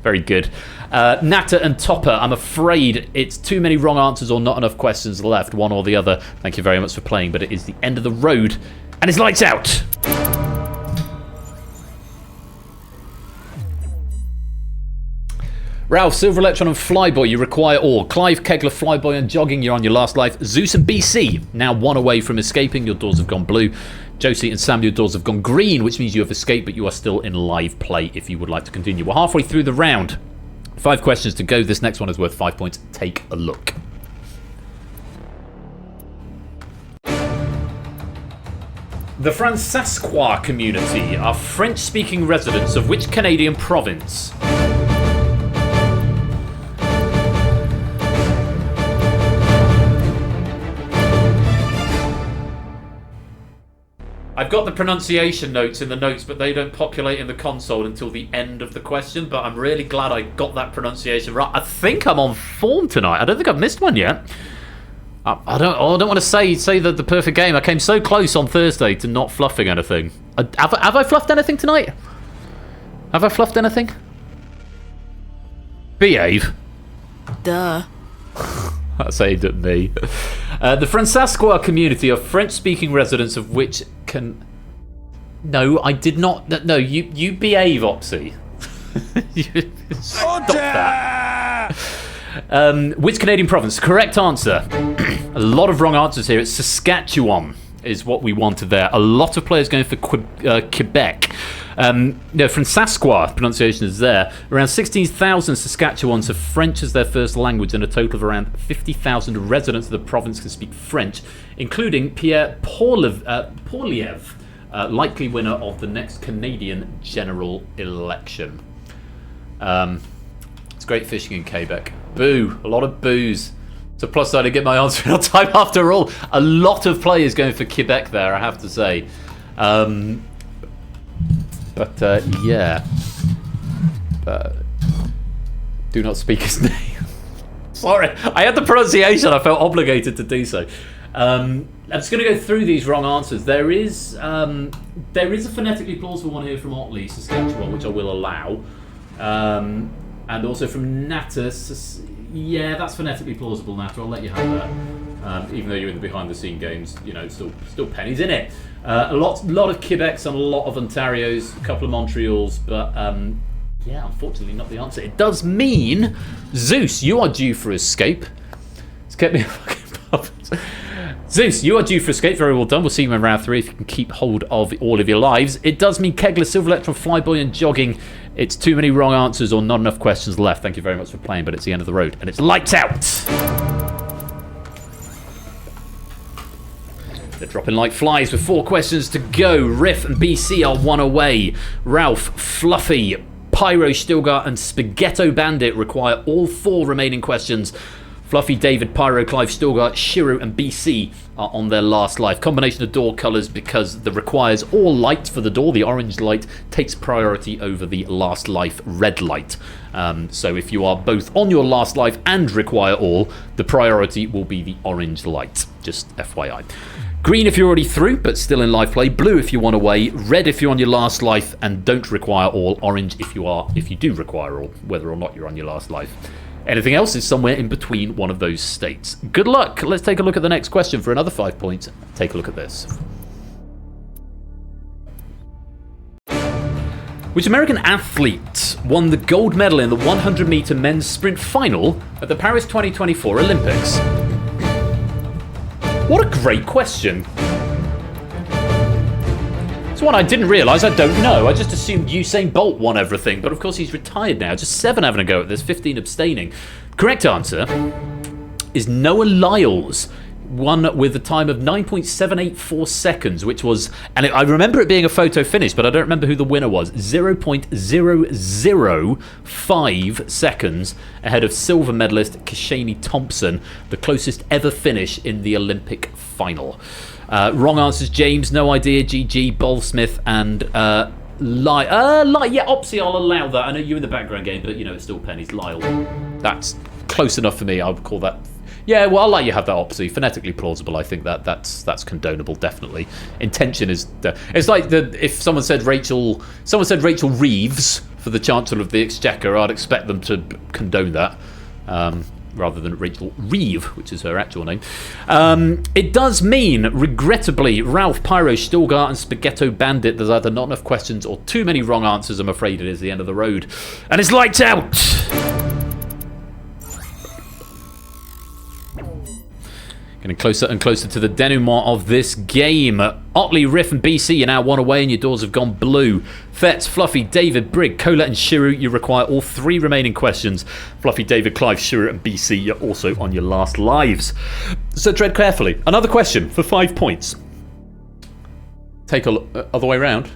Very good. Natta and Topper, I'm afraid it's too many wrong answers or not enough questions left, one or the other. Thank you very much for playing, but it is the end of the road, and it's lights out. Ralph, Silver Electron and Flyboy, you require all. Clive, Kegler, Flyboy and Jogging, you're on your last life. Zeus and BC, now 1 away from escaping, your doors have gone blue. Josie and Sam, your doors have gone green, which means you have escaped, but you are still in live play if you would like to continue. We're halfway through the round. 5 questions to go. This next one is worth 5 points. Take a look. The Francescois community are French-speaking residents of which Canadian province? I've got the pronunciation notes in the notes, but they don't populate in the console until the end of the question, but I'm really glad I got that pronunciation right. I think I'm on form tonight. I don't think I've missed one yet. I don't want to say the perfect game. I came so close on Thursday to not fluffing anything. Have I fluffed anything tonight? Have I fluffed anything? Behave. Duh. That's aimed at me. The Francescois community are French-speaking residents of which can... No, I did not... No, you behave, Opsy. Stop that. Which Canadian province? Correct answer. A lot of wrong answers here. It's Saskatchewan is what we wanted there. A lot of players going for Quebec. No, Francescois pronunciation is there. Around 16,000 Saskatchewans have French as their first language, and a total of around 50,000 residents of the province can speak French, including Pierre Poilievre, likely winner of the next Canadian general election. It's great fishing in Quebec. Boo. A lot of boos. So plus side, I get my answer in on time after all. A lot of players going for Quebec there, I have to say. Yeah. Do not speak his name. Sorry, I had the pronunciation. I felt obligated to do so. I'm just going to go through these wrong answers. There is a phonetically plausible one here from Otley, Saskatchewan, which I will allow. And also from Natus, yeah, that's phonetically plausible, Natter. I'll let you have that. Even though you're in the behind-the-scene games, you know, still pennies in it. A lot of Quebecs and a lot of Ontarios, a couple of Montreals, but yeah, unfortunately not the answer. It does mean, Zeus, you are due for escape. It's kept me a fucking puppet. Zeus, you are due for escape. Very well done. We'll see you in round 3 if you can keep hold of all of your lives. It does mean Kegler, Silver Electron, Flyboy, and Jogging. It's too many wrong answers or not enough questions left. Thank you very much for playing, but it's the end of the road and it's lights out. They're dropping like flies with 4 questions to go. Riff and BC are 1 away. Ralph, Fluffy, Pyro, Stilgar, and Spaghetto Bandit require all 4 remaining questions. Fluffy, David, Pyro, Clive, Stilgar, Shiru, and BC are on their last life. Combination of door colours because the requires all light for the door. The orange light takes priority over the last life red light. So if you are both on your last life and require all, the priority will be the orange light. Just FYI. Green if you're already through, but still in live play. Blue if you want away. Red if you're on your last life and don't require all. Orange if you do require all, whether or not you're on your last life. Anything else is somewhere in between one of those states. Good luck. Let's take a look at the next question for another 5 points. Take a look at this. Which American athlete won the gold medal in the 100-meter men's sprint final at the Paris 2024 Olympics? What a great question. It's one I didn't realise. I don't know. I just assumed Usain Bolt won everything. But of course he's retired now. Just 7 having a go at this, 15 abstaining. Correct answer is Noah Lyles. Won with a time of 9.784 seconds, which was, and I remember it being a photo finish, but I don't remember who the winner was, 0.005 seconds ahead of silver medalist Kashani Thompson, the closest ever finish in the Olympic final. Wrong answers, James, no idea, GG, Bolsmith, and yeah, Opsy, I'll allow that. I know you're in the background game, but you know, it's still pennies. Lyle. That's close enough for me. I would call that. Yeah, well, I'll let you have that, Opsy. Phonetically plausible. I think that's condonable, definitely. Intention is. It's like if someone said Rachel Reeves for the Chancellor of the Exchequer, I'd expect them to condone that. Rather than Rachel Reeve, which is her actual name. It does mean, regrettably, Ralph, Pyro, Stilgar, and Spaghetto Bandit, there's either not enough questions or too many wrong answers. I'm afraid it is the end of the road. And it's lights out! Getting closer and closer to the denouement of this game. Otley, Riff, and BC are now 1 away, and your doors have gone blue. Fetz, Fluffy, David, Brig, Cola, and Shiru, you require all 3 remaining questions. Fluffy, David, Clive, Shiru, and BC, you're also on your last lives. So tread carefully. Another question for 5 points. Take a look. Other way round?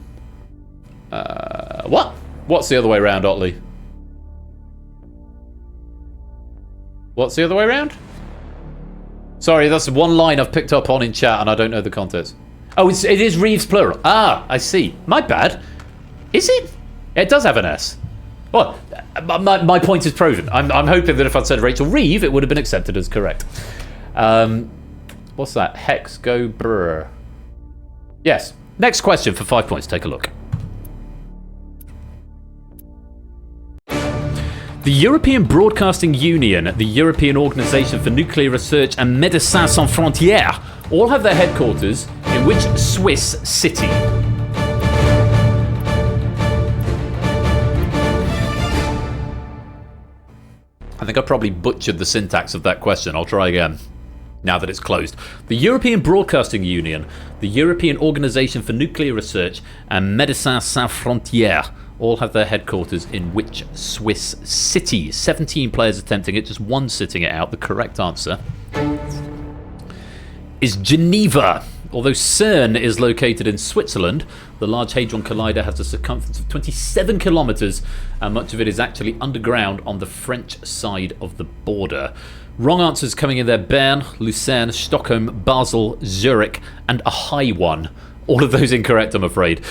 What? What's the other way round, Otley? What's the other way round? Sorry, that's one line I've picked up on in chat and I don't know the context. Oh, it is Reeves plural. Ah, I see. My bad. Is it? It does have an S. Well, my point is proven. I'm hoping that if I'd said Rachel Reeve, it would have been accepted as correct. What's that? Hex go brr. Yes. Next question for 5 points. Take a look. The European Broadcasting Union, the European Organisation for Nuclear Research, and Médecins Sans Frontières all have their headquarters in which Swiss city? I think I probably butchered the syntax of that question. I'll try again, now that it's closed. The European Broadcasting Union, the European Organisation for Nuclear Research, and Médecins Sans Frontières all have their headquarters in which Swiss city? 17 players attempting it, just 1 sitting it out. The correct answer is Geneva. Although CERN is located in Switzerland, the Large Hadron Collider has a circumference of 27 kilometres, and much of it is actually underground on the French side of the border. Wrong answers coming in there: Bern, Lucerne, Stockholm, Basel, Zurich, and a high one. All of those incorrect, I'm afraid.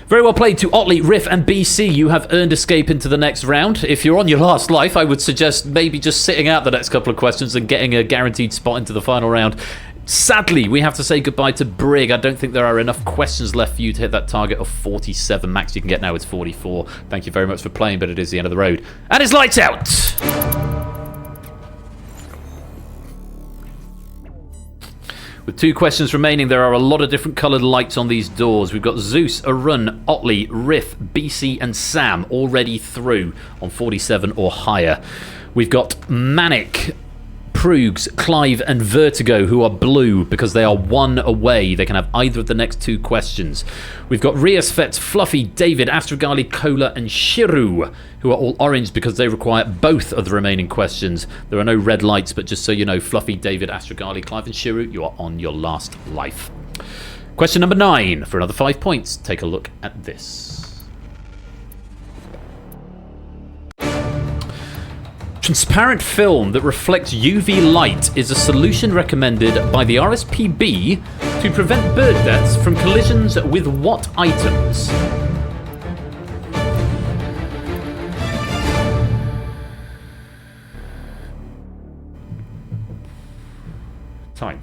Very well played to Otley, Riff, and BC. You have earned escape into the next round. If you're on your last life, I would suggest maybe just sitting out the next couple of questions and getting a guaranteed spot into the final round. Sadly, we have to say goodbye to Brig. I don't think there are enough questions left for you to hit that target of 47. Max you can get now is 44. Thank you very much for playing, but it is the end of the road. And it's lights out! With 2 questions remaining, there are a lot of different coloured lights on these doors. We've got Zeus, Arun, Otley, Riff, BC and Sam already through on 47 or higher. We've got Manic, Proogs, Clive and Vertigo, who are blue because they are 1 away. They can have either of the next 2 questions. We've got Rias, Fetz, Fluffy, David, Astrogali, Cola and Shiru, who are all orange because they require both of the remaining questions. There are no red lights, but just so you know, Fluffy, David, Astrogali, Clive and Shiru, you are on your last life. Question number 9 for another 5 points. Take a look at this. Transparent film that reflects UV light is a solution recommended by the RSPB to prevent bird deaths from collisions with what items? Time.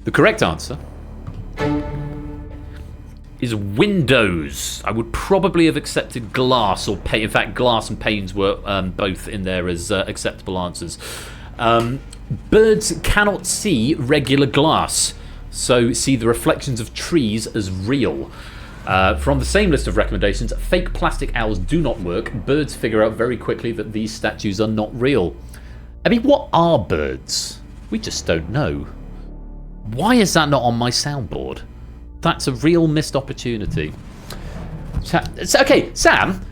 The correct answer is windows. I would probably have accepted glass or pane. In fact, glass and panes were both in there as acceptable answers. Birds cannot see regular glass, so see the reflections of trees as real. From the same list of recommendations, fake plastic owls do not work. Birds figure out very quickly that these statues are not real. I mean, what are birds? We just don't know. Why is that not on my soundboard? That's a real missed opportunity. Okay, Sam,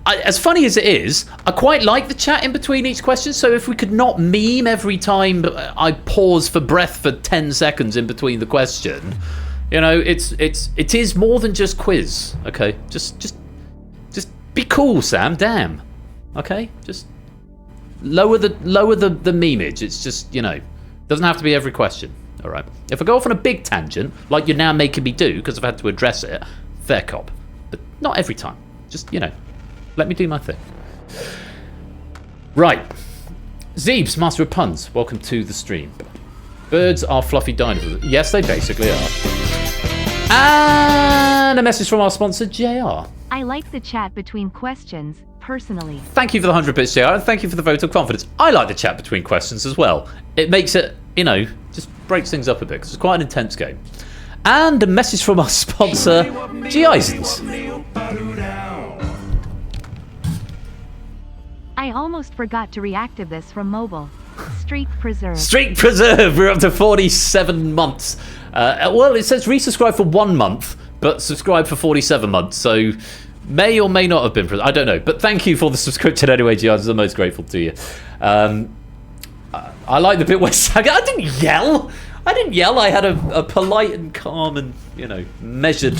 as funny as it is, I quite like the chat in between each question, so if we could not meme every time I pause for breath for 10 seconds in between the question, you know, it is more than just quiz, okay? Just be cool, Sam, damn. Okay? Just lower the memeage. It's just, you know, doesn't have to be every question. All right. If I go off on a big tangent, like you're now making me do, because I've had to address it, fair cop. But not every time. Just, you know, let me do my thing. Right. Zeebs, Master of Puns, welcome to the stream. Birds are fluffy dinosaurs. Yes, they basically are. And a message from our sponsor, JR. I like the chat between questions, personally. Thank you for the 100 bits, JR, and thank you for the vote of confidence. I like the chat between questions as well. It makes it, you know, just breaks things up a bit, because it's quite an intense game. And a message from our sponsor, G. Eisens. I almost forgot to reactive this from mobile. Streak Preserve. Streak Preserve! We're up to 47 months. Well, it says resubscribe for 1 month, but subscribe for 47 months, so may or may not have been. I don't know, but thank you for the subscription anyway, G. Eisens. I'm most grateful to you. I like the bit where I didn't yell. I had a polite and calm and, you know, measured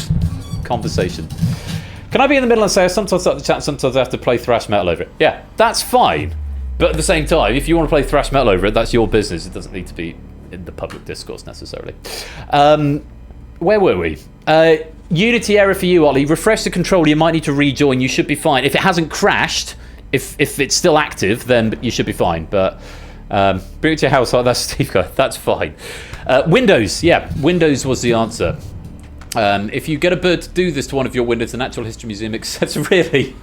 conversation. Can I be in the middle and say I sometimes start the chat, sometimes I have to play thrash metal over it? Yeah, that's fine. But at the same time, if you want to play thrash metal over it, that's your business. It doesn't need to be in the public discourse necessarily. Where were we? Unity error for you, Ollie. Refresh the controller. You might need to rejoin. You should be fine. If it hasn't crashed, if it's still active, then you should be fine. But bring it to your house. That's Steve. That's fine. Windows. Yeah, Windows was the answer. If you get a bird to do this to one of your windows, the Natural History Museum accepts. Really?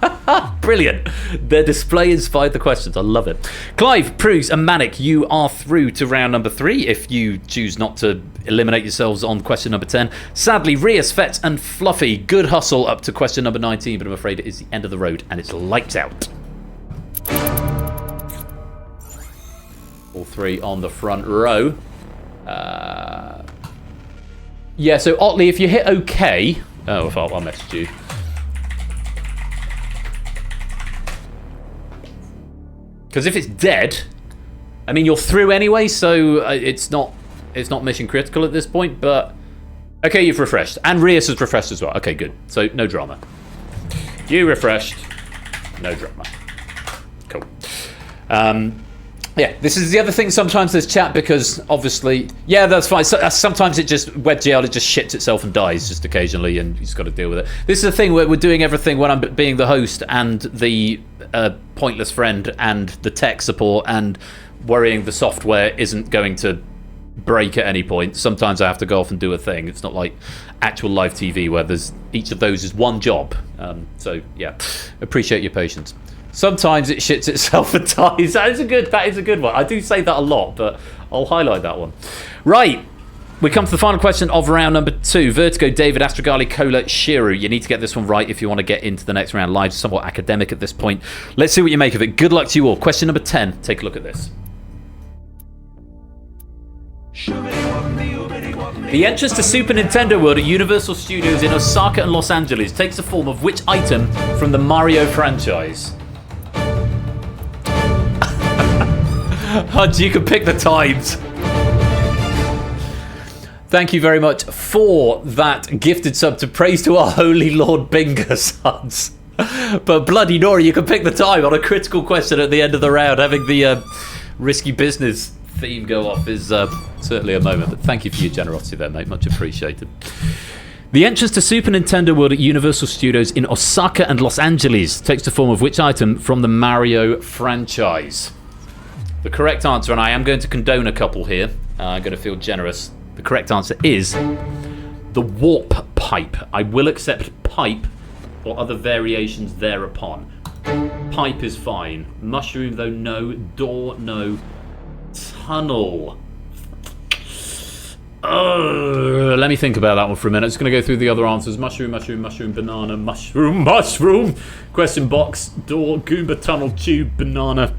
Brilliant. Their display inspired the questions. I love it. Clive, Proogs and Manic, you are through to round number 3 if you choose not to eliminate yourselves on question number 10. Sadly, Rias, Fetz and Fluffy, good hustle up to question number 19, but I'm afraid it is the end of the road and it's lights out. All 3 on the front row. Yeah, so Otley, if you hit OK... Oh, I'll message you. Because if it's dead, I mean, you're through anyway, so it's not mission critical at this point, but... Okay, you've refreshed. And Rias has refreshed as well. Okay, good. So, no drama. You refreshed. No drama. Cool. Yeah, this is the other thing. Sometimes there's chat because obviously, yeah, that's fine. So, sometimes it just WebGL it just shits itself and dies just occasionally, and you just got to deal with it. This is the thing where we're doing everything when I'm being the host and the pointless friend and the tech support and worrying the software isn't going to break at any point. Sometimes I have to go off and do a thing. It's not like actual live TV where there's each of those is one job. So yeah, appreciate your patience. Sometimes it shits itself and dies. That is a good one. I do say that a lot, but I'll highlight that one. Right, we come to the final question of round number 2. Vertigo, David, Astrogali, Kola, Shiru. You need to get this one right if you want to get into the next round. Live, somewhat academic at this point. Let's see what you make of it. Good luck to you all. Question number 10. Take a look at this. The entrance to Super Nintendo World at Universal Studios in Osaka and Los Angeles takes the form of which item from the Mario franchise? Hudge, you can pick the times. Thank you very much for that gifted sub to praise to our holy Lord Bingus, Hudge. But bloody Nora, you can pick the time on a critical question at the end of the round. Having the risky business theme go off is certainly a moment. But thank you for your generosity there, mate. Much appreciated. The entrance to Super Nintendo World at Universal Studios in Osaka and Los Angeles takes the form of which item from the Mario franchise? The correct answer, and I am going to condone a couple here. I'm going to feel generous. The correct answer is the warp pipe. I will accept pipe or other variations thereupon. Pipe is fine. Mushroom, though, no. Door, no. Tunnel. Oh, let me think about that one for a minute. I'm just going to go through the other answers. Mushroom, mushroom, mushroom, banana, mushroom, mushroom. Question box, door, Goomba, tunnel, tube, banana.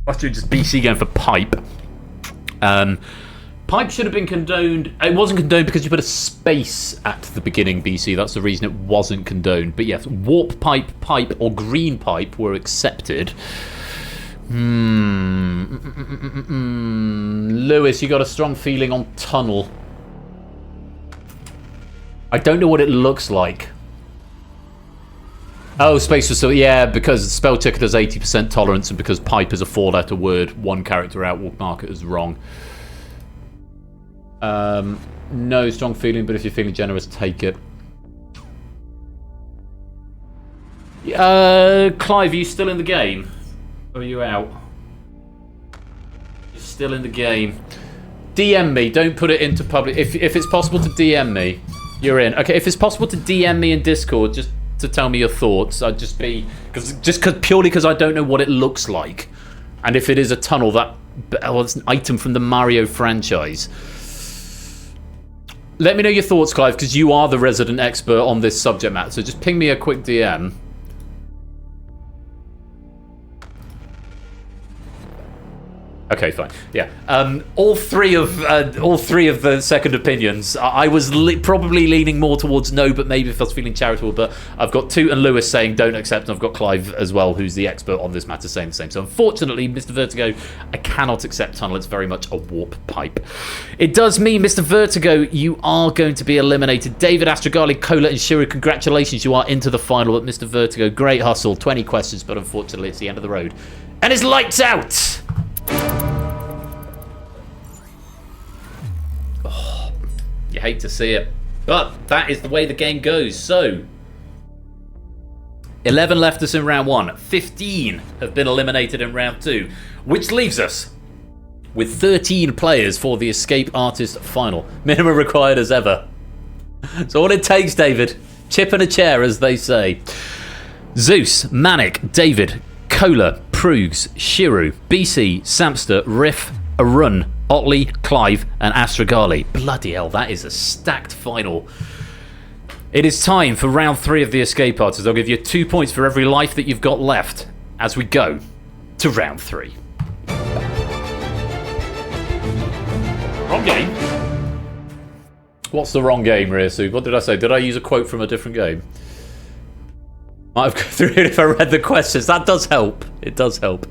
Mushroom, just BC going for pipe. Pipe should have been condoned. It wasn't condoned because you put a space at the beginning, BC. That's the reason it wasn't condoned. But yes, warp pipe, pipe, or green pipe were accepted. Lewis, you got a strong feeling on tunnel. I don't know what it looks like. Oh, space was so yeah, because spell checker does 80% tolerance, and because pipe is a 4-letter word, one character out will mark it as wrong. No strong feeling, but if you're feeling generous, take it. Clive, are you still in the game? Or are you out? You're still in the game. DM me, don't put it into public. If it's possible to DM me, you're in. Okay, if it's possible to DM me in Discord, just to tell me your thoughts, I'd just be purely because I don't know what it looks like, and if it is a tunnel, it's an item from the Mario franchise. Let me know your thoughts, Clive, because you are the resident expert on this subject matter. So just ping me a quick DM. Okay, fine. Yeah. All three of the second opinions. I was probably leaning more towards no, but maybe if I was feeling charitable. But I've got Toot and Lewis saying don't accept, and I've got Clive as well, who's the expert on this matter, saying the same. So unfortunately, Mr. Vertigo, I cannot accept tunnel. It's very much a warp pipe. It does mean, Mr. Vertigo, you are going to be eliminated. David, Astrogali, Kola, and Shiru, congratulations, you are into the final. But Mr. Vertigo, great hustle. 20 questions, but unfortunately, it's the end of the road, and it's lights out. You hate to see it, but that is the way the game goes. So 11 left us in round 1, 15 have been eliminated in round 2, which leaves us with 13 players for the Escape Artist final. Minimum required as ever. So all it takes, David, chip and a chair, as they say. Zeus, Manic, David, Kola, Proogs, Shiru, BC, Samster, Riff, Arun, Otley, Clive, and Astrogali. Bloody hell, that is a stacked final. It is time for round 3 of the Escape Artists. I'll give you 2 points for every life that you've got left as we go to round 3. Wrong game. What's the wrong game, Riosu? What did I say? Did I use a quote from a different game? Might have gone through it if I read the questions. That does help. It does help.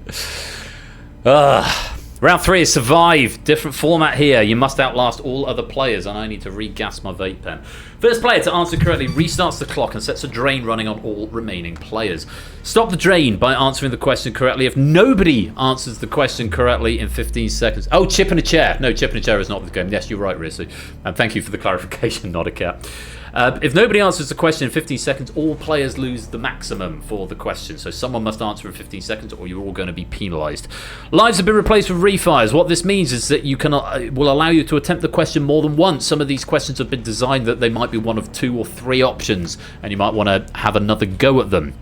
Round 3 is Survive. Different format here. You must outlast all other players, and I need to re-gas my vape pen. First player to answer correctly restarts the clock and sets a drain running on all remaining players. Stop the drain by answering the question correctly. If nobody answers the question correctly in 15 seconds... Oh, chip in a chair. No, chip in a chair is not the game. Yes, you're right, Rissy. And thank you for the clarification, not a cat. If nobody answers the question in 15 seconds, all players lose the maximum for the question. So someone must answer in 15 seconds or you're all going to be penalised. Lives have been replaced with refires. What this means is that you can will allow you to attempt the question more than once. Some of these questions have been designed that they might be one of 2 or 3 options, and you might want to have another go at them.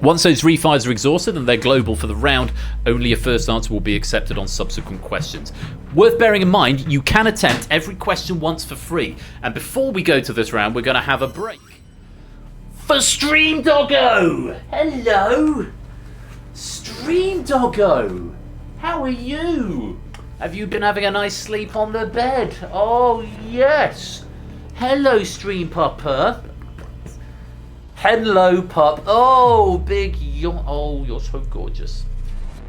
Once those refires are exhausted and they're global for the round, only a first answer will be accepted on subsequent questions. Worth bearing in mind, you can attempt every question once for free. And before we go to this round, we're going to have a break. For Stream Doggo! Hello! Stream Doggo! How are you? Have you been having a nice sleep on the bed? Oh, yes! Hello, Stream Pupper. Hello, pup. Oh, big yawn. Oh, you're so gorgeous.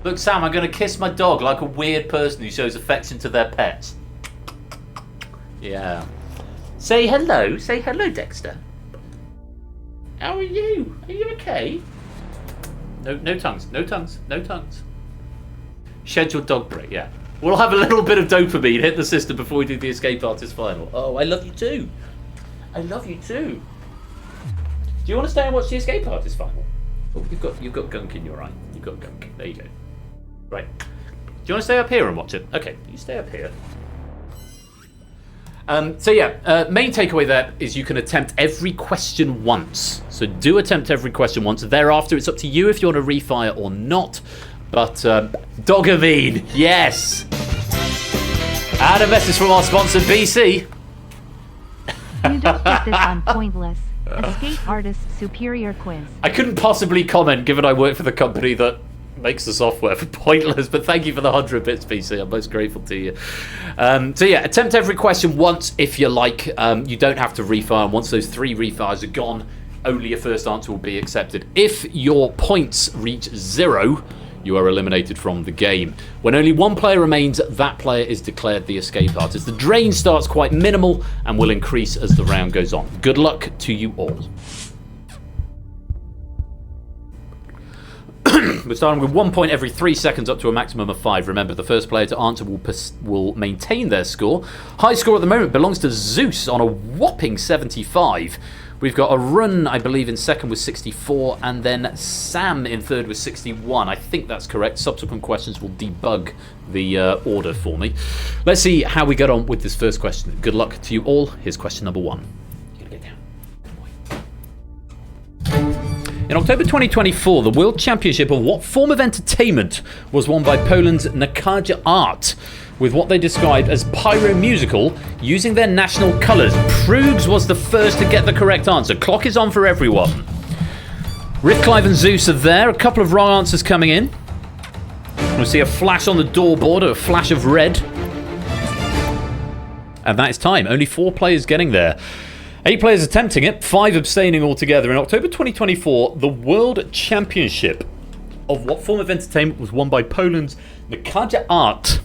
Look, Sam, I'm going to kiss my dog like a weird person who shows affection to their pets. Yeah. Say hello. Say hello, Dexter. How are you? Are you okay? No tongues. No tongues. No tongues. Scheduled dog break, yeah. We'll have a little bit of dopamine hit the system before we do the Escape Artist final. Oh, I love you too. I love you too. Do you want to stay and watch the Escape Artist final? Oh, you've got gunk in your eye. You've got gunk. There you go. Right. Do you want to stay up here and watch it? Okay, you stay up here. So yeah, main takeaway there is you can attempt every question once. So do attempt every question once. Thereafter, it's up to you if you want to refire or not. But Dogavine, yes. And a message from our sponsor, BC. You don't get this on Pointless. Escape Artist Superior Quiz. I couldn't possibly comment given I work for the company that makes the software for Pointless, but thank you for the 100 bits, PC. I'm most grateful to you. So yeah, attempt every question once if you like. You don't have to refire. Once those 3 refires are gone, only a first answer will be accepted. If your points reach 0, you are eliminated from the game. When only one player remains, that player is declared the escape artist. The drain starts quite minimal and will increase as the round goes on. Good luck to you all. We're starting with 1 point every 3 seconds up to a maximum of 5. Remember, the first player to answer will maintain their score. High score at the moment belongs to Zeus on a whopping 75. We've got a run, I believe, in second with 64, and then Sam in third with 61. I think that's correct. Subsequent questions will debug the order for me. Let's see how we get on with this first question. Good luck to you all. Here's question number 1. You're gonna get down. Good boy. In October 2024, the World Championship of what form of entertainment was won by Poland's Nakaja Art, with what they described as pyro-musical, using their national colours. Proogs was the first to get the correct answer. Clock is on for everyone. Rick, Clive and Zeus are there. A couple of wrong answers coming in. We'll see a flash on the doorboard, a flash of red. And that is time. Only 4 players getting there. 8 players attempting it, 5 abstaining altogether. In October 2024, the World Championship of what form of entertainment was won by Poland's Nakaja Art,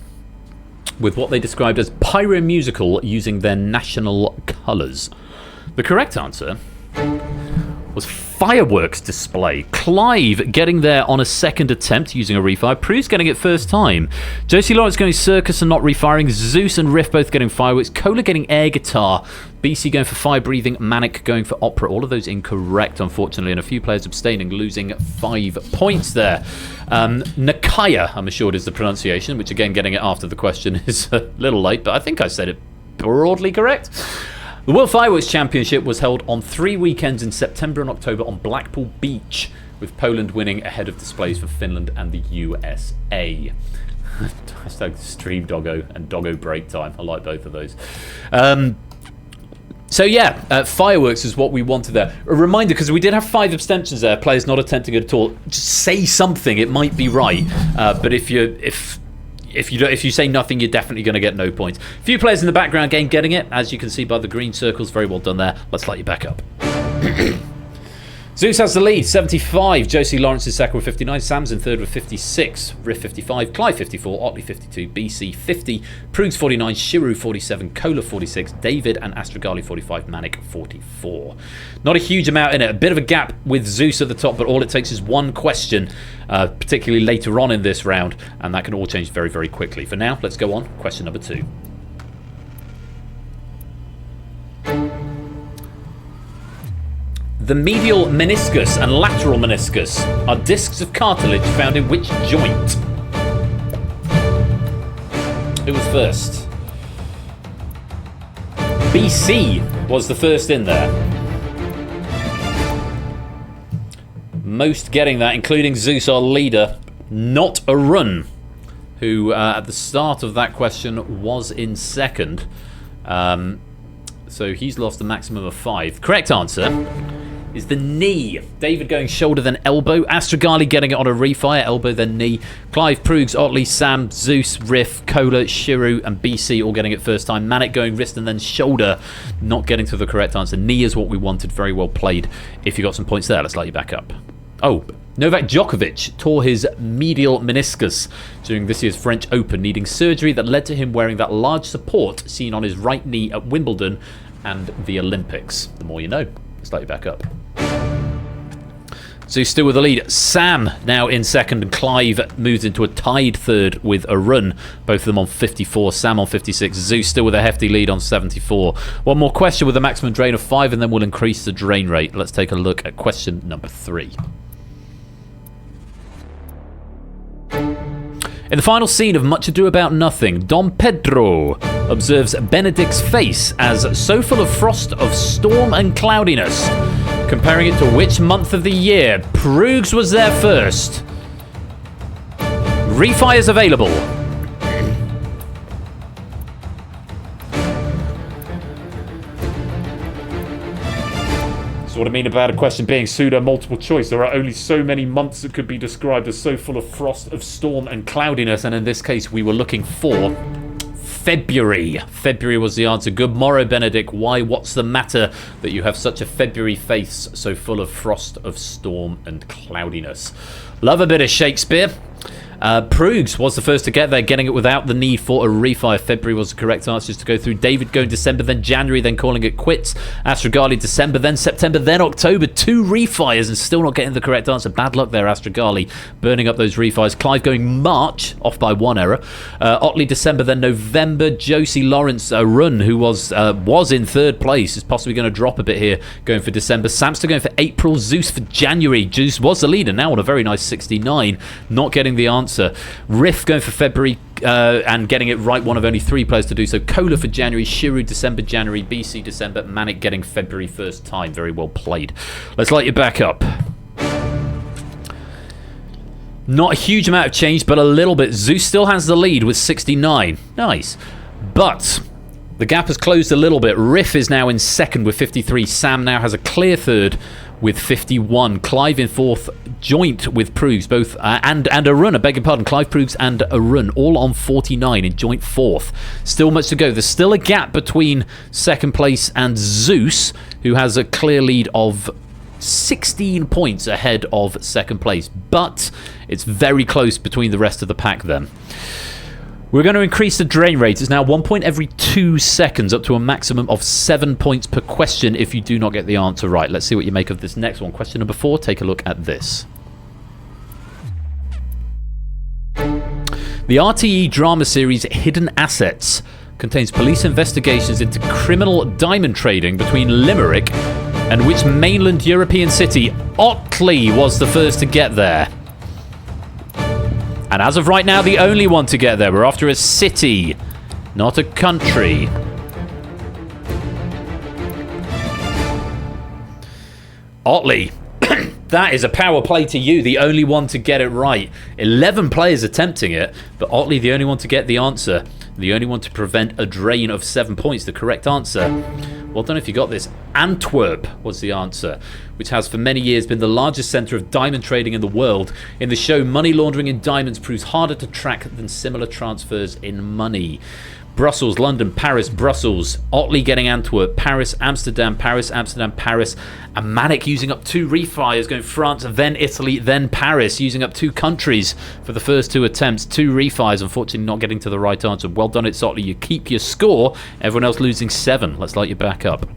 with what they described as pyro-musical, using their national colours. The correct answer was fireworks display. Clive getting there on a second attempt using a refire. Prue's getting it first time. Josie Lawrence going circus and not refiring. Zeus and Riff both getting fireworks. Cola getting air guitar. BC going for fire breathing. Manic going for opera. All of those incorrect, unfortunately, and a few players abstaining, losing 5 points there. Nakaya, I'm assured, is the pronunciation, which again, getting it after the question is a little late, but I think I said it broadly correct. The World Fireworks Championship was held on 3 weekends in September and October on Blackpool Beach, with Poland winning ahead of displays for Finland and the USA. Hashtag Stream Doggo and Doggo Break Time. I like both of those. So yeah, fireworks is what we wanted there. A reminder, because we did have 5 abstentions there, players not attempting it at all. Just say something, it might be right. But if you say nothing, you're definitely going to get no points. A few players in the background game getting it, as you can see by the green circles. Very well done there. Let's light you back up. Zeus has the lead, 75. Josie Lawrence is second with 59. Sam's in third with 56. Riff 55. Clive 54. Otley 52. BC 50. Prugs 49. Shiru 47. Cola 46. David and Astrogali 45. Manic 44. Not a huge amount in it. A bit of a gap with Zeus at the top, but all it takes is one question, particularly later on in this round, and that can all change very, very quickly. For now, let's go on. Question number 2. The medial meniscus and lateral meniscus are discs of cartilage found in which joint? Who was first? BC was the first in there. Most getting that, including Zeus, our leader. Not a run, who at the start of that question was in second. So he's lost a maximum of 5. Correct answer is the knee. David going shoulder then elbow. Astrogali getting it on a refire. Elbow then knee. Clive, Prugs, Otley, Sam, Zeus, Riff, Cola, Shiru and BC all getting it first time. Manic going wrist and then shoulder. Not getting to the correct answer. Knee is what we wanted. Very well played. If you got some points there, let's light you back up. Oh, Novak Djokovic tore his medial meniscus during this year's French Open, needing surgery that led to him wearing that large support seen on his right knee at Wimbledon and the Olympics. The more you know. Let's light you back up. So still with the lead. Sam now in second, and Clive moves into a tied third with a run. Both of them on 54, Sam on 56. Zeus still with a hefty lead on 74. One more question with a maximum drain of 5, and then we'll increase the drain rate. Let's take a look at question number 3. In the final scene of Much Ado About Nothing, Dom Pedro observes Benedict's face as so full of frost of storm and cloudiness, comparing it to which month of the year? Prugs was there first. Refires available. That's what I mean about a question being pseudo multiple choice. There are only so many months that could be described as so full of frost, of storm and cloudiness, and in this case we were looking for February. February was the answer. Good morrow, Benedict. Why? What's the matter that you have such a February face so full of frost, of storm and cloudiness? Love a bit of Shakespeare. Prugs was the first to get there, getting it without the need for a refire. February was the correct answer to go through. David going December, then January, then calling it quits. Astrogali December, then September, then October. 2 refires and still not getting the correct answer. Bad luck there, Astrogali, burning up those refires. Clive going March, off by 1 error. Otley December, then November. Josie Lawrence, a run, who was in third place, is possibly going to drop a bit here, going for December. Samster going for April. Zeus for January. Zeus was the leader, now on a very nice 69, not getting the answer. Riff going for February and getting it right, one of only 3 players to do so. Cola for January, Shiru December, January, BC December, Manic getting February first time. Very well played. Let's light you back up. Not a huge amount of change, but a little bit. Zeus still has the lead with 69. Nice. But the gap has closed a little bit. Riff is now in second with 53. Sam now has a clear third with 51. Clive in fourth, joint with Prugs, both and a run, I beg your pardon. Clive, Prugs and a run, all on 49 in joint fourth. Still much to go. There's still a gap between second place and Zeus, who has a clear lead of 16 points ahead of second place, but it's very close between the rest of the pack then. We're going to increase the drain rate. It's now 1 point every 2 seconds, up to a maximum of 7 points per question if you do not get the answer right. Let's see what you make of this next one. Question number 4, take a look at this. The RTE drama series Hidden Assets contains police investigations into criminal diamond trading between Limerick and which mainland European city? Otley was the first to get there. And as of right now, the only one to get there. We're after a city, not a country. Otley. That is a power play to you, the only one to get it right. 11 players attempting it, but Otley the only one to get the answer. The only one to prevent a drain of 7 points. The correct answer, well done if you got this, Antwerp was the answer, which has for many years been the largest centre of diamond trading in the world. In the show, money laundering in diamonds proves harder to track than similar transfers in money. Brussels, London, Paris, Brussels. Otley getting Antwerp, Paris, Amsterdam, Paris, Amsterdam, Paris. And Manic using up 2 refires, going France, then Italy, then Paris, using up 2 countries for the first 2 attempts. 2 refires, unfortunately not getting to the right answer. Well done, it's Otley. You keep your score. Everyone else losing 7. Let's light you back up.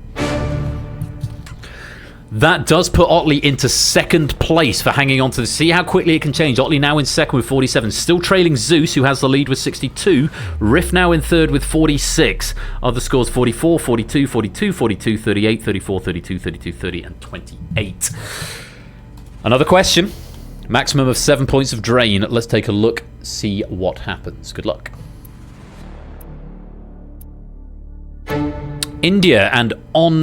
That does put Otley into second place for hanging on to this. See how quickly it can change. Otley now in second with 47. Still trailing Zeus, who has the lead with 62. Riff now in third with 46. Other scores 44, 42, 42, 42, 38, 34, 32, 32, 30, and 28. Another question. Maximum of 7 points of drain. Let's take a look, see what happens. Good luck. India and on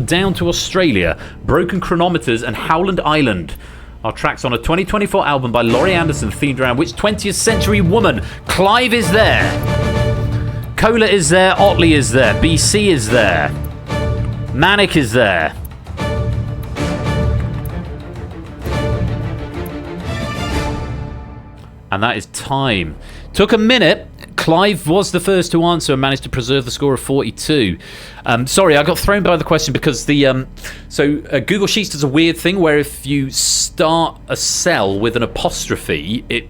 down to Australia. Broken Chronometers and Howland Island are tracks on a 2024 album by Laurie Anderson themed around which 20th century woman? Clive is there. Cola is there. Otley is there. BC is there. Manic is there. And that is time. Took a minute. Clive was the first to answer and managed to preserve the score of 42. Sorry, I got thrown by the question because the Google Sheets does a weird thing where if you start a cell with an apostrophe, it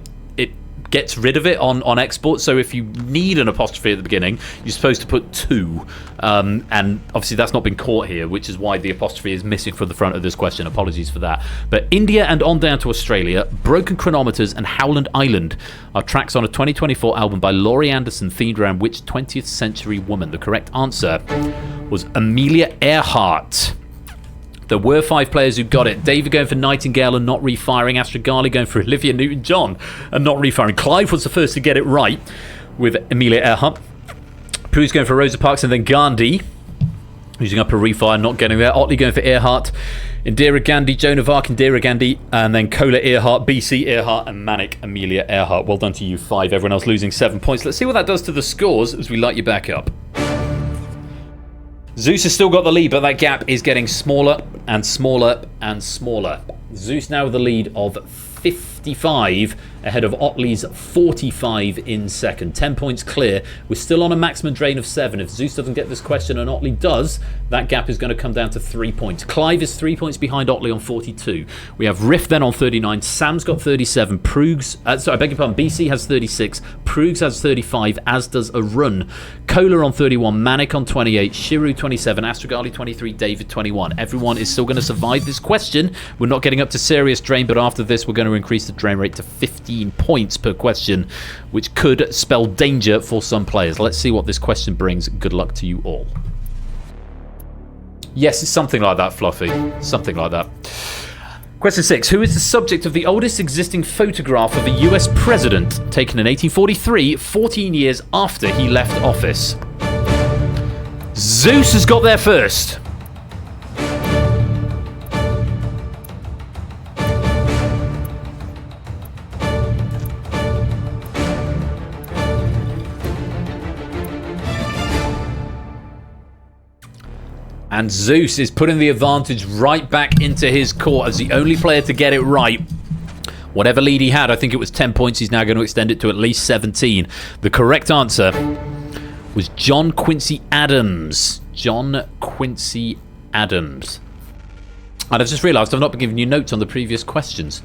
gets rid of it on export. So if you need an apostrophe at the beginning, you're supposed to put 2. And obviously that's not been caught here, which is why the apostrophe is missing from the front of this question. Apologies for that. But India and on down to Australia, Broken Chronometers and Howland Island are tracks on a 2024 album by Laurie Anderson themed around which 20th century woman? The correct answer was Amelia Earhart. There were 5 players who got it. David going for Nightingale and not refiring. Astragali going for Olivia Newton-John and not refiring. Clive was the first to get it right with Amelia Earhart. Prue's going for Rosa Parks and then Gandhi using up a refire, not getting there. Otley going for Earhart. Indira Gandhi, Joan of Arc, Indira Gandhi, and then Cola Earhart, BC Earhart, and Manic Amelia Earhart. Well done to you 5. Everyone else losing 7 points. Let's see what that does to the scores as we light you back up. Zeus has still got the lead, but that gap is getting smaller and smaller and smaller. Zeus now with the lead of 55 ahead of Otley's 45 in second. 10 points clear. We're still on a maximum drain of 7. If Zeus doesn't get this question and Otley does, that gap is going to come down to 3 points. Clive is 3 points behind Otley on 42. We have Riff then on 39. Sam's got 37. BC has 36. Proogs has 35, as does a run. Cola on 31. Manic on 28. Shiru 27. Astragali 23. David 21. Everyone is still going to survive this question. We're not getting up to serious drain, but after this we're going to increase the drain rate to 15 points per question, which could spell danger for some players. Let's see what this question brings. Good luck to you all. Yes, it's something like that, Fluffy. Something like that. Question 6. Who is the subject of the oldest existing photograph of a US president taken in 1843, 14 years after he left office? Zeus has got there first. And Zeus is putting the advantage right back into his court as the only player to get it right. Whatever lead he had, I think it was 10 points, he's now going to extend it to at least 17. The correct answer was John Quincy Adams. John Quincy Adams. And I've just realised I've not been giving you notes on the previous questions.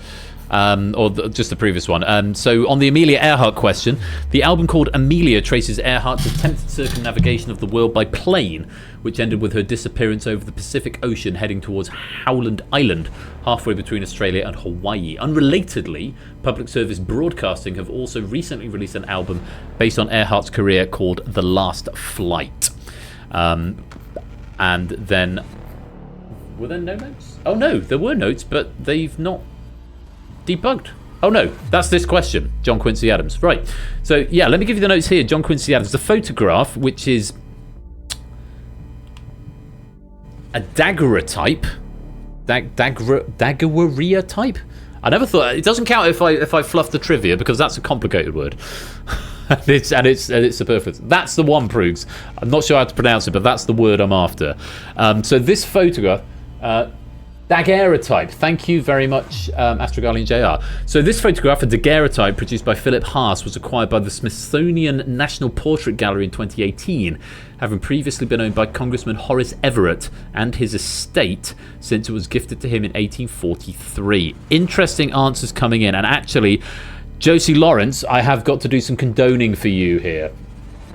Just the previous one. So on the Amelia Earhart question, the album called Amelia traces Earhart's attempted circumnavigation of the world by plane, which ended with her disappearance over the Pacific Ocean heading towards Howland Island, halfway between Australia and Hawaii. Unrelatedly, Public Service Broadcasting have also recently released an album based on Earhart's career called The Last Flight. And then... Were there no notes? Oh no, there were notes, but they've not debugged. Oh no, that's this question. John Quincy Adams. Right. So yeah, let me give you the notes here. John Quincy Adams. The photograph, which is a daguerreotype. Daguerreotype? I never thought it doesn't count if I fluff the trivia because that's a complicated word. and it's superfluous. That's the one, Proogs. I'm not sure how to pronounce it, but that's the word I'm after. So this photograph Daguerreotype. Thank you very much, Astrogali and JR. So this photograph, a daguerreotype produced by Philip Haas, was acquired by the Smithsonian National Portrait Gallery in 2018, having previously been owned by Congressman Horace Everett and his estate since it was gifted to him in 1843. Interesting answers coming in, and actually, Josie Lawrence, I have got to do some condoning for you here.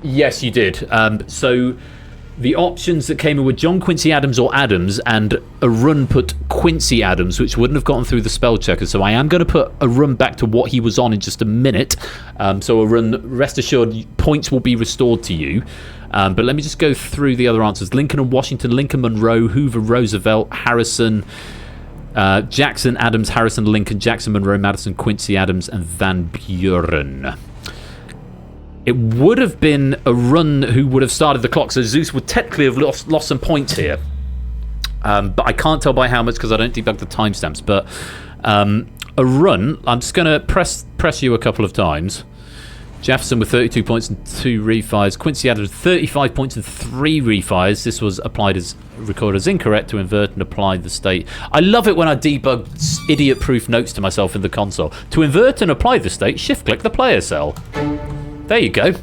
Yes, you did. So the options that came in were John Quincy Adams or Adams, and Arun put Quincy Adams, which wouldn't have gotten through the spell checker. So I am going to put Arun back to what he was on in just a minute. So Arun, rest assured, points will be restored to you. But let me just go through the other answers. Lincoln and Washington, Lincoln, Monroe, Hoover, Roosevelt, Harrison, Jackson, Adams, Harrison, Lincoln, Jackson, Monroe, Madison, Quincy Adams, and Van Buren. It would have been Arun who would have started the clock, so Zeus would technically have lost some points here. But I can't tell by how much because I don't debug the timestamps. But Arun, I'm just going to press you a couple of times. Jefferson with 32 points and 2 refires. Quincy Adams with 35 points and 3 refires. This was recorded as incorrect to invert and apply the state. I love it when I debug idiot-proof notes to myself in the console. To invert and apply the state, shift-click the player cell. There you go.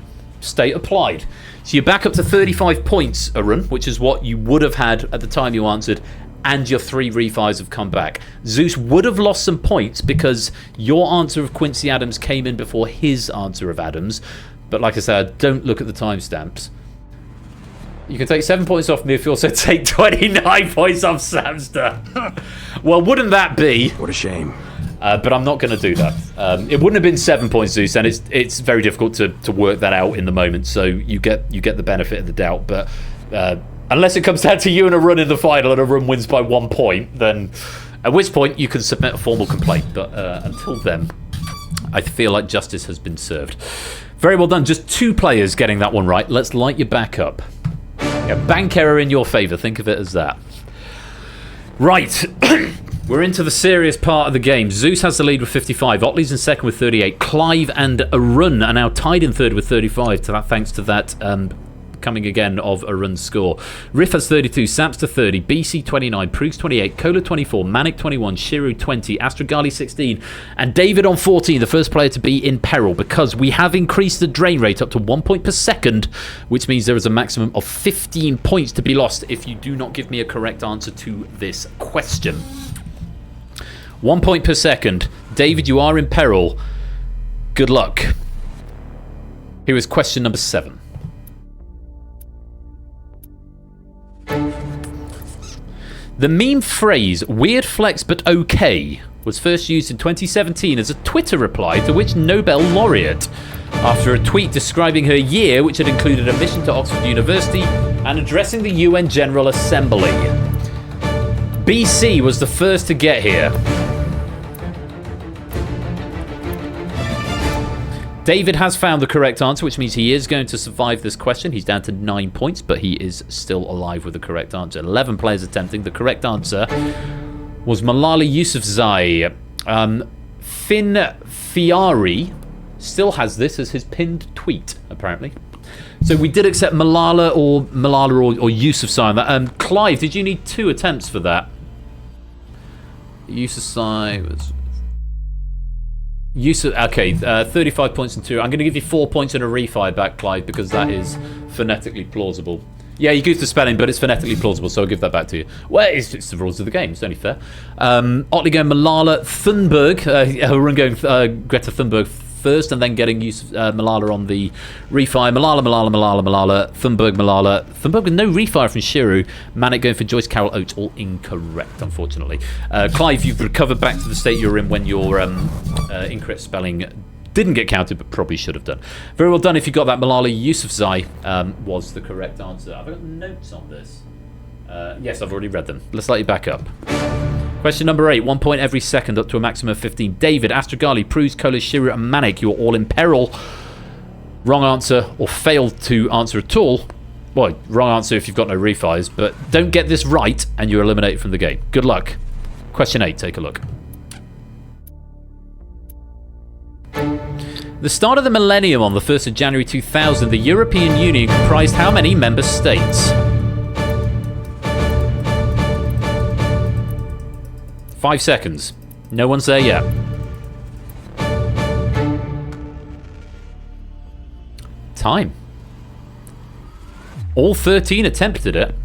State applied. So you're back up to 35 points, Arun, which is what you would have had at the time you answered, and your 3 refires have come back. Zeus would have lost some points because your answer of Quincy Adams came in before his answer of Adams. But like I said, don't look at the timestamps. You can take 7 points off me if you also take 29 points off Samster. Well, wouldn't that be? What a shame. But I'm not going to do that. It wouldn't have been 7 points, Zeus, and it's very difficult to work that out in the moment. So you get the benefit of the doubt. But unless it comes down to you and Arun in the final, and Arun wins by 1 point, then at which point you can submit a formal complaint. But until then, I feel like justice has been served. Very well done. Just 2 players getting that one right. Let's light you back up. Yeah, bank error in your favour. Think of it as that. Right. We're into the serious part of the game. Zeus has the lead with 55. Otley's in second with 38. Clive and Arun are now tied in third with 35. Thanks to that coming again of Arun's score. Riff has 32. Samster 30. BC 29. Proogs 28. Cola 24. Manic 21. Shiru 20. Astrogali 16. And David on 14. The first player to be in peril because we have increased the drain rate up to 1 point per second, which means there is a maximum of 15 points to be lost if you do not give me a correct answer to this question. 1 point per second. David, you are in peril. Good luck. Here is question number 7. The meme phrase, weird flex but okay, was first used in 2017 as a Twitter reply to which Nobel laureate? After a tweet describing her year, which had included a mission to Oxford University and addressing the UN General Assembly. BC was the first to get here. David has found the correct answer, which means he is going to survive this question. He's down to 9 points, but he is still alive with the correct answer. 11 players attempting. The correct answer was Malala Yousafzai. Finn Fiari still has this as his pinned tweet, apparently. So we did accept Malala or Yousafzai. Clive, did you need 2 attempts for that? Yousafzai was... Okay, 35 points and 2. I'm going to give you 4 points and a refire back, Clive, because that is phonetically plausible. Yeah, you goofed the spelling, but it's phonetically plausible, so I'll give that back to you. Well, it's the rules of the game. It's only fair. Otley going Malala Thunberg. We're going Greta Thunberg first, and then getting Malala on the refire. Malala, Thunberg with no refire from Shiru. Manic going for Joyce Carol Oates, all incorrect, unfortunately. Clive, you've recovered back to the state you were in when your incorrect spelling didn't get counted, but probably should have done. Very well done if you got that. Malala Yousafzai was the correct answer. Have I got notes on this? Yes, I've already read them. Let's light you back up. Question number 8. 1 point every second up to a maximum of 15. David, Astrogali, Pruz, Kola, Shiru, and Manic, you're all in peril. Wrong answer or failed to answer at all. Well, wrong answer if you've got no refires, but don't get this right and you're eliminated from the game. Good luck. Question 8, take a look. The start of the millennium on the 1st of January 2000, the European Union comprised how many member states? 5 seconds. No one's there yet. Time. All 13 attempted it.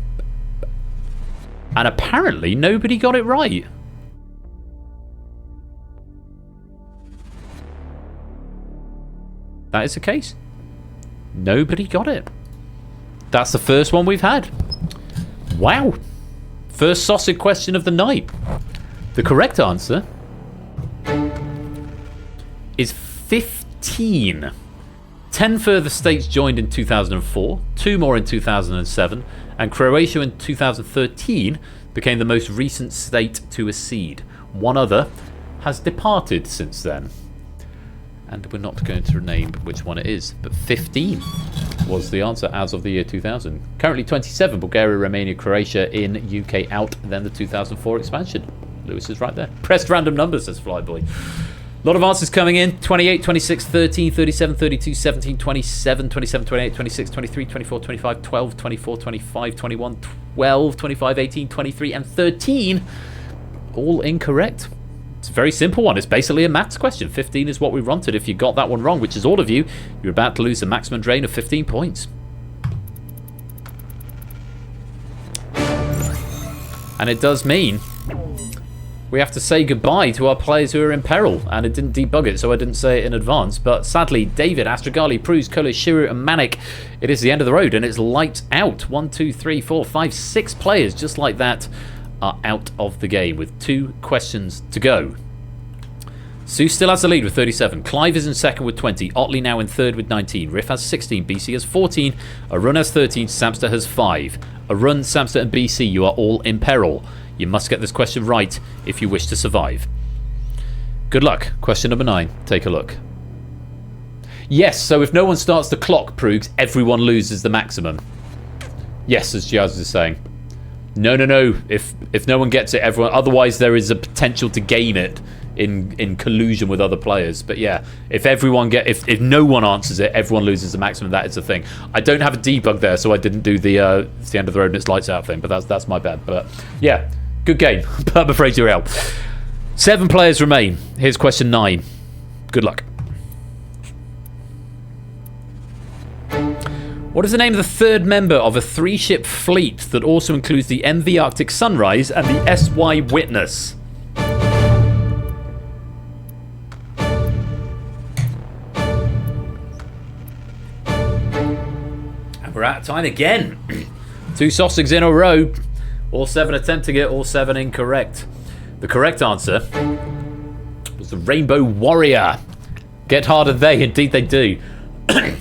And apparently nobody got it right. That is the case. Nobody got it. That's the first one we've had. Wow. First sausage question of the night. The correct answer is 15. 10 further states joined in 2004, 2 more in 2007, and Croatia in 2013 became the most recent state to accede. One other has departed since then. And we're not going to name which one it is, but 15 was the answer as of the year 2000. Currently 27, Bulgaria, Romania, Croatia in, UK out, then the 2004 expansion. Lewis is right there. Pressed random numbers, says Flyboy. A lot of answers coming in. 28, 26, 13, 37, 32, 17, 27, 27, 28, 26, 23, 24, 25, 12, 24, 25, 21, 12, 25, 18, 23, and 13. All incorrect. It's a very simple one. It's basically a maths question. 15 is what we wanted. If you got that one wrong, which is all of you, you're about to lose a maximum drain of 15 points. And it does mean we have to say goodbye to our players who are in peril. And it didn't debug it, so I didn't say it in advance. But sadly, David, Astrogali, Pruz, Kola, Shiru, and Manic, it is the end of the road, and it's lights out. 1, 2, 3, 4, 5, 6 players just like that are out of the game with 2 questions to go. Sue still has the lead with 37. Clive is in second with 20. Otley now in third with 19. Riff has 16. BC has 14. Arun has 13. Samster has 5. Arun, Samster, and BC, you are all in peril. You must get this question right if you wish to survive. Good luck. Question number 9. Take a look. Yes, so if no one starts the clock, Proogs, everyone loses the maximum. Yes, as Giaz is saying. No. If no one gets it, everyone. Otherwise, there is a potential to gain it in collusion with other players. But yeah, if no one answers it, everyone loses the maximum. That is the thing. I don't have a debug there, so I didn't do the it's the end of the road and it's lights out thing. But that's my bad. But yeah, good game. But I'm afraid you're out. 7 players remain. Here's question 9. Good luck. What is the name of the third member of a 3-ship fleet that also includes the MV Arctic Sunrise and the SY Witness? And we're out of time again. 2 sausages in a row. All 7 attempting it, all 7 incorrect. The correct answer was the Rainbow Warrior. Get harder they, indeed they do.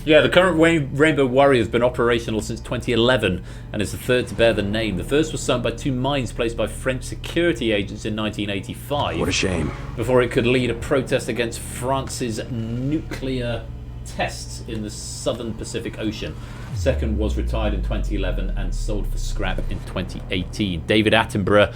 Yeah, the current Rainbow Warrior has been operational since 2011 and is the third to bear the name. The first was sunk by 2 mines placed by French security agents in 1985. What a shame. Before it could lead a protest against France's nuclear tests in the southern Pacific Ocean. Second was retired in 2011 and sold for scrap in 2018. David Attenborough,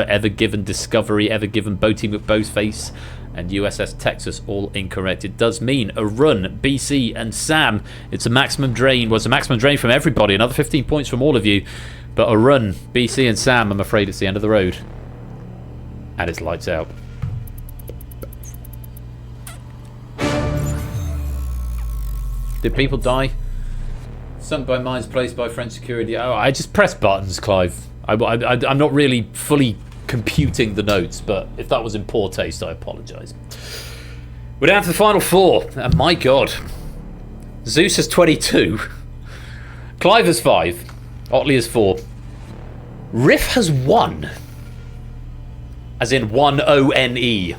Ever Given Discovery, Ever Given Boating with Boatface, and USS Texas, all incorrect. It does mean Arun, BC, and Sam. It's a maximum drain. Well, it's a maximum drain from everybody. Another 15 points from all of you. But Arun, BC, and Sam, I'm afraid it's the end of the road. And it's lights out. Did people die? Sunk by mines placed by French security. Oh, I just press buttons, Clive. I'm not really fully computing the notes, but if that was in poor taste, I apologise. We're down to the final 4, and my God, Zeus has 22, Clive has 5, Otley has 4, Riff has 1, as in 1-O-N-E.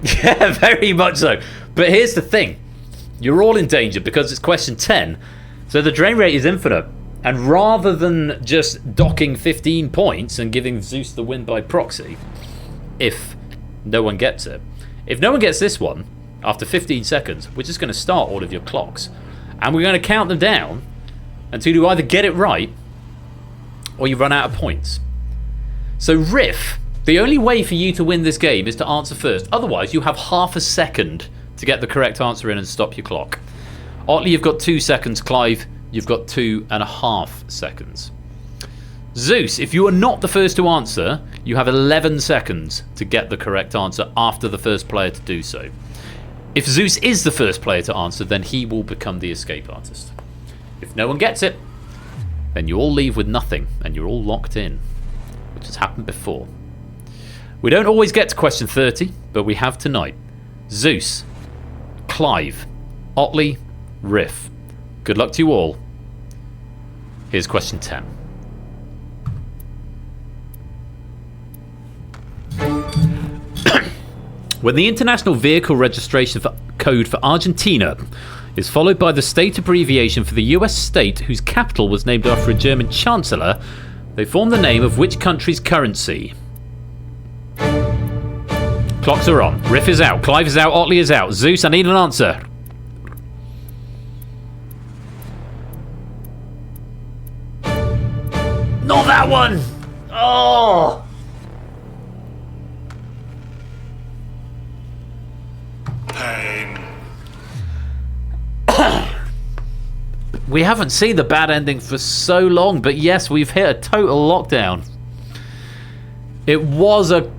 Yeah, very much so. But here's the thing, you're all in danger because it's question 10, so the drain rate is infinite. And rather than just docking 15 points and giving Zeus the win by proxy, if no one gets it, if no one gets this one, after 15 seconds, we're just going to start all of your clocks. And we're going to count them down until you either get it right or you run out of points. So Riff, the only way for you to win this game is to answer first. Otherwise, you have half a second to get the correct answer in and stop your clock. Otley, you've got 2 seconds. Clive, you've got 2.5 seconds. Zeus, if you are not the first to answer, you have 11 seconds to get the correct answer after the first player to do so. If Zeus is the first player to answer, then he will become the escape artist. If no one gets it, then you all leave with nothing and you're all locked in, which has happened before. We don't always get to question 30, but we have tonight. Zeus, Clive, Otley, Riff. Good luck to you all. Here's question 10. When the International Vehicle Registration Code for Argentina is followed by the state abbreviation for the US state whose capital was named after a German chancellor, they form the name of which country's currency? Clocks are on. Riff is out. Clive is out. Otley is out. Zeus, I need an answer. Not that one! Oh! Pain. We haven't seen the bad ending for so long, but yes, we've hit a total lockdown. It was a...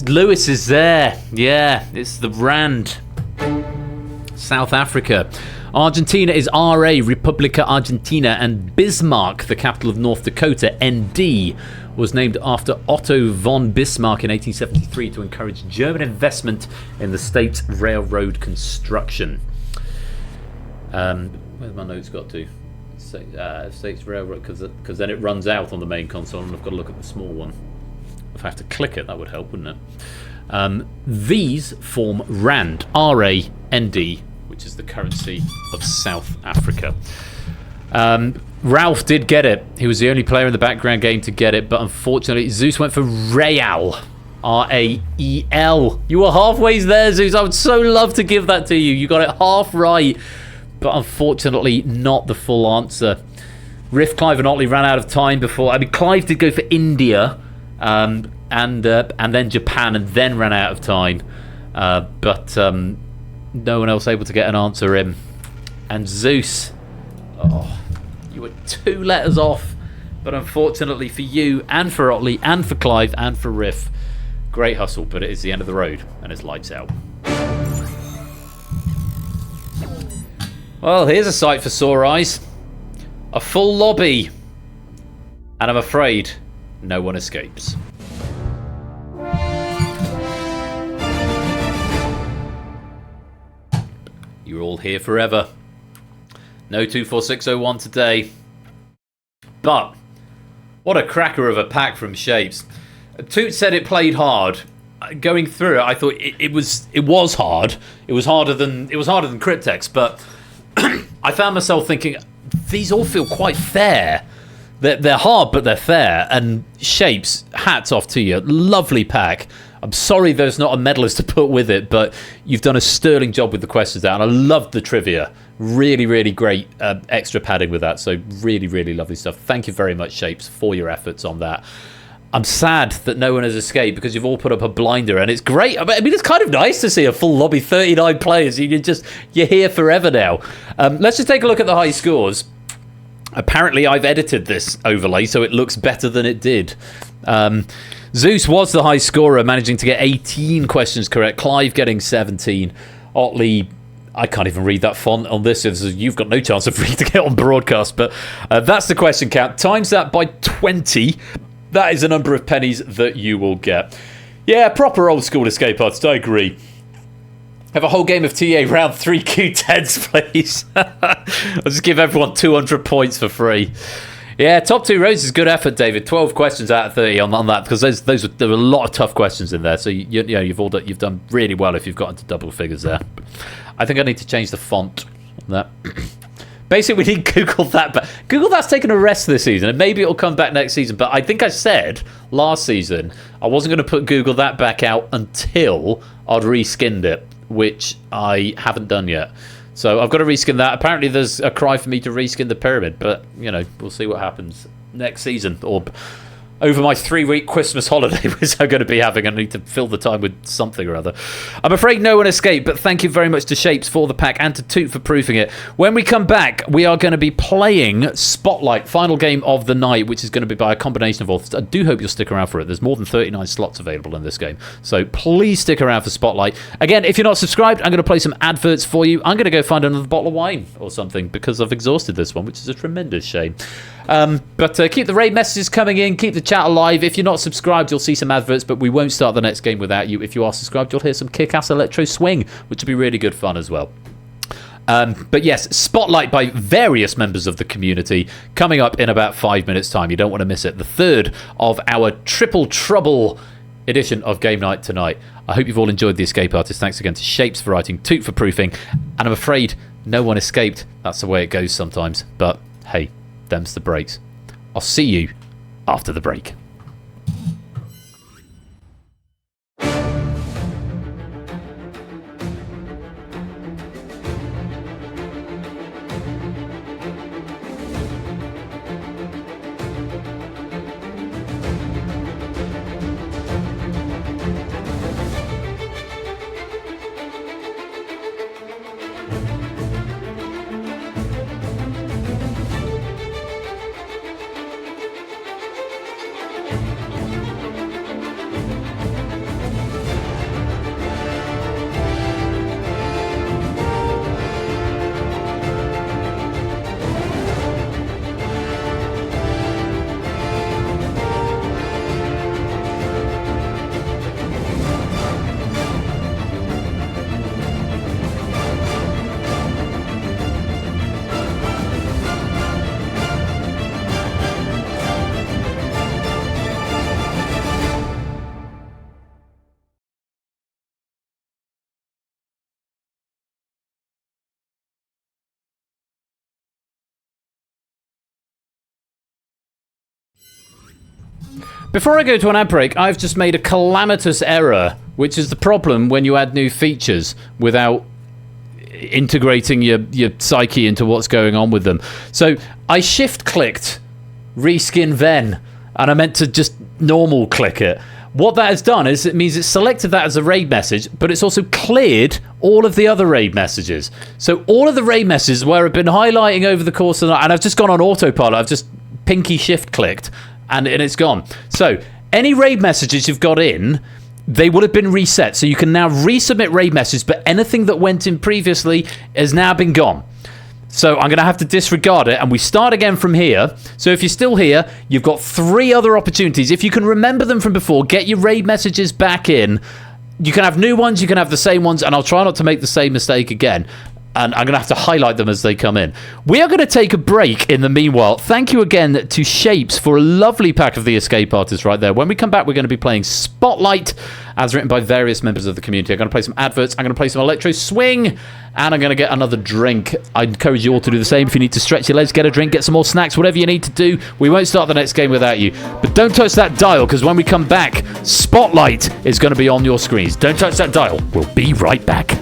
Lewis is there. Yeah, it's the Rand. South Africa. Argentina is RA, Republica Argentina, and Bismarck, the capital of North Dakota, ND, was named after Otto von Bismarck in 1873 to encourage German investment in the state's railroad construction. Where's my notes got to? State's railroad, because then it runs out on the main console and I've got to look at the small one. If I have to click it, that would help, wouldn't it? These form Rand, R-A-N-D, which is the currency of South Africa. Ralph did get it. He was the only player in the background game to get it, but unfortunately Zeus went for Real. R-A-E-L. You were halfway there, Zeus. I would so love to give that to you. You got it half right, but unfortunately not the full answer. Riff, Clive and Otley ran out of time before. I mean, Clive did go for India, and then Japan, and then ran out of time. But no one else able to get an answer in. And Zeus, you were 2 letters off, but unfortunately for you and for Otley and for Clive and for Riff, great hustle, but it is the end of the road and it's lights out. Well, here's a sight for sore eyes. A full lobby. And I'm afraid no one escapes. You're all here forever. No 24601 today. But what a cracker of a pack from Shapes. Toot said it played hard. Going through it, I thought it was hard. It was harder than Cryptex, but I found myself thinking these all feel quite fair. They're hard, but they're fair. And Shapes, hats off to you. Lovely pack. I'm sorry there's not a medalist to put with it, but you've done a sterling job with the questions out, and I loved the trivia. Really, really great extra padding with that. So really, really lovely stuff. Thank you very much, Shapes, for your efforts on that. I'm sad that no one has escaped because you've all put up a blinder, and it's great. I mean, it's kind of nice to see a full lobby, 39 players. You're here forever now. Let's just take a look at the high scores. Apparently, I've edited this overlay so it looks better than it did. Zeus was the high scorer, managing to get 18 questions correct. Clive getting 17. Otley, I can't even read that font on this. You've got no chance of reading to get on broadcast, but that's the question count. Times that by 20. That is the number of pennies that you will get. Yeah, proper old school escape artist, I agree. Have a whole game of TA round 3 Q10s, please. I'll just give everyone 200 points for free. Yeah, top 2 rows is good effort, David. 12 questions out of 30 on that, because there were a lot of tough questions in there. So you've done really well if you've got into double figures there. I think I need to change the font on that. Basically, we need Google That back. Google That's taken a rest this season, and maybe it'll come back next season. But I think I said last season I wasn't going to put Google That back out until I'd reskinned it, which I haven't done yet. So I've got to reskin that. Apparently there's a cry for me to reskin the pyramid, but, we'll see what happens next season. Or over my 3-week Christmas holiday, which I'm going to be having. I need to fill the time with something or other. I'm afraid no one escaped, but thank you very much to Shapes for the pack and to Toot for proofing it. When we come back, we are going to be playing Spotlight, final game of the night, which is going to be by a combination of all. I do hope you'll stick around for it. There's more than 39 slots available in this game, so please stick around for Spotlight. Again, if you're not subscribed, I'm going to play some adverts for you. I'm going to go find another bottle of wine or something because I've exhausted this one, which is a tremendous shame. But keep the raid messages coming in, keep the chat alive. If you're not subscribed, you'll see some adverts, but we won't start the next game without you. If you are subscribed, you'll hear some kick-ass electro swing, which will be really good fun as well. But yes, Spotlight by various members of the community coming up in about 5 minutes' time. You don't want to miss it. The third of our Triple Trouble edition of Game Night tonight. I hope you've all enjoyed The Escape Artist. Thanks again to Shapes for writing, Toot for proofing, and I'm afraid no one escaped. That's the way it goes sometimes. But hey, them's the breaks. I'll see you after the break. Before I go to an ad break, I've just made a calamitous error, which is the problem when you add new features without integrating your psyche into what's going on with them. So I shift-clicked Reskin Ven, and I meant to just normal click it. What that has done is it means it's selected that as a raid message, but it's also cleared all of the other raid messages. So all of the raid messages where I've been highlighting over the course of the night, and I've just gone on autopilot, I've just pinky shift-clicked, and it's gone. So any raid messages you've got in, they would have been reset. So you can now resubmit raid messages, but anything that went in previously has now been gone. So I'm going to have to disregard it, and we start again from here. So if you're still here, you've got 3 other opportunities. If you can remember them from before, get your raid messages back in. You can have new ones, you can have the same ones, and I'll try not to make the same mistake again. And I'm going to have to highlight them as they come in. We are going to take a break in the meanwhile. Thank you again to Shapes for a lovely pack of The Escape Artist right there. When we come back, we're going to be playing Spotlight, as written by various members of the community. I'm going to play some adverts, I'm going to play some electro swing, and I'm going to get another drink. I encourage you all to do the same. If you need to stretch your legs, get a drink, get some more snacks, whatever you need to do. We won't start the next game without you. But don't touch that dial, because when we come back, Spotlight is going to be on your screens. Don't touch that dial. We'll be right back.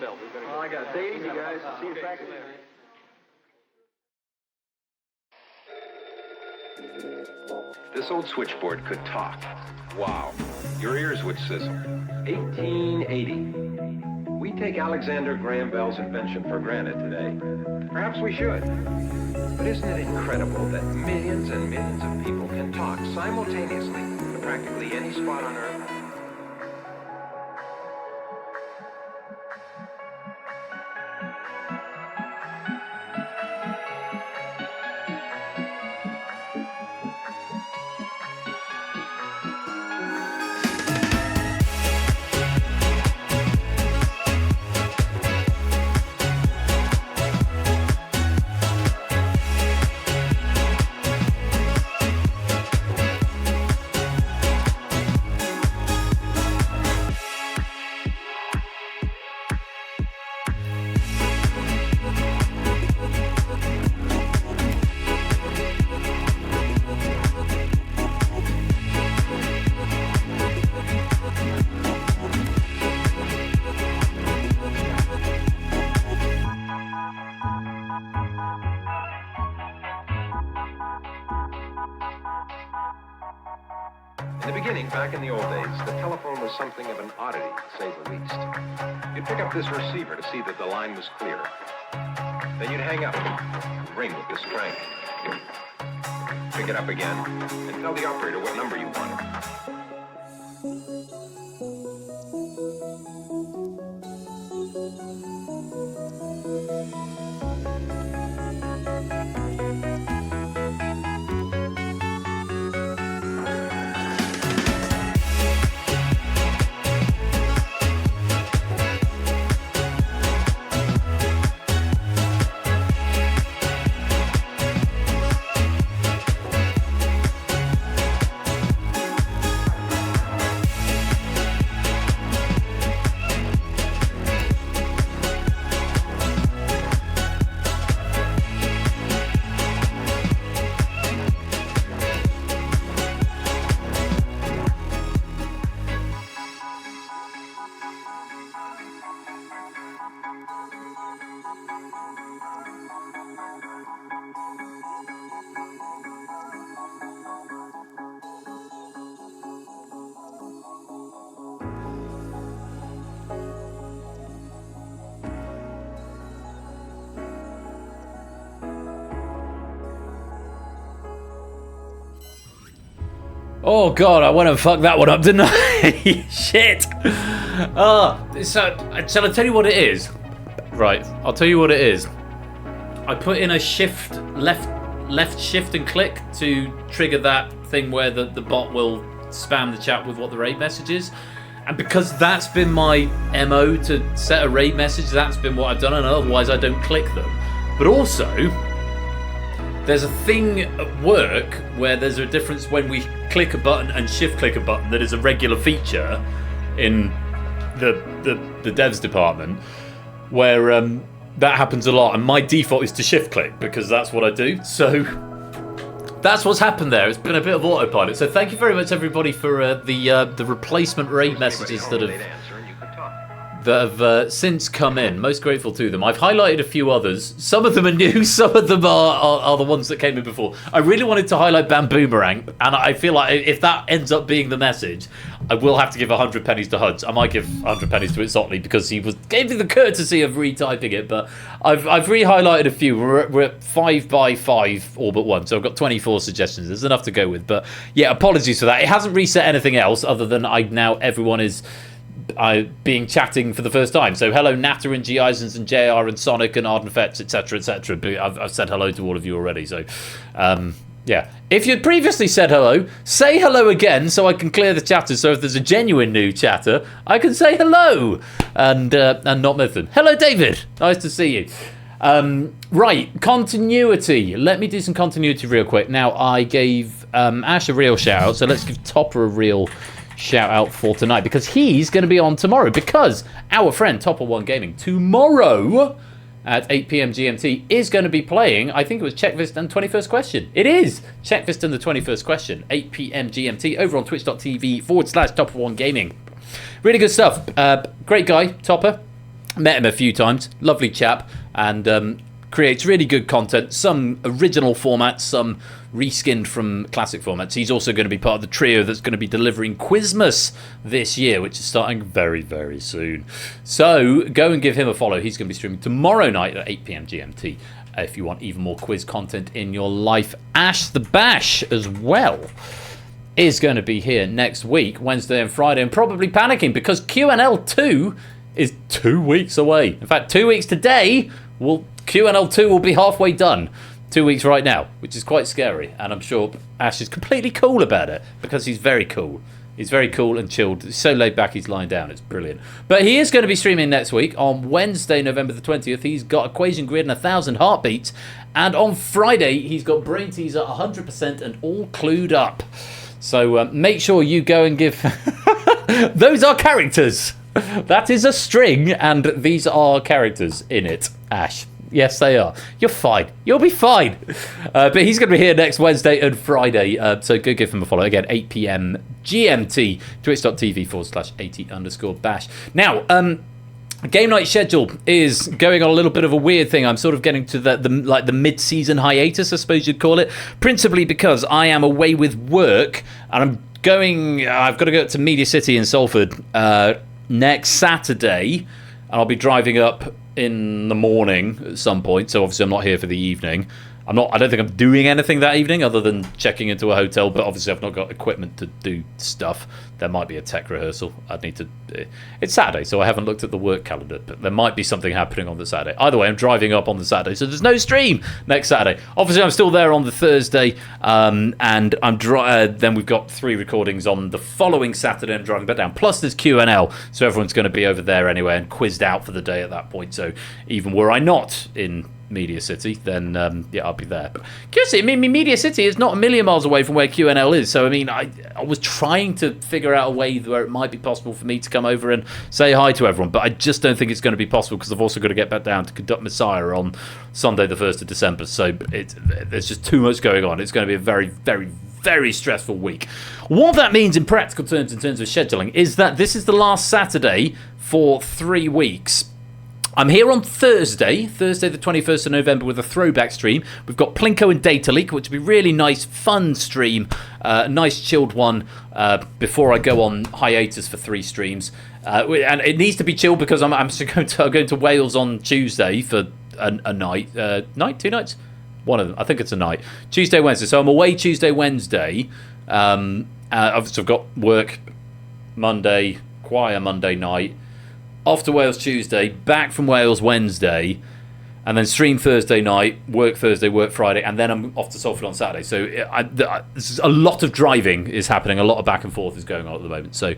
seatbelt. I got it. Stay easy, guys. See you back there. This old switchboard could talk. Wow. Your ears would sizzle. 1880. We take Alexander Graham Bell's invention for granted today. Perhaps we should. But isn't it incredible that millions and millions of people can talk simultaneously to practically any spot on Earth? In the beginning, back in the old days, the telephone was something of an oddity, to say the least. You'd pick up this receiver to see that the line was clear. Then you'd hang up and ring with this crank. Pick it up again and tell the operator what number you wanted. Oh god, I went and fucked that one up, didn't I? Shit! So, shall I tell you what it is? Right, I'll tell you what it is. I put in a shift, left shift and click to trigger that thing where the bot will spam the chat with what the raid message is. And because that's been my MO to set a raid message, that's been what I've done, and otherwise I don't click them. But also, there's a thing at work where there's a difference when we click a button and shift click a button that is a regular feature in the devs department, where that happens a lot, and my default is to shift click because that's what I do. So that's what's happened there. It's been a bit of autopilot. So thank you very much, everybody, for the replacement raid messages that have since come in. Most grateful to them. I've highlighted a few others. Some of them are new, some of them are the ones that came in before. I really wanted to highlight Bamboomerang, and I feel like if that ends up being the message, I will have to give 100 pennies to Huds. I might give 100 pennies to Itzotli because he gave me the courtesy of retyping it, but I've re-highlighted a few. We're at 5 by 5 all but one, so I've got 24 suggestions. There's enough to go with, but yeah, apologies for that. It hasn't reset anything else other than everyone is being chatting for the first time. So hello Natter and G Isons and JR and Sonic and Arden Fetch, etc, etc. I've said hello to all of you already, so yeah, if you'd previously said hello, say hello again so I can clear the chatters, so if there's a genuine new chatter I can say hello and not miss them. Hello David, nice to see you. Right, continuity. Let me do some continuity real quick. Now, I gave Ash a real shout out, so let's give Topper a real shout out for tonight, because he's going to be on tomorrow, because our friend Topper One Gaming tomorrow at 8 p.m. GMT is going to be playing, I think it was Checkfist and 21st Question. It is Checkfist and the 21st Question, 8 p.m. GMT over on twitch.tv/Topper One Gaming. Really good stuff. Great guy, Topper. Met him a few times. Lovely chap. And creates really good content. Some original formats, some reskinned from classic formats. He's also going to be part of the trio that's going to be delivering Quizmas this year, which is starting very, very soon. So go and give him a follow. He's going to be streaming tomorrow night at 8 p.m. GMT if you want even more quiz content in your life. Ash the Bash as well is going to be here next week, Wednesday and Friday, and probably panicking because QNL 2 is 2 weeks away. In fact, 2 weeks today, QNL 2 will be halfway done. 2 weeks right now, which is quite scary. And I'm sure Ash is completely cool about it because he's very cool. He's very cool and chilled. He's so laid back, he's lying down. It's brilliant. But he is going to be streaming next week. On Wednesday, November the 20th, he's got Equation Grid and 1,000 Heartbeats. And on Friday, he's got Brain Teaser 100% and all clued up. So make sure you go and give... Those are characters. That is a string, and these are characters in it, Ash. Yes, they are. You're fine. You'll be fine. But he's going to be here next Wednesday and Friday. So go give him a follow. Again, 8 p.m. GMT, twitch.tv/80_bash. Now, game night schedule is going on a little bit of a weird thing. I'm sort of getting to the mid-season hiatus, I suppose you'd call it. Principally because I am away with work, and I've got to go to Media City in Salford next Saturday, and I'll be driving up in the morning at some point, so obviously I'm not here for the evening. I don't think I'm doing anything that evening other than checking into a hotel, but obviously I've not got equipment to do stuff. There might be a tech rehearsal. It's Saturday, so I haven't looked at the work calendar, but there might be something happening on the Saturday. Either way, I'm driving up on the Saturday, so there's no stream next Saturday. Obviously, I'm still there on the Thursday, and then we've got 3 recordings on the following Saturday. I'm driving back down. Plus, there's Q&L, so everyone's going to be over there anyway and quizzed out for the day at that point. So even were I not in Media City, then I'll be there. But curiously, Media City is not a million miles away from where QNL is, so I was trying to figure out a way where it might be possible for me to come over and say hi to everyone, but I just don't think it's going to be possible because I've also got to get back down to conduct Messiah on Sunday the 1st of December, so there's just too much going on. It's going to be a very, very, very stressful week. What that means in practical terms, in terms of scheduling, is that this is the last Saturday for 3 weeks. I'm here on Thursday the 21st of November with a throwback stream. We've got Plinko and Data Leak, which will be really nice, fun stream, nice chilled one before I go on hiatus for 3 streams. And it needs to be chilled because I'm going to Wales on Tuesday for a night. 2 nights? One of them. I think it's a night. Tuesday, Wednesday. So I'm away Tuesday, Wednesday. Obviously I've got work Monday, choir Monday night. Off to Wales Tuesday, back from Wales Wednesday, and then stream Thursday night, work Thursday, work Friday, and then I'm off to Salford on Saturday. So this is a lot of driving is happening, a lot of back and forth is going on at the moment. So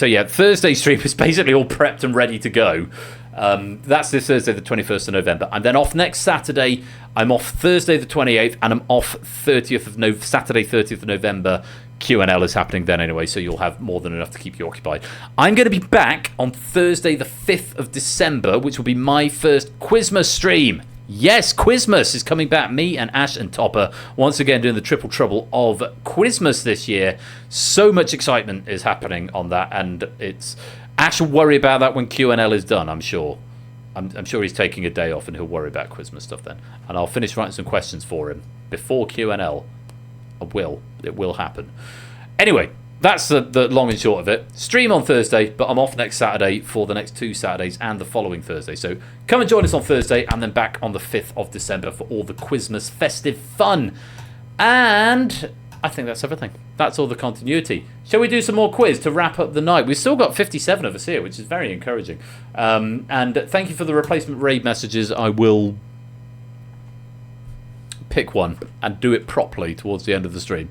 yeah, Thursday stream is basically all prepped and ready to go. That's this Thursday, the 21st of November. I'm then off next Saturday. I'm off Thursday, the 28th, and I'm off Saturday, 30th of November. Q&L is happening then anyway, so you'll have more than enough to keep you occupied. I'm going to be back on Thursday, the 5th of December, which will be my first Quizmas stream. Yes, Quizmas is coming back. Me and Ash and Topper once again doing the triple trouble of Quizmas this year. So much excitement is happening on that, and Ash will worry about that when Q&L is done, I'm sure. I'm sure he's taking a day off and he'll worry about Quizmas stuff then. And I'll finish writing some questions for him before Q&L. It will happen. Anyway, that's the long and short of it. Stream on Thursday, but I'm off next Saturday for the next 2 Saturdays and the following Thursday. So come and join us on Thursday and then back on the 5th of December for all the Quizmas festive fun. And I think that's everything. That's all the continuity. Shall we do some more quiz to wrap up the night? We've still got 57 of us here, which is very encouraging. And thank you for the replacement raid messages. I will pick one and do it properly towards the end of the stream.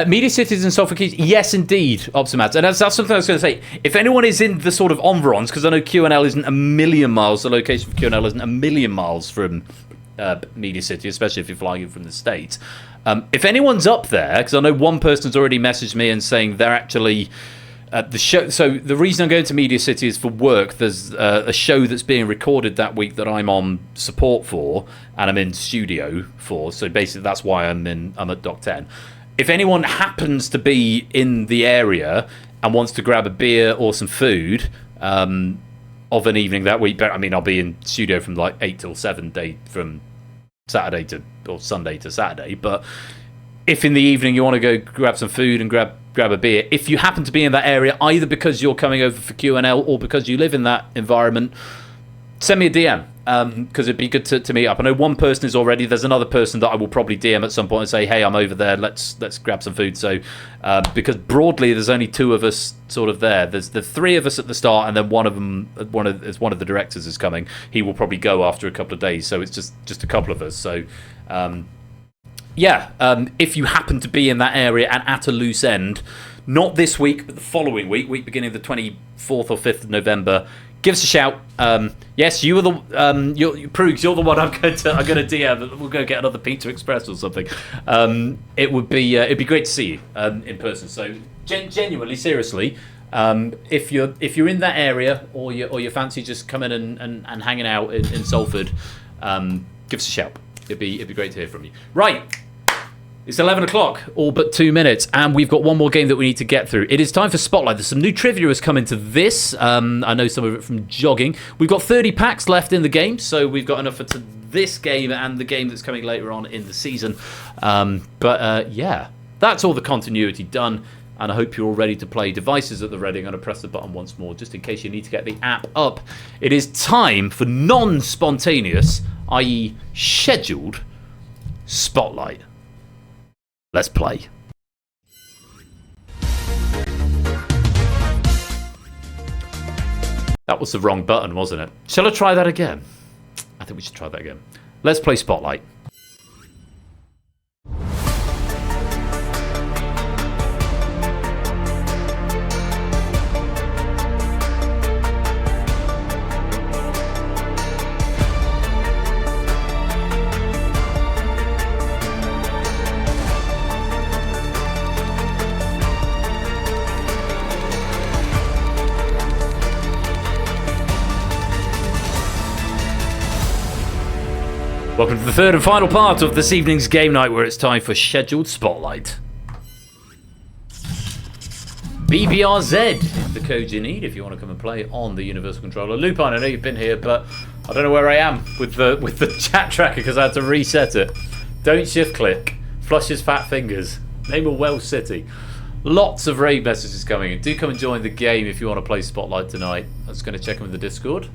Media Cities and Salford Keys, yes indeed, Optimat. And that's something I was going to say. If anyone is in the sort of environs, because I know QNL isn't a million miles, the location for QNL isn't a million miles from Media City, especially if you're flying in from the States. If anyone's up there, because I know one person's already messaged me and saying they're actually the show. So the reason I'm going to Media City is for work. There's a show that's being recorded that week that I'm on support for, and I'm in studio for. So basically, that's why I'm at Dock 10. If anyone happens to be in the area and wants to grab a beer or some food of an evening that week, but I mean, I'll be in studio from like 8 till 7 from Saturday to or Sunday to Saturday. But if in the evening you want to go grab some food and grab a beer, if you happen to be in that area, either because you're coming over for Q&L or because you live in that environment, send me a DM, because it'd be good to meet up. I know one person is already. There's another person that I will probably DM at some point and say, hey, I'm over there, let's grab some food. So because broadly there's only 2 of us sort of there. There's the 3 of us at the start, and then one of the directors is coming. He will probably go after a couple of days, so it's just a couple of us. So if you happen to be in that area and at a loose end, not this week but the following week beginning the 24th or 5th of November, give us a shout. Yes, you are the Proogs. You're the one I'm going to DM. We'll go get another Pizza Express or something. It'd be great to see you in person. So genuinely, seriously, if you're in that area or you fancy just coming and hanging out in Salford, give us a shout. It'd be great to hear from you. Right. It's 11 o'clock, all but 2 minutes, and we've got one more game that we need to get through. It is time for Spotlight. There's some new trivia has come into this. I know some of it from jogging. We've got 30 packs left in the game, so we've got enough for this game and the game that's coming later on in the season. That's all the continuity done, and I hope you're all ready to play. Devices at the ready. I'm going to press the button once more, just in case you need to get the app up. It is time for non-spontaneous, i.e. scheduled, Spotlight. Let's play. That was the wrong button, wasn't it? Shall I try that again? I think we should try that again. Let's play Spotlight. Welcome to the third and final part of this evening's game night, where it's time for scheduled Spotlight. BBRZ, the code you need if you want to come and play on the Universal Controller. Lupine, I know you've been here, but I don't know where I am with the chat tracker because I had to reset it. Don't shift click. Flush his fat fingers. Name a Welsh city. Lots of raid messages coming in. Do come and join the game if you want to play Spotlight tonight. I'm just going to check in with the Discord.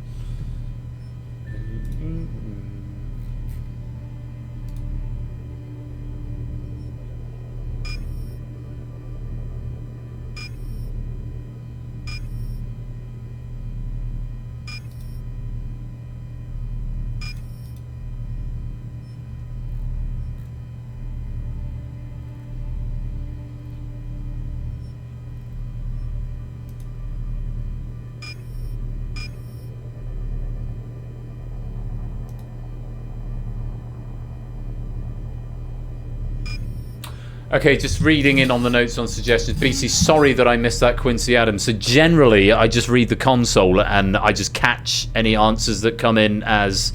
Okay, just reading in on the notes on suggestions. BC, sorry that I missed that Quincy Adams. So generally, I just read the console and I just catch any answers that come in as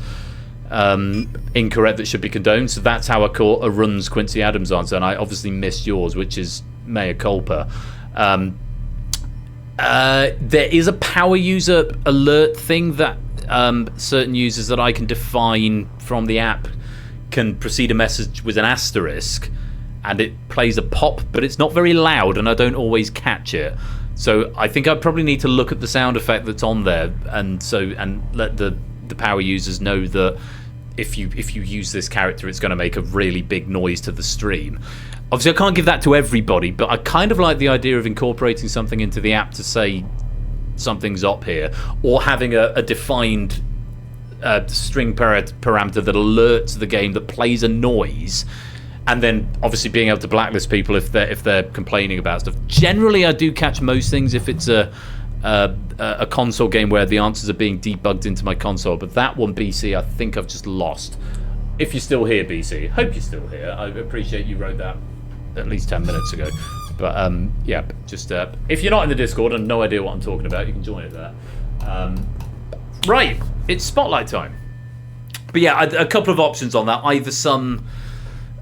incorrect that should be condoned. So that's how I caught Arun's Quincy Adams answer, and I obviously missed yours, which is mea culpa. There is a power user alert thing that certain users that I can define from the app can precede a message with an asterisk, and it plays a pop, but it's not very loud, and I don't always catch it. So I think I probably need to look at the sound effect that's on there, and let the power users know that if you use this character, it's going to make a really big noise to the stream. Obviously, I can't give that to everybody, but I kind of like the idea of incorporating something into the app to say something's up here, or having a defined string parameter that alerts the game that plays a noise, and then obviously being able to blacklist people if they're complaining about stuff. Generally, I do catch most things if it's a console game where the answers are being debugged into my console. But that one, BC, I think I've just lost. If you're still here, BC, hope you're still here. I appreciate you wrote that at least 10 minutes ago. But yeah, just if you're not in the Discord and no idea what I'm talking about, you can join it there. Right, it's Spotlight time. But yeah, a couple of options on that. Either some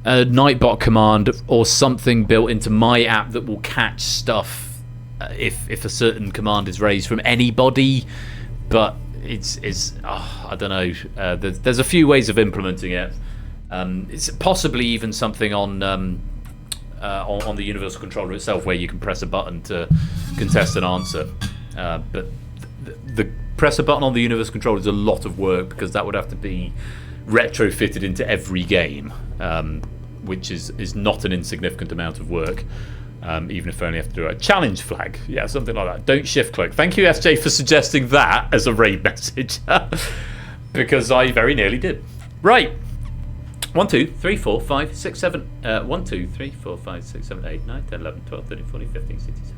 Nightbot command or something built into my app that will catch stuff if a certain command is raised from anybody, but it's I don't know. There's a few ways of implementing it. It's possibly even something on the universal controller itself, where you can press a button to contest an answer. But the press a button on the universal controller is a lot of work, because that would have to be retrofitted into every game, which is not an insignificant amount of work. Even if I only have to do a challenge flag. Yeah, something like that. Don't shift click. Thank you, SJ, for suggesting that as a raid message. Because I very nearly did. Right. 1, 2, 3, 4, 5, 6, 7. 1, 2, 3, 4, 5, 6, 7, 8, 9, 10, 11, 12, 13, 14, 15, 16, 17.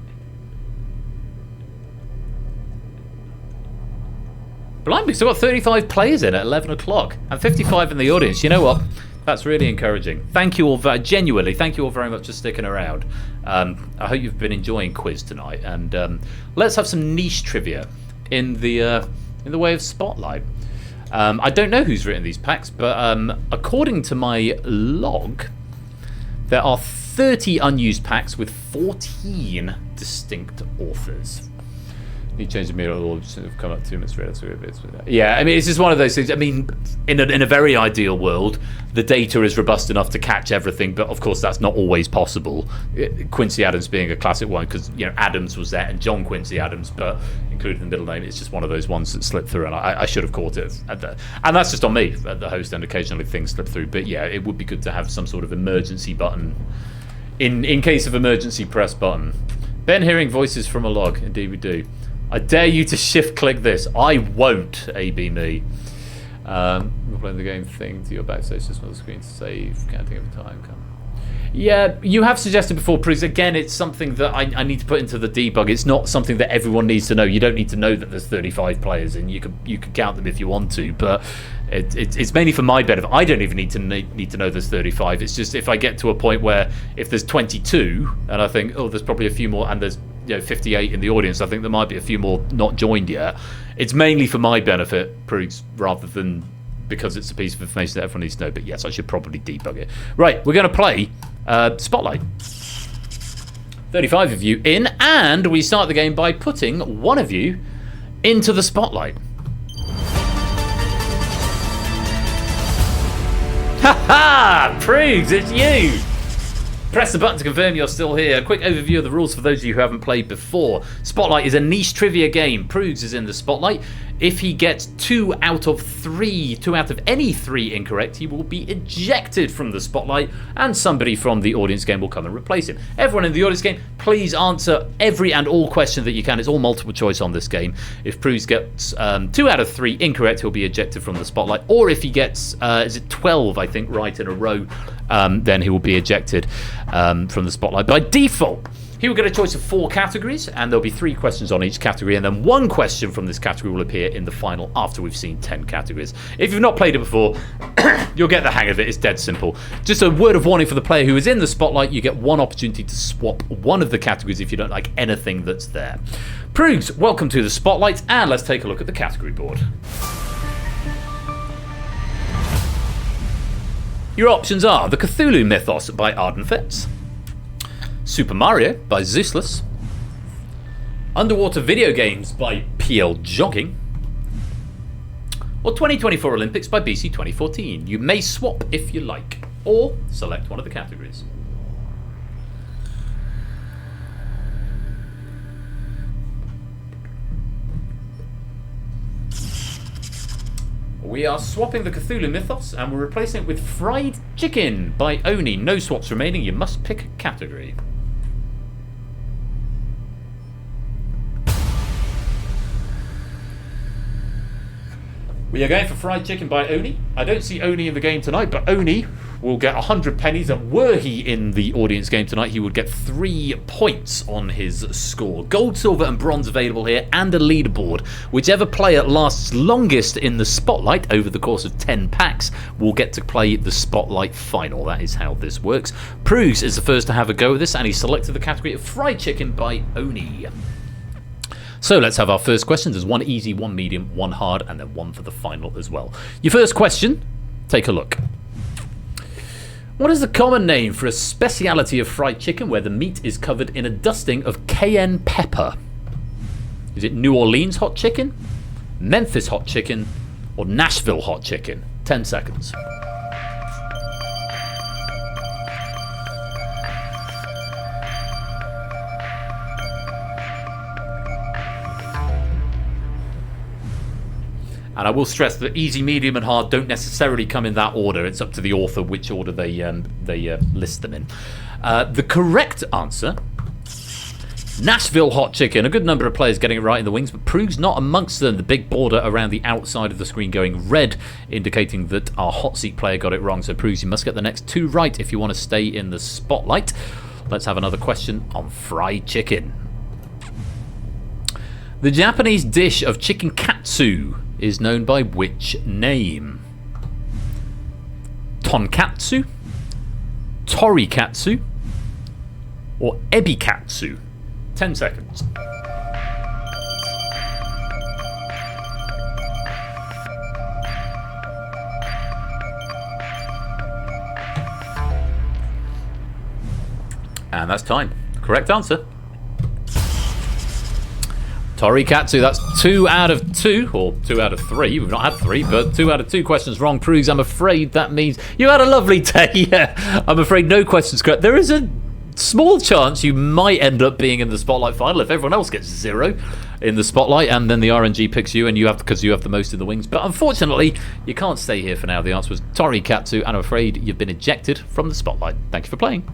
Blimey, so I've got 35 players in at 11 o'clock and 55 in the audience. You know what? That's really encouraging. Thank you all, genuinely, thank you all very much for sticking around. I hope you've been enjoying quiz tonight, and let's have some niche trivia in the way of Spotlight. I don't know who's written these packs, but according to my log, there are 30 unused packs with 14 distinct authors. You change the mirror or have come up 2 minutes later. Yeah, I mean, it's just one of those things. I mean, in a very ideal world, the data is robust enough to catch everything, but of course that's not always possible. Quincy Adams being a classic one, because Adams was there, and John Quincy Adams, but including the middle name, it's just one of those ones that slipped through, and I should have caught it. And that's just on me, at the host, and occasionally things slip through. But yeah, it would be good to have some sort of emergency button. In case of emergency, press button. Ben hearing voices from a log. Indeed we do. I dare you to shift click this. I won't, AB me. We're playing the game thing to your backstage system on the screen to save, counting every time. Yeah, you have suggested before, Prigs. Again, it's something that I need to put into the debug. It's not something that everyone needs to know. You don't need to know that there's 35 players, and you can count them if you want to, but it's mainly for my benefit. I don't even need to know there's 35. It's just if I get to a point where if there's 22, and I think, oh, there's probably a few more, and there's 58 in the audience, I think there might be a few more not joined yet. It's mainly for my benefit, Prigs, rather than because it's a piece of information that everyone needs to know. But yes, I should probably debug it. Right, we're going to play Spotlight. 35 of you in, and we start the game by putting one of you into the Spotlight. Ha ha! Prigs, it's you! Press the button to confirm you're still here. A quick overview of the rules for those of you who haven't played before. Spotlight is a niche trivia game. Proogs is in the Spotlight. If he gets 2 out of any 3 incorrect, he will be ejected from the Spotlight, and somebody from the audience game will come and replace him. Everyone in the audience game, please answer every and all question that you can. It's all multiple choice on this game. If Proogs gets 2 out of 3 incorrect, he'll be ejected from the Spotlight. Or if he gets, 12, I think, right in a row, then he will be ejected from the Spotlight. By default, he will get a choice of 4 categories, and there'll be 3 questions on each category, and then 1 question from this category will appear in the final after we've seen 10 categories. If you've not played it before, you'll get the hang of it. It's dead simple. Just a word of warning for the player who is in the Spotlight: you get 1 opportunity to swap one of the categories if you don't like anything that's there. Proogs, welcome to the Spotlight, and let's take a look at the category board. Your options are the Cthulhu Mythos by Ardenfetz, Super Mario by Zeusless, Underwater Video Games by PL Jogging, or 2024 Olympics by BC 2014. You may swap if you like, or select one of the categories. We are swapping the Cthulhu Mythos, and we're replacing it with Fried Chicken by Oni. No swaps remaining. You must pick a category. We are going for Fried Chicken by Oni. I don't see Oni in the game tonight, but Oni will get 100 pennies, and were he in the audience game tonight, he would get 3 points on his score. Gold, silver and bronze available here, and a leaderboard. Whichever player lasts longest in the Spotlight over the course of 10 packs will get to play the Spotlight final. That is how this works. Proogs is the first to have a go at this, and he selected the category of Fried Chicken by Oni. So let's have our first question. There's 1 easy, 1 medium, 1 hard, and then 1 for the final as well. Your first question, take a look. What is the common name for a speciality of fried chicken where the meat is covered in a dusting of cayenne pepper? Is it New Orleans hot chicken, Memphis hot chicken, or Nashville hot chicken? 10 seconds. And I will stress that easy, medium, and hard don't necessarily come in that order. It's up to the author which order they list them in. The correct answer, Nashville hot chicken. A good number of players getting it right in the wings, but Prug's not amongst them. The big border around the outside of the screen going red, indicating that our hot seat player got it wrong. So Prugs, you must get the next 2 right if you want to stay in the spotlight. Let's have another question on fried chicken. The Japanese dish of chicken katsu is known by which name? Tonkatsu, torikatsu, or ebikatsu? 10 seconds. And that's time. Correct answer. Torikatsu, that's 2 out of 2, or 2 out of 3. We've not had 3, but 2 out of 2 questions wrong. Proves I'm afraid that means you had a lovely day. Yeah, I'm afraid no questions correct. There is a small chance you might end up being in the Spotlight final if everyone else gets 0 in the Spotlight, and then the RNG picks you, and you have because you have the most in the wings. But unfortunately, you can't stay here for now. The answer was Torikatsu, and I'm afraid you've been ejected from the Spotlight. Thank you for playing.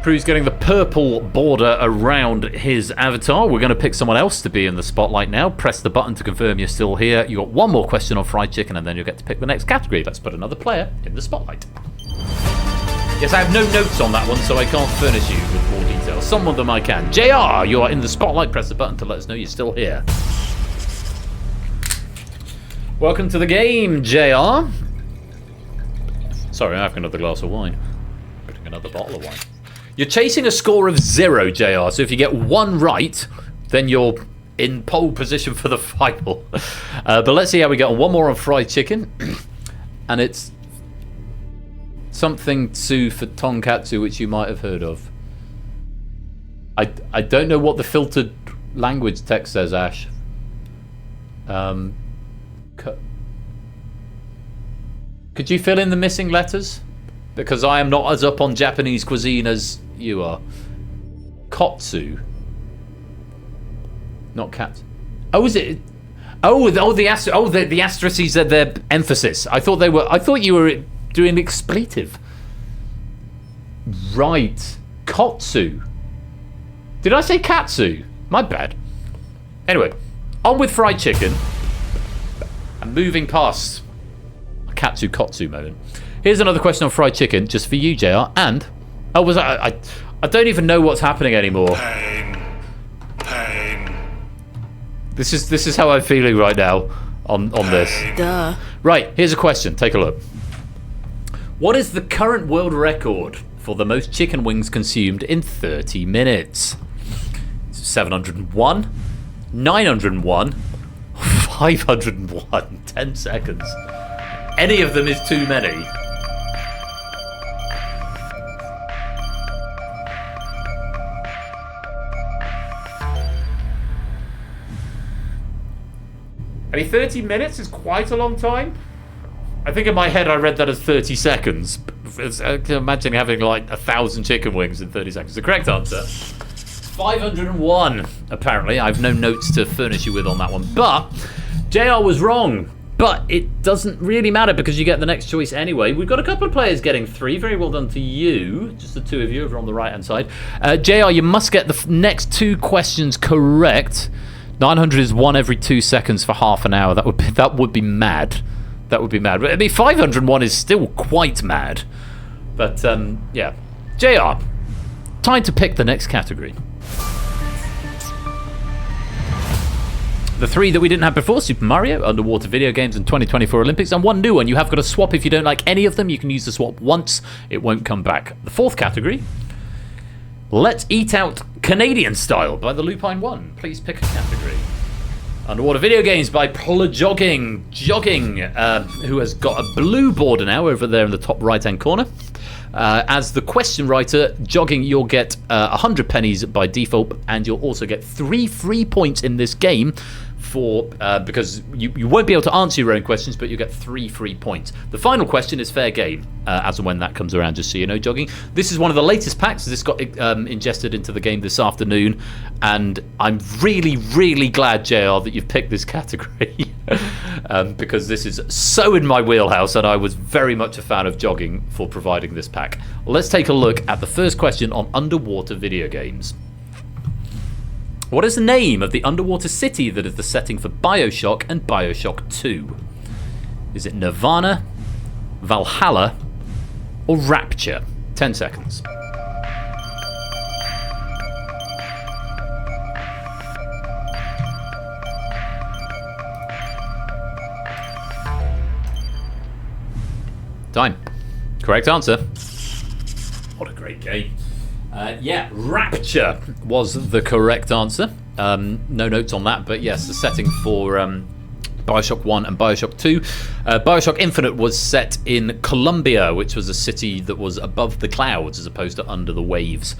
Pru's getting the purple border around his avatar. We're going to pick someone else to be in the spotlight now. Press the button to confirm you're still here. You've got one more question on fried chicken, and then you'll get to pick the next category. Let's put another player in the spotlight. Yes, I have no notes on that one, so I can't furnish you with more details. Some of them I can. JR, you are in the spotlight. Press the button to let us know you're still here. Welcome to the game, JR. Sorry, I'm having another glass of wine. Getting another bottle of wine. You're chasing a score of 0, JR, so if you get 1 right, then you're in pole position for the final. But let's see how we get on. One more on fried chicken. And it's something to for tonkatsu, which you might have heard of. I don't know what the filtered language text says, Ash. Could you fill in the missing letters? Because I am not as up on Japanese cuisine as you are. Kotsu. Not cat. Oh, is it? The asterisks are their emphasis. I thought you were doing expletive. Right. Kotsu. Did I say katsu? My bad. Anyway, on with fried chicken. I'm moving past a katsu kotsu moment. Here's another question on fried chicken, just for you, JR. And I don't even know what's happening anymore. Pain. This is how I'm feeling right now on this. Duh. Right, here's a question. Take a look. What is the current world record for the most chicken wings consumed in 30 minutes? 701, 901, 501. 10 seconds. Any of them is too many. I mean, 30 minutes is quite a long time. I think in my head I read that as 30 seconds. I can imagine having like 1,000 chicken wings in 30 seconds. The correct answer, 501, apparently. I have no notes to furnish you with on that one. But JR was wrong. But it doesn't really matter because you get the next choice anyway. We've got a couple of players getting 3. Very well done to you. Just the 2 of you over on the right-hand side. JR, you must get the next 2 questions correct. 900 is 1 every 2 seconds for half an hour. That would be mad. That would be mad. But I mean, 501 is still quite mad. But yeah, JR, time to pick the next category. The 3 that we didn't have before: Super Mario, underwater video games, and 2024 Olympics, and 1 new one. You have got to swap if you don't like any of them. You can use the swap once; it won't come back. The 4th category: Let's Eat Out Canadian Style by the Lupine One. Please pick a category. Underwater Video Games by Jogging, who has got a blue border now over there in the top right-hand corner. As the question writer, Jogging, you'll get 100 pennies by default, and you'll also get 3 free points in this game for because you won't be able to answer your own questions, but you get 3 free points. The final question is fair game, as and when that comes around, just so you know, Jogging. This is one of the latest packs. This got ingested into the game this afternoon, and I'm really, really glad, JR, that you've picked this category because this is so in my wheelhouse, and I was very much a fan of Jogging for providing this pack. Let's take a look at the first question on underwater video games. What is the name of the underwater city that is the setting for BioShock and BioShock 2? Is it Nirvana, Valhalla, or Rapture? 10 seconds. Time. Correct answer. What a great game. Yeah, Rapture was the correct answer. No notes on that, but yes, the setting for BioShock 1 and BioShock 2. BioShock Infinite was set in Columbia, which was a city that was above the clouds as opposed to under the waves.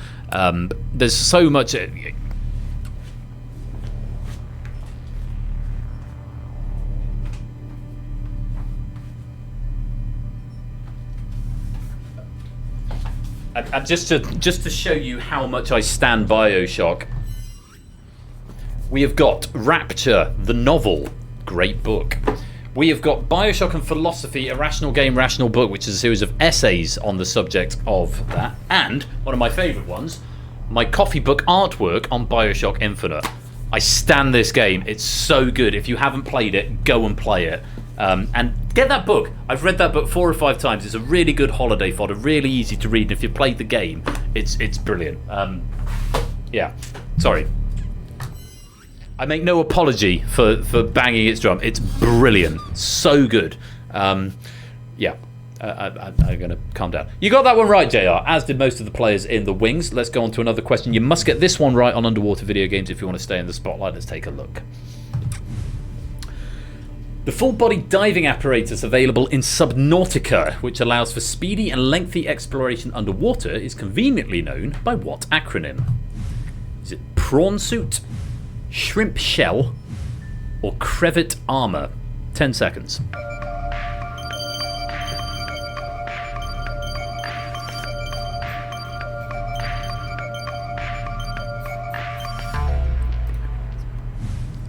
There's so much... just to show you how much I stand BioShock, we have got Rapture, the novel, great book. We have got BioShock and Philosophy, a rational game, rational book, which is a series of essays on the subject of that. And one of my favourite ones, my coffee book artwork on BioShock Infinite. I stand this game. It's so good. If you haven't played it, go and play it. And get that book. I've read that book 4 or 5 times. It's a really good holiday fodder, really easy to read. And if you've played the game, it's brilliant. Yeah, sorry. I make no apology for banging its drum. It's brilliant, so good. Yeah, I'm going to calm down. You got that one right, JR, as did most of the players in the wings. Let's go on to another question. You must get this one right on underwater video games if you want to stay in the spotlight. Let's take a look. The full-body diving apparatus available in Subnautica, which allows for speedy and lengthy exploration underwater, is conveniently known by what acronym? Is it Prawn Suit, Shrimp Shell, or Crevet Armor? 10 seconds.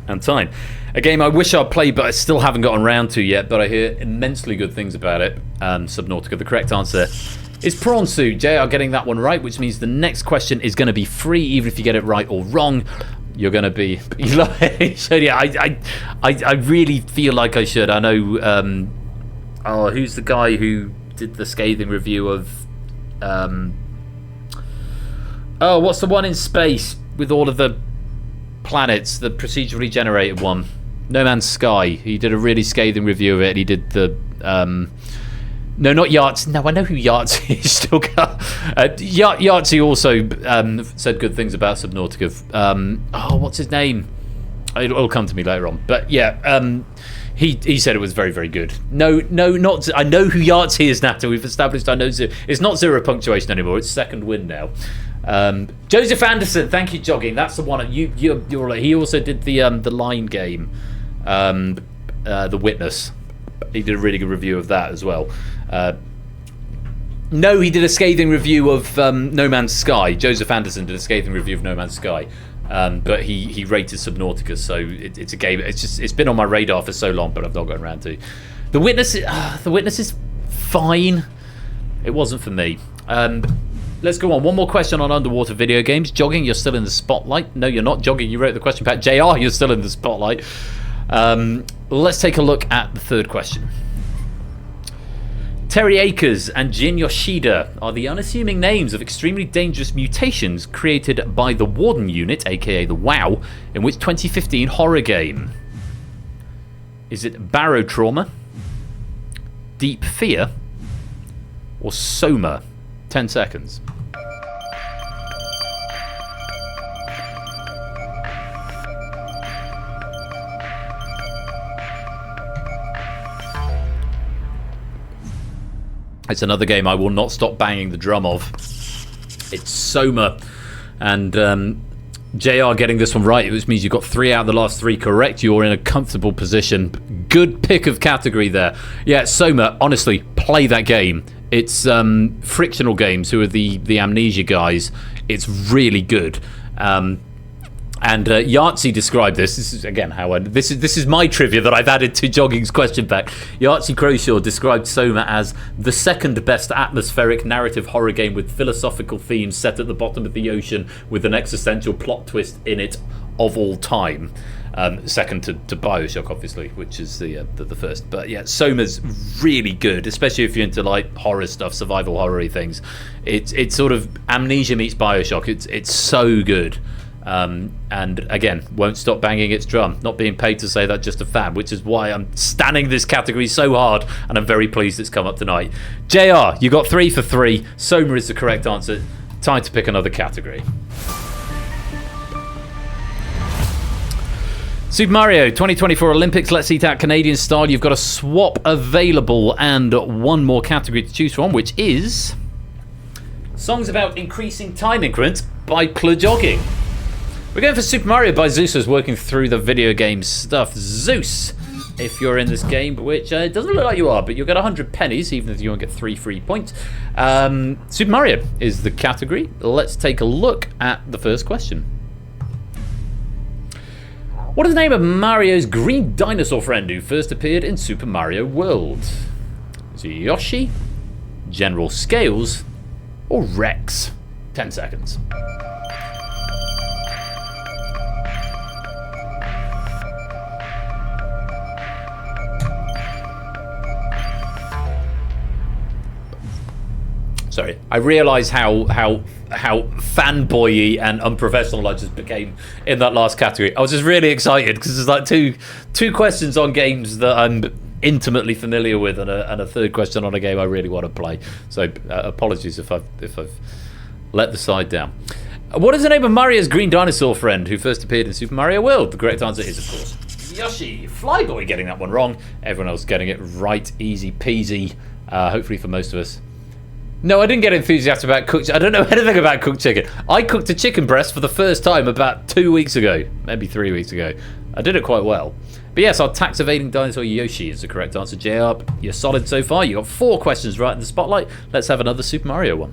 And time. A game I wish I'd played, but I still haven't gotten around to yet, but I hear immensely good things about it. Subnautica. The correct answer is Prawn Suit. JR getting that one right, which means the next question is going to be free, even if you get it right or wrong. You're going to be... So yeah, I really feel like I should. I know... oh, who's the guy who did the scathing review of... oh, what's the one in space with all of the planets, the procedurally generated one? No Man's Sky. He did a really scathing review of it. He did the no, not Yahtzee. No, I know who Yahtzee is. Still got Yahtzee also said good things about Subnautica. Oh, what's his name? It'll come to me later on. But yeah, he said it was very, very good. No, not. I know who Yahtzee is now. We've established. I know it's not 0 punctuation anymore. It's second win now. Joseph Anderson, thank you, Jogging. That's the one. You're. He also did the line game, The Witness. He did a really good review of that as well. No, he did a scathing review of No Man's Sky. Joseph Anderson did a scathing review of No Man's Sky, but he rated Subnautica. So it's a game. It's been on my radar for so long, but I've not gotten around to. The Witness. The Witness is fine. It wasn't for me. Let's go on. One more question on underwater video games. Jogging, you're still in the spotlight. No, you're not. Jogging, you wrote the question back. JR, you're still in the spotlight. Let's take a look at the third question. Terry Akers and Jin Yoshida are the unassuming names of extremely dangerous mutations created by the Warden Unit, aka the WoW, in which 2015 horror game? Is it Barotrauma, Deep Fear, or Soma? 10 seconds. It's another game I will not stop banging the drum of. It's Soma. And JR getting this one right, which means you've got 3 out of the last 3 correct. You're in a comfortable position. Good pick of category there. Yeah, Soma, honestly, play that game. It's Frictional Games, who are the Amnesia guys. It's really good. And Yahtzee described this. This is again how this is my trivia that I've added to Jogging's question back. Yahtzee Croshaw described Soma as the second best atmospheric narrative horror game with philosophical themes set at the bottom of the ocean with an existential plot twist in it of all time. Second to BioShock, obviously, which is the first. But yeah, Soma's really good, especially if you're into like horror stuff, survival horror-y things. It's sort of Amnesia meets BioShock. It's so good. And again, won't stop banging its drum. Not being paid to say that, just a fan, which is why I'm standing this category so hard, and I'm very pleased it's come up tonight. JR, you got 3 for 3. Soma is the correct answer. Time to pick another category. Super Mario 2024 Olympics. Let's eat out Canadian style. You've got a swap available and one more category to choose from, which is songs about increasing time increments by Jogging. We're going for Super Mario by Zeus, who's working through the video game stuff. Zeus, if you're in this game, which it doesn't look like you are, but you'll get 100 pennies, even if you won't get 3 free points. Super Mario is the category. Let's take a look at the first question. What is the name of Mario's green dinosaur friend who first appeared in Super Mario World? Is it Yoshi, General Scales, or Rex? 10 seconds. Sorry, I realise how fanboy-y and unprofessional I just became in that last category. I was just really excited because there's like two questions on games that I'm intimately familiar with, and a third question on a game I really want to play. So apologies if I've let the side down. What is the name of Mario's green dinosaur friend who first appeared in Super Mario World? The correct answer is, of course, Yoshi. Flyboy getting that one wrong. Everyone else getting it right. Easy peasy. Hopefully for most of us. No, I didn't get enthusiastic about cooked. I don't know anything about cooked chicken. I cooked a chicken breast for the first time about 2 weeks ago, maybe 3 weeks ago. I did it quite well. But yes, our tax evading dinosaur Yoshi is the correct answer. JR, you're solid so far. You got 4 questions right in the spotlight. Let's have another Super Mario one.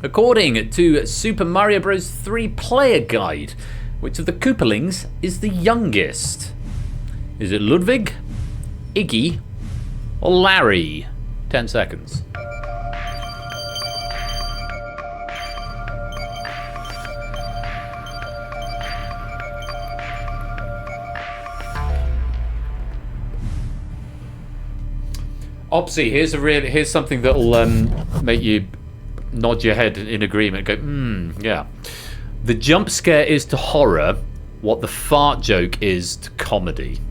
According to Super Mario Bros. 3 player guide, which of the Koopalings is the youngest? Is it Ludwig, Iggy, or Larry? 10 seconds. Opsy, here's something that'll make you nod your head in agreement. Go, yeah. The jump scare is to horror what the fart joke is to comedy.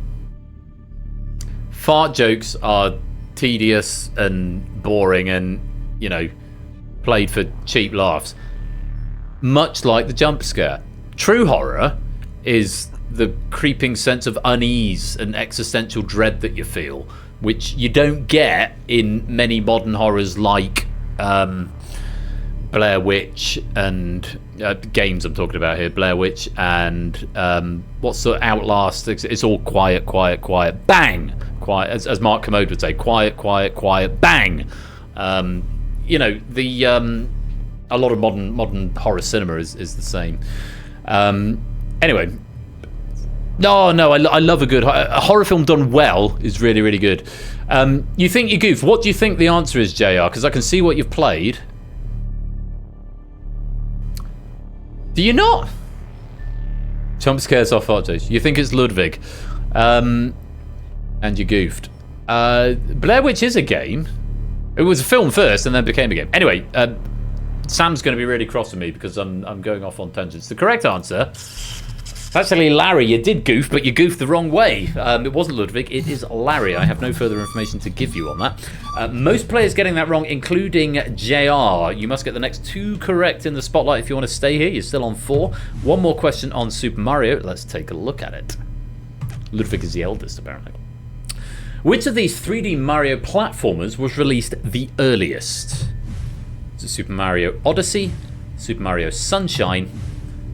Fart jokes are tedious and boring and, you know, played for cheap laughs. Much like the jump scare. True horror is the creeping sense of unease and existential dread that you feel, which you don't get in many modern horrors like Blair Witch and games I'm talking about here. Blair Witch and what's the Outlast? It's all quiet, quiet, quiet, bang, quiet. As Mark Commode would say, quiet, quiet, quiet, bang. You know, the a lot of modern horror cinema is the same. Anyway. No, I love a horror film done well is really, really good. You think you goof. What do you think the answer is, JR? Because I can see what you've played. Do you not? Jump scares off fart jokes. You think it's Ludwig. And you goofed. Blair Witch is a game. It was a film first and then became a game. Anyway, Sam's going to be really cross with me because I'm going off on tangents. The correct answer... Actually, Larry, you did goof, but you goofed the wrong way. It wasn't Ludwig, it is Larry. I have no further information to give you on that. Most players getting that wrong, including JR. You must get the next 2 correct in the spotlight if you want to stay here. You're still on 4. One more question on Super Mario. Let's take a look at it. Ludwig is the eldest, apparently. Which of these 3D Mario platformers was released the earliest? Is it Super Mario Odyssey, Super Mario Sunshine,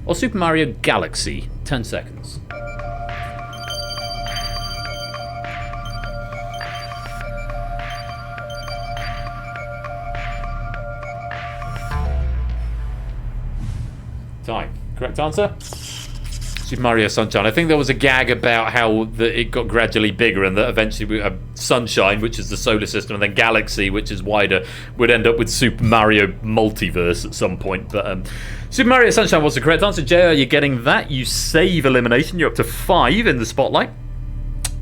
or Super Mario Galaxy? 10 seconds. Time. Correct answer? Super Mario Sunshine. I think there was a gag about how it got gradually bigger and that eventually we have Sunshine, which is the solar system, and then Galaxy, which is wider, would end up with Super Mario Multiverse at some point. But Super Mario Sunshine was the correct answer. JR, you're getting that. You save elimination. You're up to 5 in the spotlight.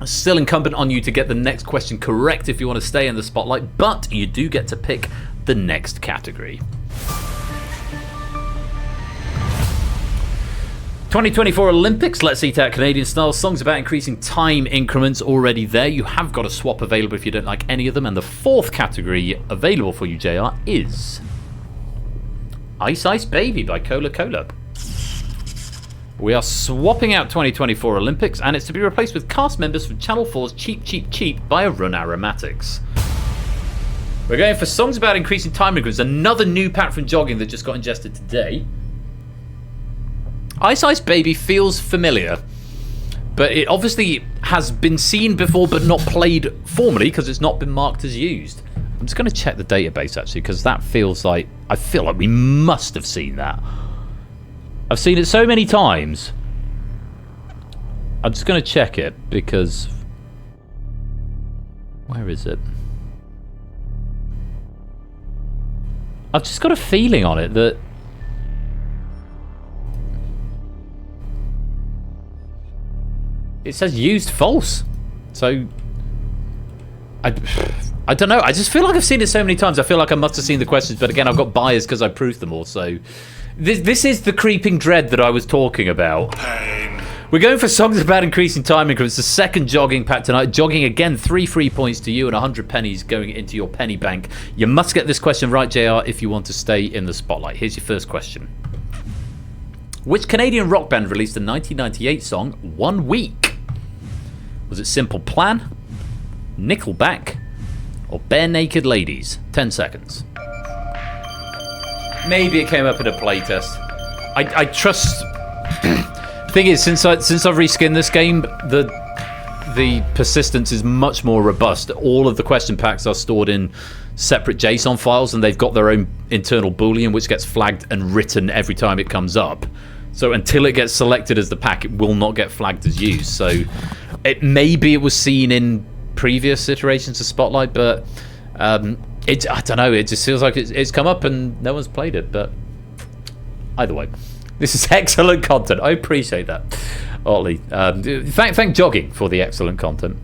Still incumbent on you to get the next question correct if you want to stay in the spotlight, but you do get to pick the next category. 2024 Olympics, let's eat out Canadian style. Songs about increasing time increments already there. You have got a swap available if you don't like any of them. And the fourth category available for you, JR, is Ice Ice Baby by Cola Cola. We are swapping out 2024 Olympics, and it's to be replaced with cast members from Channel 4's Cheap Cheap Cheap by Run Aromatics. We're going for songs about increasing time increments. Another new pack from Jogging that just got ingested today. Ice Ice Baby feels familiar, but it obviously has been seen before but not played formally because it's not been marked as used. I'm just going to check the database actually, because that feels like, I feel like we must have seen that. I've seen it so many times. I'm just going to check it because, where is it? I've just got a feeling on it that it says used false. So I don't know. I just feel like I've seen it so many times. I feel like I must have seen the questions, but again, I've got bias because I proved them all. So this is the creeping dread that I was talking about. Pain. We're going for songs about increasing time increments. The second Jogging pack tonight. Jogging again, 3 free points to you and 100 pennies going into your penny bank. You must get this question right, JR, if you want to stay in the spotlight. Here's your first question. Which Canadian rock band released the 1998 song 1 Week? Was it Simple Plan, Nickelback, or Bare Naked Ladies? 10 seconds. Maybe it came up in a playtest. I trust. Thing is, since I've reskinned this game, the persistence is much more robust. All of the question packs are stored in separate JSON files, and they've got their own internal boolean, which gets flagged and written every time it comes up. So until it gets selected as the pack, it will not get flagged as used. So maybe it was seen in previous iterations of Spotlight, but I don't know. It just feels like it's come up and no one's played it. But either way, this is excellent content. I appreciate that, Otley. Thank Jogging for the excellent content.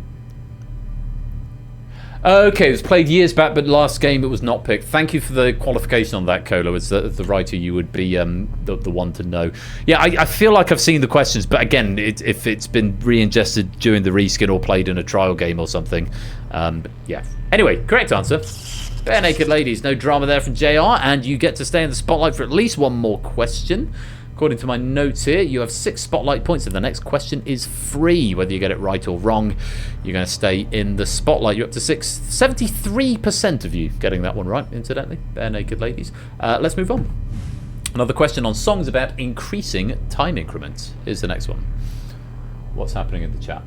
Okay, it was played years back, but last game it was not picked. Thank you for the qualification on that, Colo. As the writer, you would be the one to know. Yeah, I feel like I've seen the questions, but again, if it's been re-ingested during the reskin or played in a trial game or something, yeah. Anyway, correct answer. Bare Naked Ladies. No drama there from JR, and you get to stay in the spotlight for at least one more question. According to my notes here, you have 6 spotlight points, and the next question is free. Whether you get it right or wrong, you're going to stay in the spotlight. You're up to 6. 73% of you getting that one right, incidentally. Bare Naked Ladies. Let's move on. Another question on songs about increasing time increments. Here's the next one. What's happening in the chat?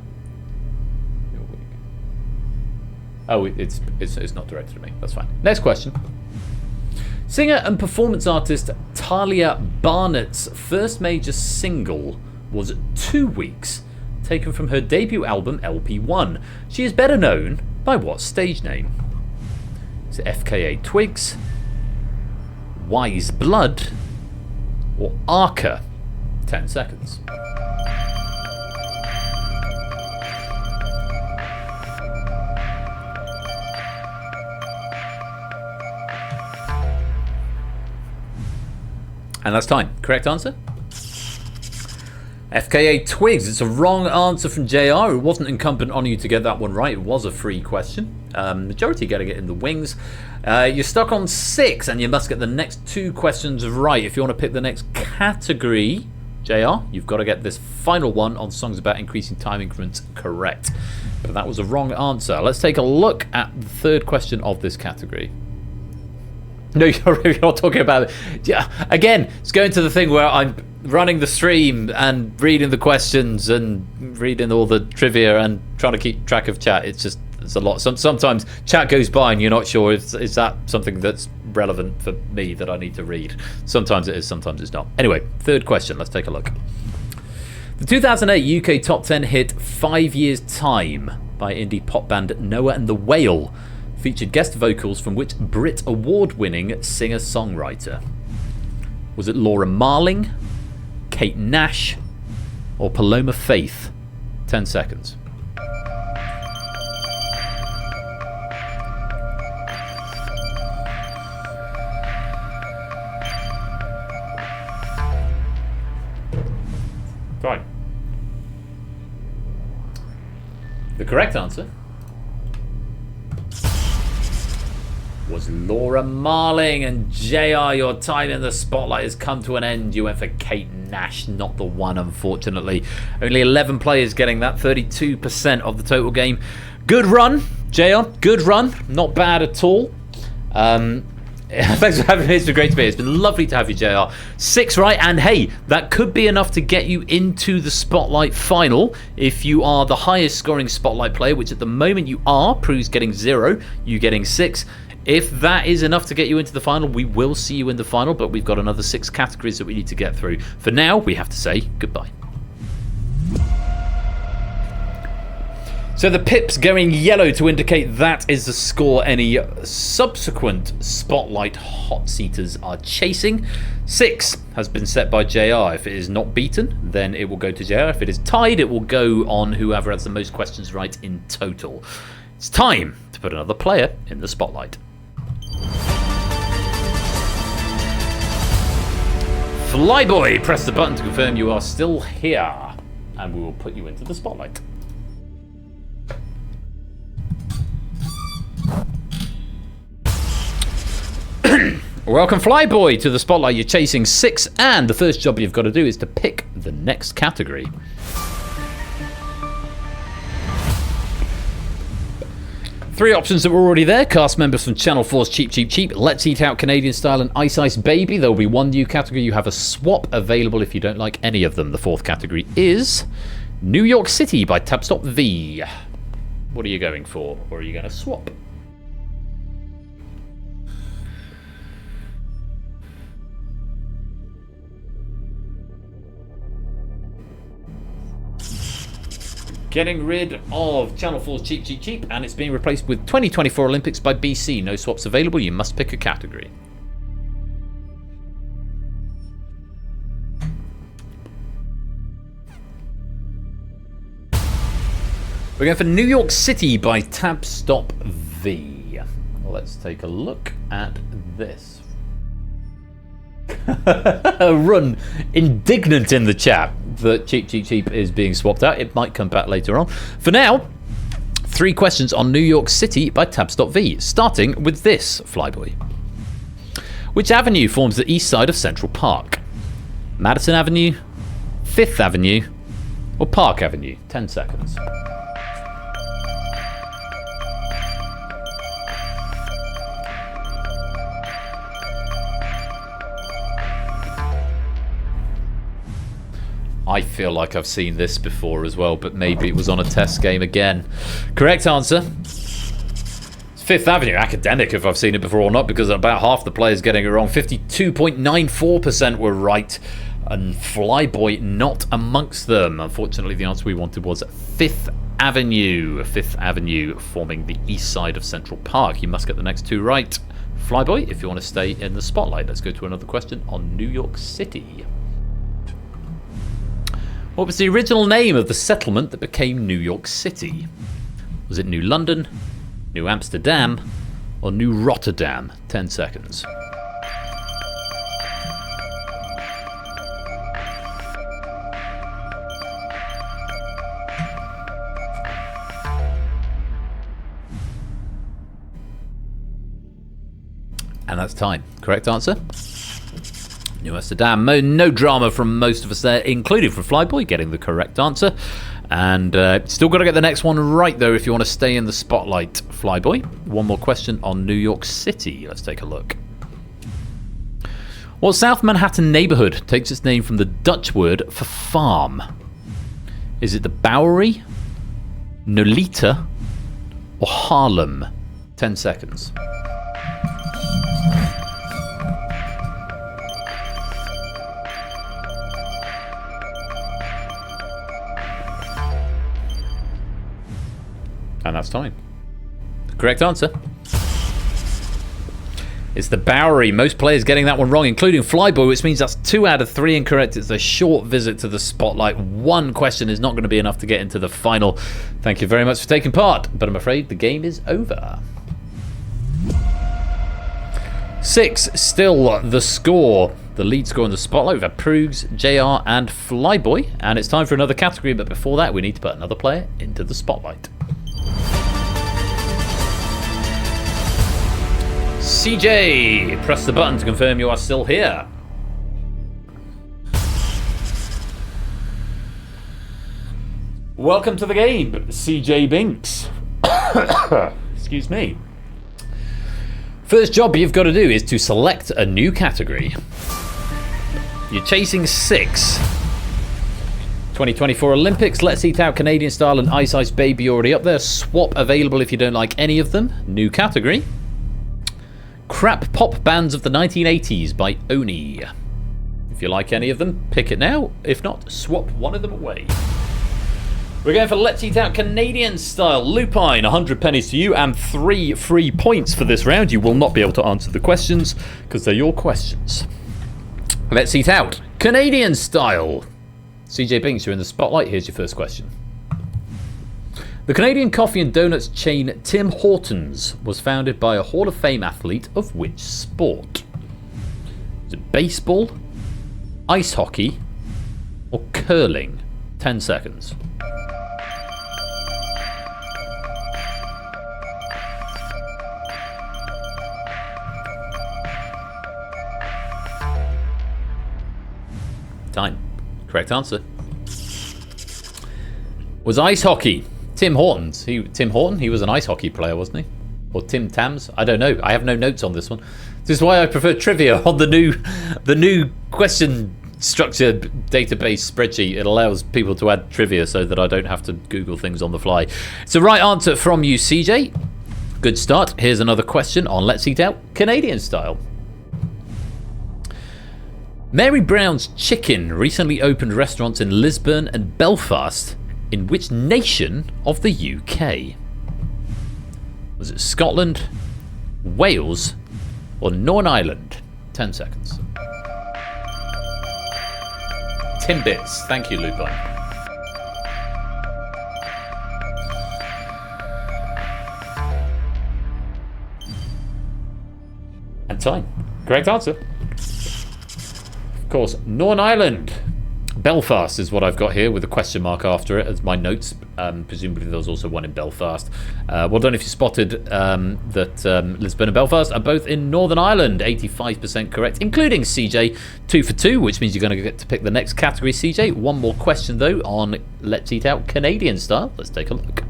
Oh, it's not directed at me. That's fine. Next question. Singer and performance artist Talia Barnett's first major single was 2 Weeks, taken from her debut album LP1. She is better known by what stage name? Is it FKA Twigs, Wise Blood, or Arca? 10 seconds. And that's time. Correct answer? FKA Twigs. It's a wrong answer from JR. It wasn't incumbent on you to get that one right. It was a free question. Majority getting it in the wings. You're stuck on 6, and you must get the next 2 questions right. If you want to pick the next category, JR, you've got to get this final one on songs about increasing time increments correct. But that was a wrong answer. Let's take a look at the third question of this category. No, you're not talking about it. Yeah, again, it's going to the thing where I'm running the stream and reading the questions and reading all the trivia and trying to keep track of chat. It's a lot. Sometimes chat goes by and you're not sure is that something that's relevant for me that I need to read. Sometimes it is, sometimes it's not. Anyway, third question. Let's take a look. The 2008 UK Top 10 hit 5 Years Time by indie pop band Noah and the Whale featured guest vocals from which Brit award-winning singer-songwriter? Was it Laura Marling, Kate Nash, or Paloma Faith? 10 seconds. Fine. The correct answer was Laura Marling. And JR, your time in the spotlight has come to an end. You went for Kate Nash, not the one, unfortunately. Only 11 players getting that, 32% of the total game. Good run, JR, good run. Not bad at all. Thanks for having me. It's been great to be here. It's been lovely to have you, JR. 6 right, and hey, that could be enough to get you into the Spotlight final if you are the highest scoring Spotlight player, which at the moment you are. Prue's getting 0, you getting 6. If that is enough to get you into the final, we will see you in the final, but we've got another 6 categories that we need to get through. For now, we have to say goodbye. So the pips going yellow to indicate that is the score any subsequent Spotlight hot seaters are chasing. 6 has been set by JR. If it is not beaten, then it will go to JR. If it is tied, it will go on whoever has the most questions right in total. It's time to put another player in the Spotlight. Flyboy, press the button to confirm you are still here, and we will put you into the Spotlight. Welcome, Flyboy, to the Spotlight. You're chasing 6, and the first job you've got to do is to pick the next category. Three options that were already there. Cast members from Channel 4's Cheap Cheap Cheap, Let's Eat Out Canadian Style, and Ice Ice Baby. There will be one new category. You have a swap available if you don't like any of them. The fourth category is New York City by Tabstop V. What are you going for? Or are you going to swap? Getting rid of Channel 4's Cheap Cheap Cheap, and it's being replaced with 2024 Olympics by BC. No swaps available. You must pick a category. We're going for New York City by Tabstop V. Let's take a look at this. Run indignant in the chat that Cheap Cheap Cheap is being swapped out. It might come back later on. For now, 3 questions on New York City by Tabstop V, starting with this, Flyboy. Which avenue forms the east side of Central Park? Madison Avenue, 5th Avenue, or Park Avenue? 10 seconds. I feel like I've seen this before as well, but maybe it was on a test game again. Correct answer. It's 5th Avenue. Academic if I've seen it before or not, because about half the players getting it wrong. 52.94% were right, and Flyboy not amongst them. Unfortunately, the answer we wanted was 5th Avenue. 5th Avenue forming the east side of Central Park. You must get the next 2 right. Flyboy, if you want to stay in the spotlight. Let's go to another question on New York City. What was the original name of the settlement that became New York City? Was it New London, New Amsterdam, or New Rotterdam? 10 seconds. And that's time. Correct answer? New Amsterdam. No drama from most of us there, including from Flyboy getting the correct answer. And still got to get the next one right, though, if you want to stay in the spotlight, Flyboy. One more question on New York City. Let's take a look. What South Manhattan neighborhood takes its name from the Dutch word for farm? Is it the Bowery, Nolita, or Harlem? 10 seconds. And that's time. The correct answer. It's the Bowery. Most players getting that one wrong, including Flyboy, which means that's 2 out of 3 incorrect. It's a short visit to the spotlight. One question is not going to be enough to get into the final. Thank you very much for taking part, but I'm afraid the game is over. 6 still the score. The lead score in the spotlight. We've had Proogs, JR, and Flyboy. And it's time for another category, but before that, we need to put another player into the spotlight. CJ, press the button to confirm you are still here. Welcome to the game, CJ Binks. Excuse me. First job you've got to do is to select a new category. You're chasing 6. 2024 Olympics, Let's Eat Out, Canadian Style, and Ice Ice Baby already up there. Swap available if you don't like any of them. New category. Crap pop bands of the 1980s by Oni. If you like any of them, pick it now. If not, swap one of them away. We're going for Let's Eat Out Canadian Style. Lupine, 100 pennies to you and 3 free points for this round. You will not be able to answer the questions because they're your questions. Let's Eat Out Canadian Style. CJ Binks, you're in the spotlight. Here's your first question. The Canadian coffee and donuts chain Tim Hortons was founded by a Hall of Fame athlete of which sport? Is it baseball, ice hockey, or curling? 10 seconds. Time. Correct answer was ice hockey. Tim Hortons. Tim Horton? He was an ice hockey player, wasn't he? Or Tim Tams? I don't know. I have no notes on this one. This is why I prefer trivia on the new question structure database spreadsheet. It allows people to add trivia so that I don't have to Google things on the fly. It's the right answer from you, CJ. Good start. Here's another question on Let's Eat Out Canadian Style. Mary Brown's Chicken recently opened restaurants in Lisburn and Belfast. In which nation of the UK? Was it Scotland, Wales, or Northern Ireland? 10 seconds. Timbits. Thank you, Lupin. And time. Correct answer. Of course, Northern Ireland. Belfast is what I've got here with a question mark after it as my notes. Presumably there was also one in Belfast. Well done if you spotted that Lisbon and Belfast are both in Northern Ireland. 85% correct, including CJ. 2 for 2, which means you're going to get to pick the next category, CJ. One more question, though, on Let's Eat Out Canadian Style. Let's take a look.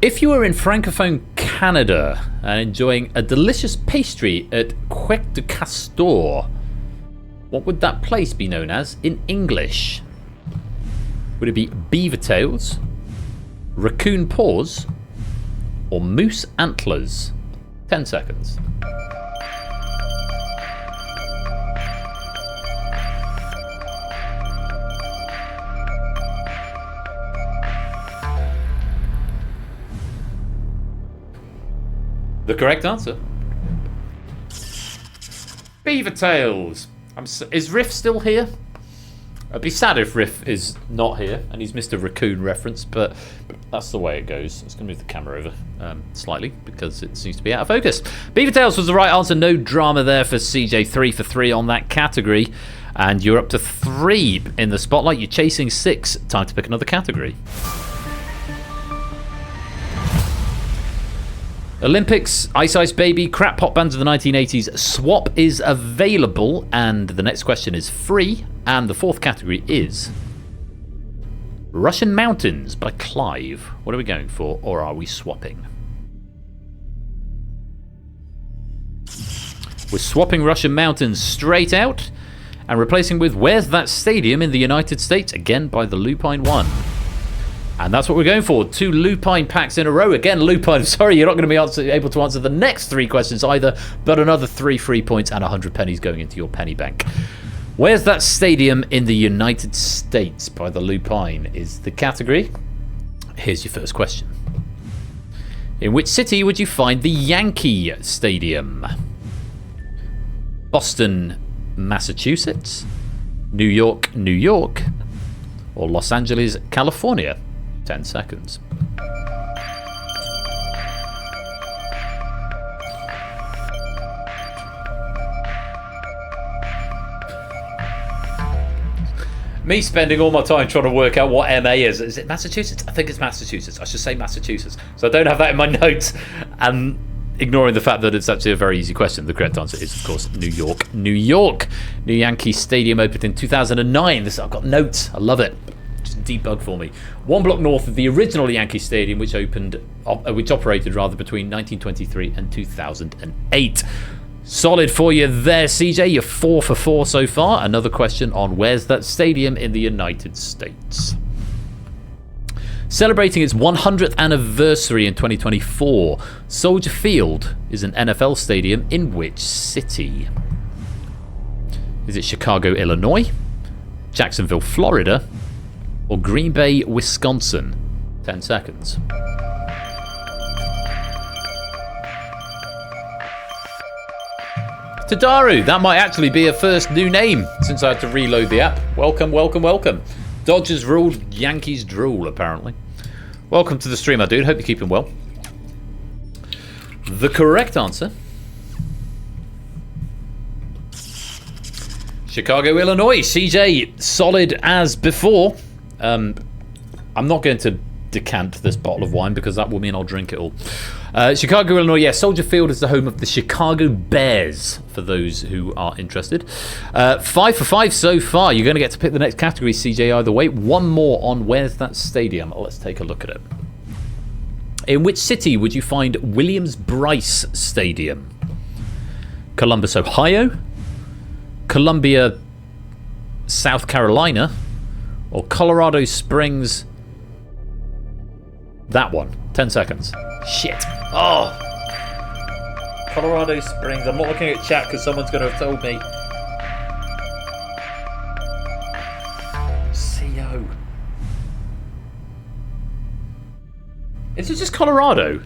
If you were in Francophone Canada and enjoying a delicious pastry at Quec de Castor, what would that place be known as in English? Would it be beaver tails, raccoon paws, or moose antlers? 10 seconds. The correct answer. Beaver tails. Is Riff still here? I'd be sad if Riff is not here and he's missed a raccoon reference, but that's the way it goes. I'm just going to move the camera over slightly because it seems to be out of focus. Beaver tails was the right answer. No drama there for CJ. 3 for 3 on that category. And you're up to 3 in the spotlight. You're chasing 6. Time to pick another category. Olympics, Ice Ice Baby, crap pop bands of the 1980s. Swap is available, and the next question is free. And the fourth category is Russian Mountains by Clive. What are we going for, or are we swapping? We're swapping Russian Mountains straight out and replacing with Where's That Stadium in the United States, again by the Lupine 1. And that's what we're going for. 2 Lupine packs in a row. Again, Lupine, sorry, you're not going to be able to answer the next 3 questions either, but another 3 free points and 100 pennies going into your penny bank. Where's That Stadium in the United States by the Lupine is the category. Here's your first question. In which city would you find the Yankee Stadium? Boston, Massachusetts, New York, New York, or Los Angeles, California? 10 seconds. Me spending all my time trying to work out what MA is. Is it Massachusetts? I think it's Massachusetts. I should say Massachusetts. So I don't have that in my notes. And ignoring the fact that it's actually a very easy question, the correct answer is, of course, New York. New York. New Yankee Stadium opened in 2009. I've got notes. I love it. Just debug for me. 1 block north of the original Yankee Stadium, which operated between 1923 and 2008. Solid for you there, CJ. You're 4 for 4 so far. Another question on Where's That Stadium in the United States? Celebrating its 100th anniversary in 2024, Soldier Field is an NFL stadium in which city? Is it Chicago, Illinois, Jacksonville, Florida, or Green Bay, Wisconsin? 10 seconds. Tadaru, that might actually be a first new name since I had to reload the app. Welcome, welcome, welcome. Dodgers ruled, Yankees drool, apparently. Welcome to the stream, my dude. Hope you're keeping well. The correct answer: Chicago, Illinois. CJ, solid as before. I'm not going to decant this bottle of wine because that will mean I'll drink it all. Chicago, Illinois, yeah. Soldier Field is the home of the Chicago Bears, for those who are interested. 5 for 5 so far. You're going to get to pick the next category, CJ, either way. One more on Where's That Stadium? Let's take a look at it. In which city would you find Williams-Brice Stadium? Columbus, Ohio, Columbia, South Carolina, or Colorado Springs? That one. 10 seconds. Shit. Oh. Colorado Springs. I'm not looking at chat because someone's going to have told me. CO. Is it just Colorado?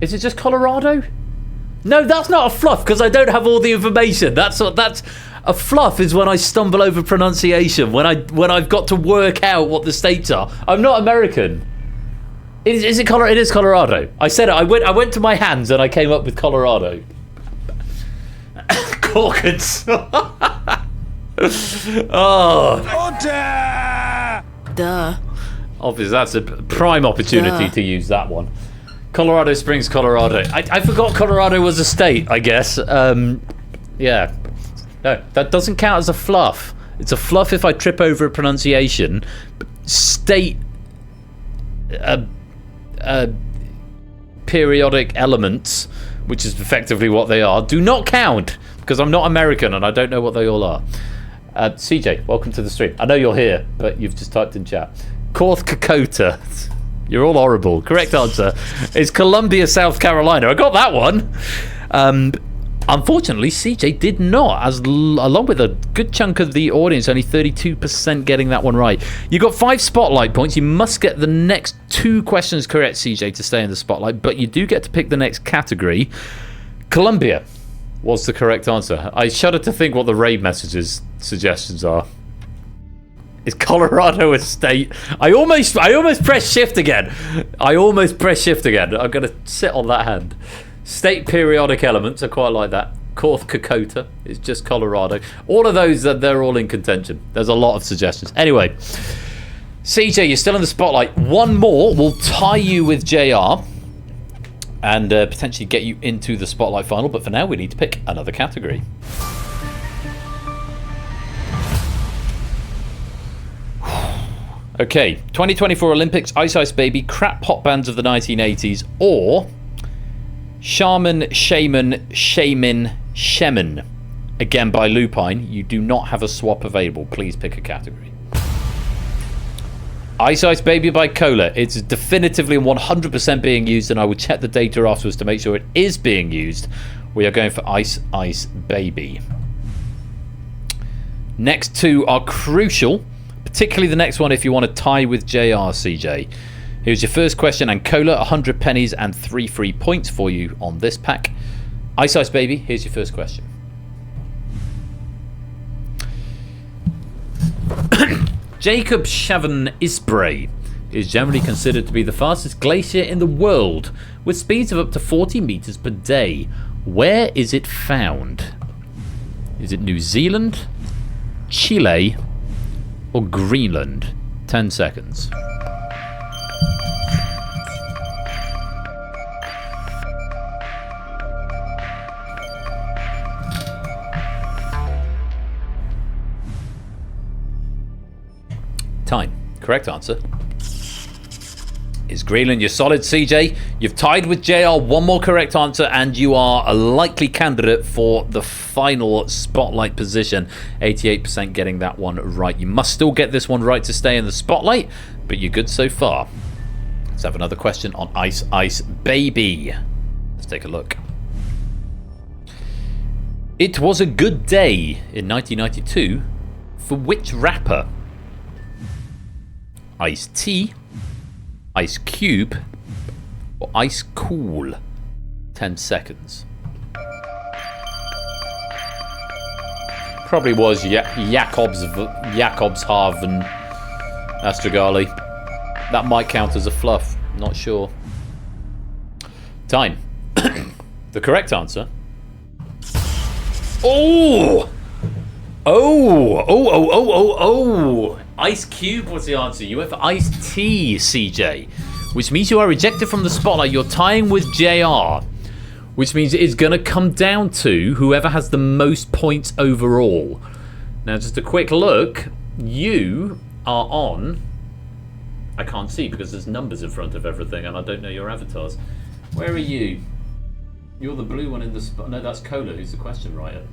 Is it just Colorado? No, that's not a fluff because I don't have all the information. That's a fluff is when I stumble over pronunciation, when I've got to work out what the states are. I'm not American. Is it Colorado? It is Colorado. I said it. I went to my hands and I came up with Colorado. Corkins. Oh. Duh. Obviously, that's a prime opportunity to use that one. Colorado Springs, Colorado. I forgot Colorado was a state, I guess. Yeah. No, that doesn't count as a fluff. It's a fluff if I trip over a pronunciation. State periodic elements, which is effectively what they are, do not count because I'm not American and I don't know what they all are. CJ, welcome to the stream. I know you're here, but you've just typed in chat. North Dakota. You're all horrible. Correct answer is Columbia, South Carolina. I got that one. Unfortunately, CJ did not, along with a good chunk of the audience, only 32% getting that one right. You got 5 spotlight points. You must get the next 2 questions correct, CJ, to stay in the spotlight, but you do get to pick the next category. Columbia was the correct answer. I shudder to think what the raid messages suggestions are. Is Colorado a state? I almost pressed shift again. I'm going to sit on that hand. State periodic elements, I quite like that. North Dakota is just Colorado. All of those, they're all in contention. There's a lot of suggestions. Anyway, CJ, you're still in the spotlight. One more will tie you with JR. and potentially get you into the Spotlight final. But for now, we need to pick another category. Okay, 2024 Olympics, Ice Ice Baby, crap pop bands of the 1980s, or Shaman, Shaman, Shemin. Again by Lupine. You do not have a swap available. Please pick a category. Ice Ice Baby by Cola. It's definitively 100% being used, and I will check the data afterwards to make sure it is being used. We are going for Ice Ice Baby. Next two are crucial. Particularly the next one if you want to tie with JR, CJ. Here's your first question, and Cola, 100 pennies and 3 free points for you on this pack. Ice Ice Baby, here's your first question. Jacob Chavan Isbray is generally considered to be the fastest glacier in the world, with speeds of up to 40 meters per day. Where is it found? Is it New Zealand, Chile, or Greenland? 10 seconds. Time. Correct answer is Greenland. You're solid, CJ. You've tied with JR. One more correct answer, and you are a likely candidate for the final Spotlight position. 88% getting that one right. You must still get this one right to stay in the Spotlight, but you're good so far. Let's have another question on Ice Ice Baby. Let's take a look. It was a good day in 1992 for which rapper? Ice-T, Ice Cube, or Ice Cool? 10 seconds. Probably was Jakobs Haven Astragali. That might count as a fluff. Not sure. Time. The correct answer. Oh! Oh! Ice Cube was the answer. You went for Ice-T, CJ. Which means you are rejected from the Spotlight. You're tying with JR. Which means it is going to come down to whoever has the most points overall. Now, just a quick look. You are on... I can't see because there's numbers in front of everything and I don't know your avatars. Where are you? You're the blue one in the spot. No, that's Cola, who's the question writer.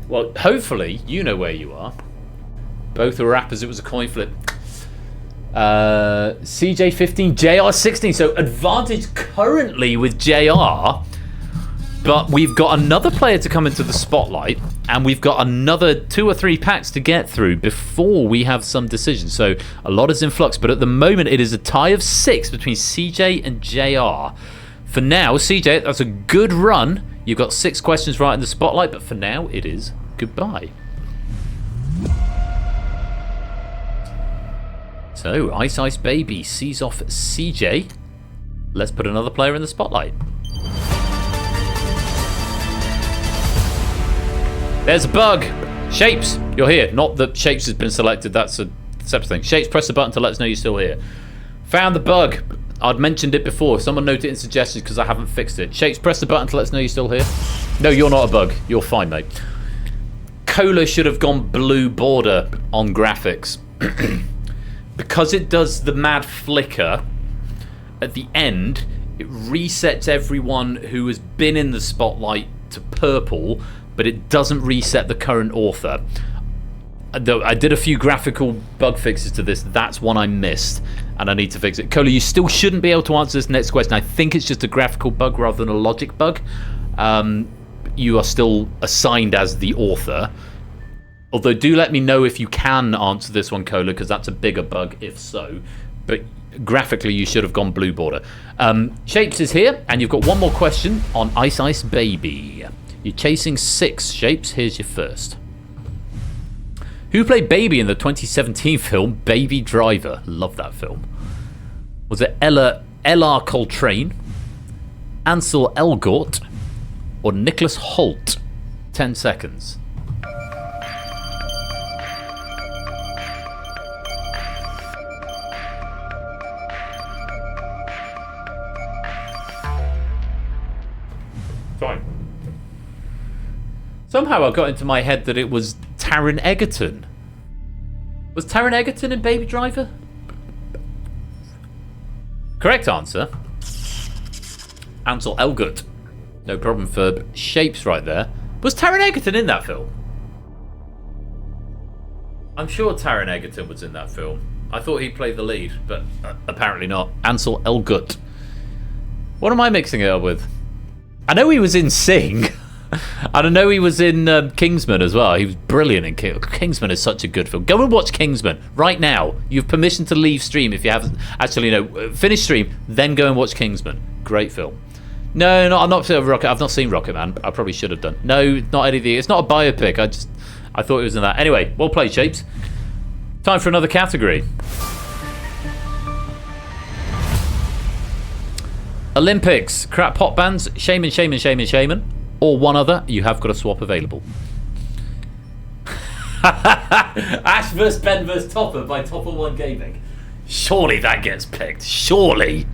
Well, hopefully you know where you are. Both are rappers. It was a coin flip. CJ 15, JR 16. So advantage currently with JR. But we've got another player to come into the Spotlight. And we've got another 2 or 3 packs to get through before we have some decisions. So a lot is in flux. But at the moment, it is a tie of 6 between CJ and JR. For now, CJ, that's a good run. You've got 6 questions right in the Spotlight. But for now, it is goodbye. So, Ice Ice Baby sees off CJ. Let's put another player in the Spotlight. There's a bug. Shapes, you're here. Not that Shapes has been selected. That's a separate thing. Shapes, press the button to let us know you're still here. Found the bug. I'd mentioned it before. Someone noted it in suggestions because I haven't fixed it. Shapes, press the button to let us know you're still here. No, you're not a bug. You're fine, mate. Cola should have gone blue border on graphics. Because it does the mad flicker at the end, it resets everyone who has been in the Spotlight to purple, but it doesn't reset the current author. Though I did a few graphical bug fixes to this, that's one I missed, and I need to fix it. Cola, you still shouldn't be able to answer this next question. I think it's just a graphical bug rather than a logic bug. You are still assigned as the author. Although, do let me know if you can answer this one, Cola, because that's a bigger bug if so. But graphically, you should have gone blue border. Shapes is here, and you've got one more question on Ice Ice Baby. You're chasing 6, Shapes. Here's your first. Who played Baby in the 2017 film Baby Driver? Love that film. Was it L.R. Coltrane, Ansel Elgort, or Nicholas Hoult? 10 seconds. Somehow I got into my head that it was Taron Egerton. Was Taron Egerton in Baby Driver? Correct answer. Ansel Elgort. No problem for Shapes right there. Was Taron Egerton in that film? I'm sure Taron Egerton was in that film. I thought he played the lead, but apparently not. Ansel Elgort. What am I mixing it up with? I know he was in Sing. And I know he was in Kingsman as well. He was brilliant in Kingsman. Is such a good film. Go and watch Kingsman right now. You have permission to leave stream if you haven't. Actually, no. Finish stream, then go and watch Kingsman. Great film. No, I'm not Rocket. I've not seen Rocket Man. I probably should have done. No, not anything. It's not a biopic. I thought it was in that. Anyway, well played, Shapes. Time for another category. Olympics. Crap pop bands. Shaman. Or one other. You have got a swap available. Ash vs Ben vs Topper by Topper One Gaming. Surely that gets picked. Surely.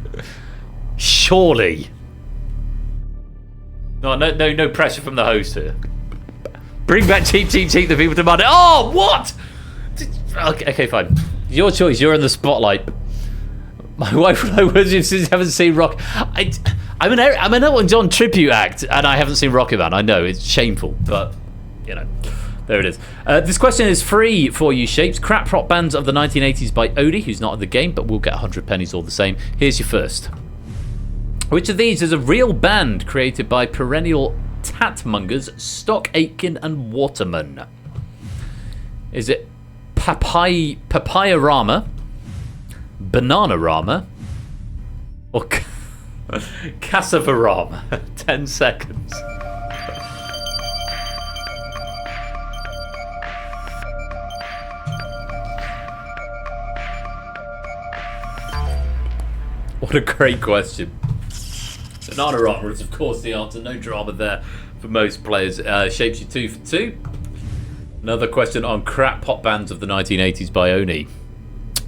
No pressure from the host here. Bring back cheap. The people demand it. Oh, what? Okay, fine. Your choice. You're in the spotlight. My wife and I haven't seen Rock. I'm an Elton John tribute act, and I haven't seen Rocket Man. I know it's shameful, but you know, there it is. This question is free for you, Shapes. Crap rock bands of the 1980s by Odie, who's not in the game, but we'll get 100 pennies all the same. Here's your first. Which of these is a real band created by perennial tatmongers Stock Aitken and Waterman? Is it Papayarama, Bananarama, or Casavarama? 10 seconds. What a great question. Bananarama is, of course, the answer. No drama there for most players. Shapes you 2 for 2. Another question on crap pop bands of the 1980s by Oni.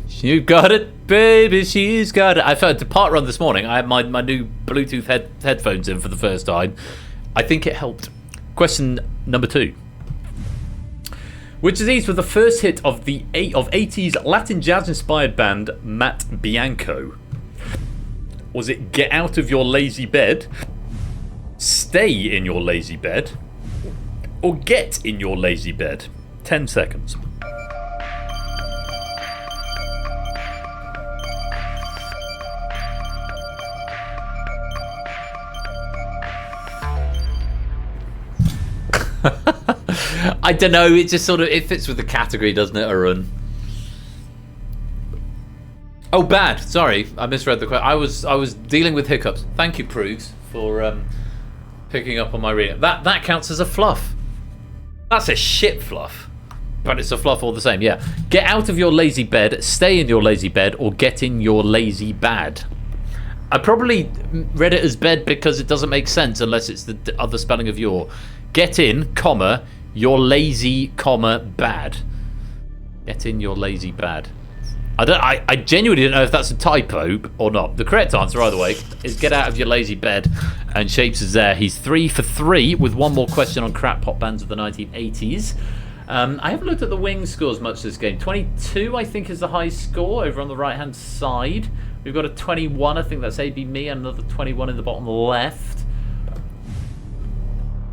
You got it, baby, she's got it. I felt to part run this morning. I had my new Bluetooth headphones in for the first time. I think it helped. Question number 2. Which of these were the first hit of the 80s Latin jazz-inspired band Matt Bianco? Was it Get Out of Your Lazy Bed, Stay in Your Lazy Bed, or Get in Your Lazy Bed? 10 seconds. I don't know, it just sort of fits with the category, doesn't it, Arun? Oh, bad. Sorry, I misread the question. I was dealing with hiccups. Thank you, Proogs, for picking up on my reading. That counts as a fluff. That's a shit fluff, but it's a fluff all the same. Yeah. Get out of your lazy bed, stay in your lazy bed, or get in your lazy bad. I probably read it as bed because it doesn't make sense unless it's the other spelling of your. Get in, comma, your lazy, comma, bad. Get in your lazy bad. I genuinely don't know if that's a typo or not. The correct answer, either way, is get out of your lazy bed. And Shapes is there. He's 3 for 3 with one more question on crap pop bands of the 1980s. I haven't looked at the wing scores much this game. 22, I think, is the high score over on the right-hand side. We've got a 21. I think that's AB me, and another 21 in the bottom left.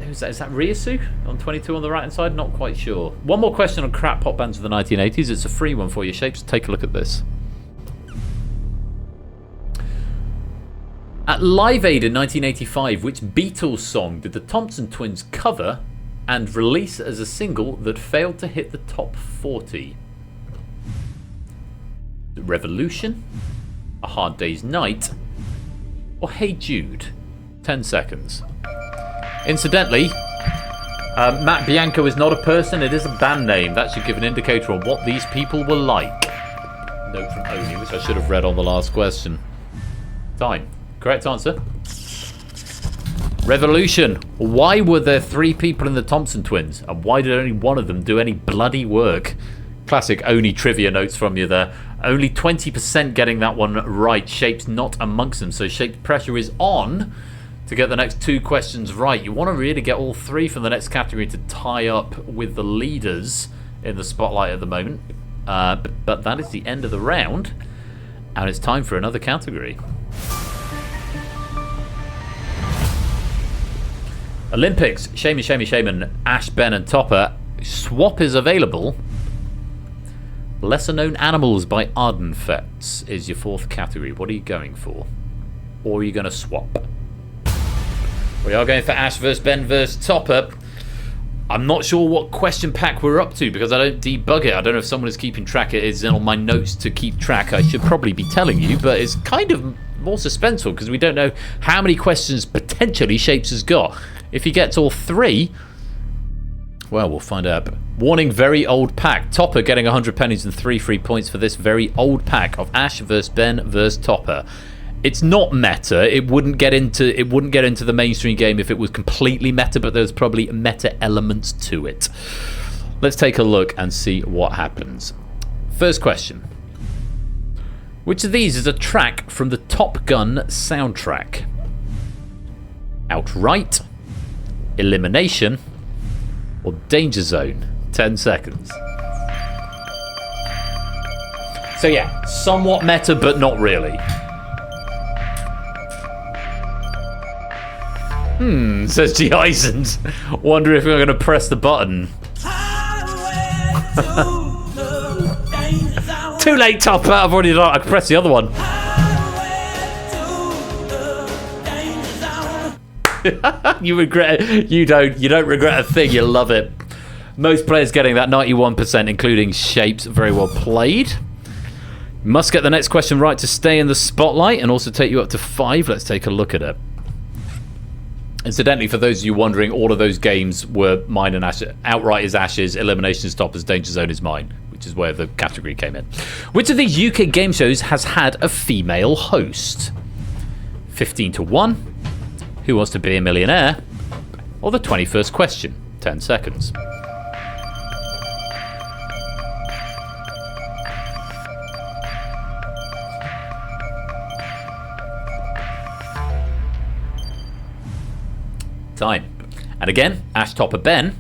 Is that Ryasu on 22 on the right-hand side? Not quite sure. One more question on crap pop bands of the 1980s. It's a free one for you, Shapes. Take a look at this. At Live Aid in 1985, which Beatles song did the Thompson Twins cover and release as a single that failed to hit the top 40? Revolution, A Hard Day's Night, or Hey Jude? 10 seconds. Incidentally, Matt Bianco is not a person, it is a band name. That should give an indicator on what these people were like. Note from Oni, which I should have read on the last question. Time. Correct answer. Revolution. Why were there 3 people in the Thompson Twins? And why did only one of them do any bloody work? Classic Oni trivia notes from you there. Only 20% getting that one right. Shapes not amongst them. So Shapes pressure is on to get the next 2 questions right. You want to really get all 3 from the next category to tie up with the leaders in the spotlight at the moment. But that is the end of the round, and it's time for another category. Olympics, Shaman, Ash, Ben and Topper. Swap is available. Lesser known animals by Ardenfets is your 4th category. What are you going for? Or are you going to swap? We are going for Ash vs Ben vs Topper. I'm not sure what question pack we're up to because I don't debug it. I don't know if someone is keeping track. It is on my notes to keep track. I should probably be telling you, but it's kind of more suspenseful because we don't know how many questions potentially Shapes has got. If he gets all 3, well, we'll find out. Warning, very old pack. Topper getting 100 pennies and 3 free points for this very old pack of Ash vs Ben vs Topper. It's not meta. It wouldn't get into the mainstream game if it was completely meta, but there's probably meta elements to it. Let's take a look and see what happens. First question. Which of these is a track from the Top Gun soundtrack? Outright, Elimination, or Danger Zone? 10 seconds. So yeah, somewhat meta, but not really. Says G. Isons. Wonder if we're going to press the button. Too late, Topper. I've already done it. I can press the other one. You regret it. You don't regret a thing. You love it. Most players getting that 91%, including Shapes. Very well played. Must get the next question right to stay in the spotlight and also take you up to 5. Let's take a look at it. Incidentally, for those of you wondering, all of those games were mine and Ash. Outright is Ash's, Elimination is Topper's, Danger Zone is mine, which is where the category came in. Which of these UK game shows has had a female host? 15-1, Who Wants to Be a Millionaire, or The 21st Question? 10 seconds. Time. And again, Ash, Topper, Ben.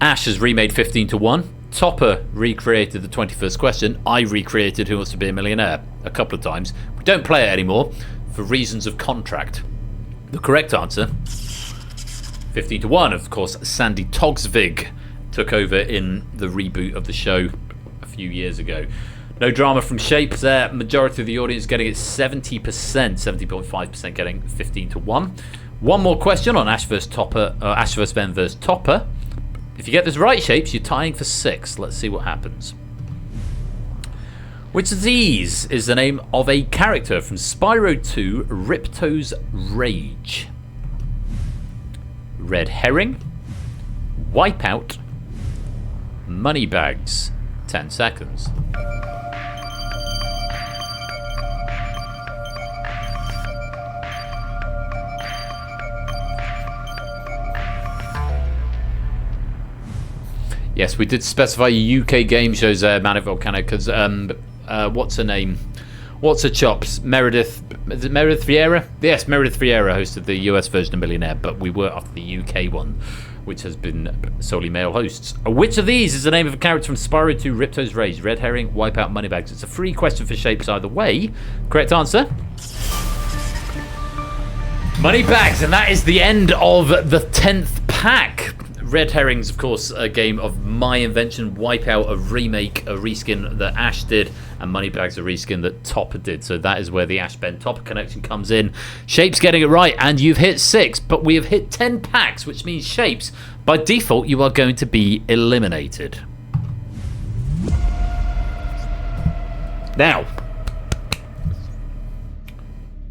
Ash has remade 15-1. Topper recreated The 21st Question. I recreated Who Wants to Be a Millionaire a couple of times. We don't play it anymore for reasons of contract. The correct answer, 15-1. Of course, Sandy Togsvig took over in the reboot of the show a few years ago. No drama from Shapes there. Majority of the audience getting it 70%, 70.5% getting 15-1. One more question on Ash vs Topper, Ash vs Ben vs Topper. If you get this right, Shapes, you're tying for 6. Let's see what happens. Which of these is the name of a character from Spyro 2 Ripto's Rage? Red Herring, Wipeout, Moneybags. 10 seconds. Yes, we did specify UK game shows there, Manic Volcano, because what's her name? What's her chops? Meredith. Is it Meredith Vieira? Yes, Meredith Vieira hosted the US version of Millionaire, but we were after the UK one, which has been solely male hosts. Which of these is the name of a character from Spyro 2 Ripto's Rage? Red Herring, Wipeout, Moneybags. It's a free question for Shapes either way. Correct answer? Moneybags, and that is the end of the 10th pack. Red Herring's, of course, a game of my invention. Wipeout, a remake, a reskin that Ash did, and Moneybags, a reskin that Topper did. So that is where the Ash Ben Topper connection comes in. Shapes getting it right, and you've hit 6, but we have hit 10 packs, which means Shapes, by default, you are going to be eliminated. Now,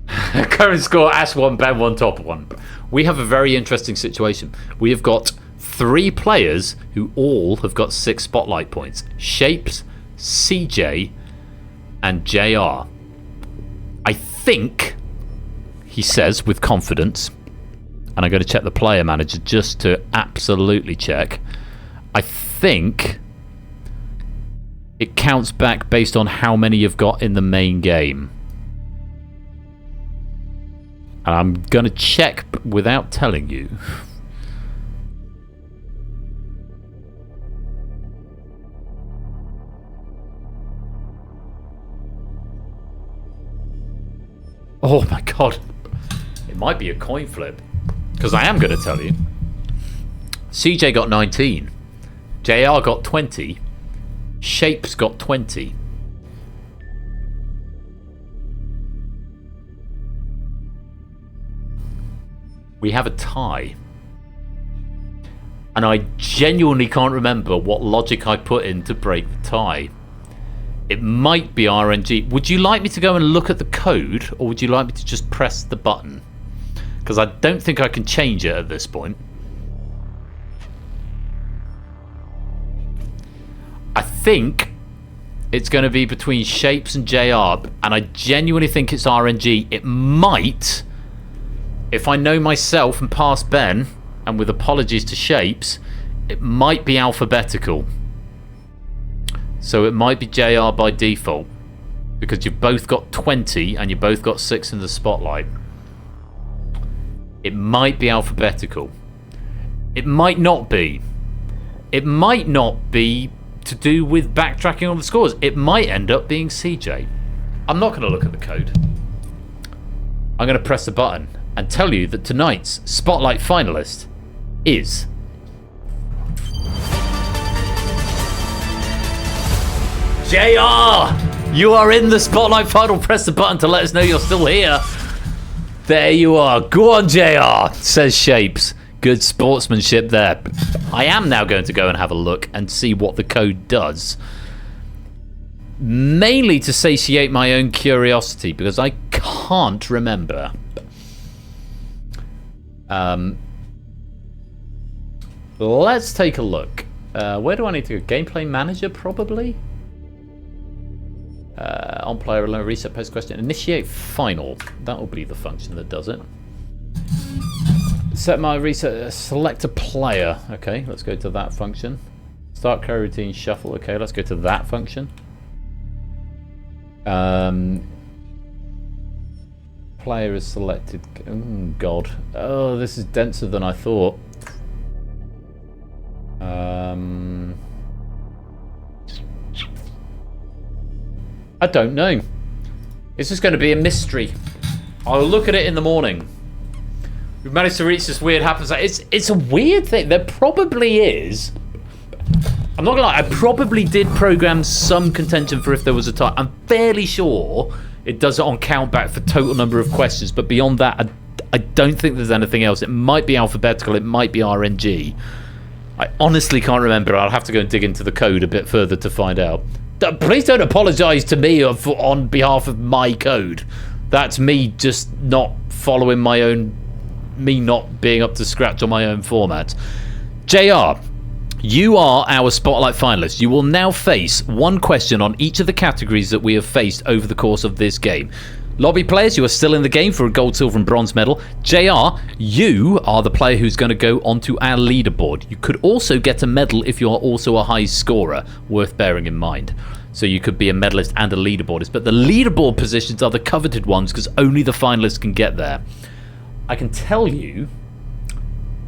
current score: Ash 1, Ben 1, Topper 1. We have a very interesting situation. We have got 3 players who all have got 6 spotlight points. Shapes, CJ, and JR. I think, he says with confidence, and I'm going to check the player manager just to absolutely check. I think it counts back based on how many you've got in the main game. And I'm going to check without telling you. Oh my god. It might be a coin flip. Because I am going to tell you. CJ got 19. JR got 20. Shapes got 20. We have a tie. And I genuinely can't remember what logic I put in to break the tie. It might be RNG. Would you like me to go and look at the code, or would you like me to just press the button? Because I don't think I can change it at this point. I think it's going to be between Shapes and JR, and I genuinely think it's RNG. It might, if I know myself and past Ben, and with apologies to Shapes, it might be alphabetical. So it might be JR by default, because you've both got 20 and you both got 6 in the spotlight. It might be alphabetical. It might not be. It might not be to do with backtracking on the scores. It might end up being CJ. I'm not going to look at the code. I'm going to press the button and tell you that tonight's Spotlight finalist is... JR! You are in the Spotlight final. Press the button to let us know you're still here. There you are. Go on, JR, says Shapes. Good sportsmanship there. I am now going to go and have a look and see what the code does. Mainly to satiate my own curiosity, because I can't remember. Let's take a look. Where do I need to go? Gameplay manager, probably? On player alone, reset post question. Initiate final. That will be the function that does it. Set my reset. Select a player. Okay, let's go to that function. Start coroutine shuffle. Okay, let's go to that function. Player is selected. Oh, God. Oh, this is denser than I thought. I don't know. It's just going to be a mystery. I'll look at it in the morning. We've managed to reach this weird happens. It's a weird thing. There probably is. I'm not gonna lie. I probably did program some contention for if there was a tie. I'm fairly sure it does it on count back for total number of questions. But beyond that, I don't think there's anything else. It might be alphabetical. It might be RNG. I honestly can't remember. I'll have to go and dig into the code a bit further to find out. Please don't apologise to me on behalf of my code. That's me just not following my own... me not being up to scratch on my own format. JR, you are our Spotlight finalist. You will now face one question on each of the categories that we have faced over the course of this game. Lobby players, you are still in the game for a gold, silver and bronze medal. JR, you are the player who's going to go onto our leaderboard. You could also get a medal if you are also a high scorer, worth bearing in mind. So you could be a medalist and a leaderboardist. But the leaderboard positions are the coveted ones because only the finalists can get there. I can tell you,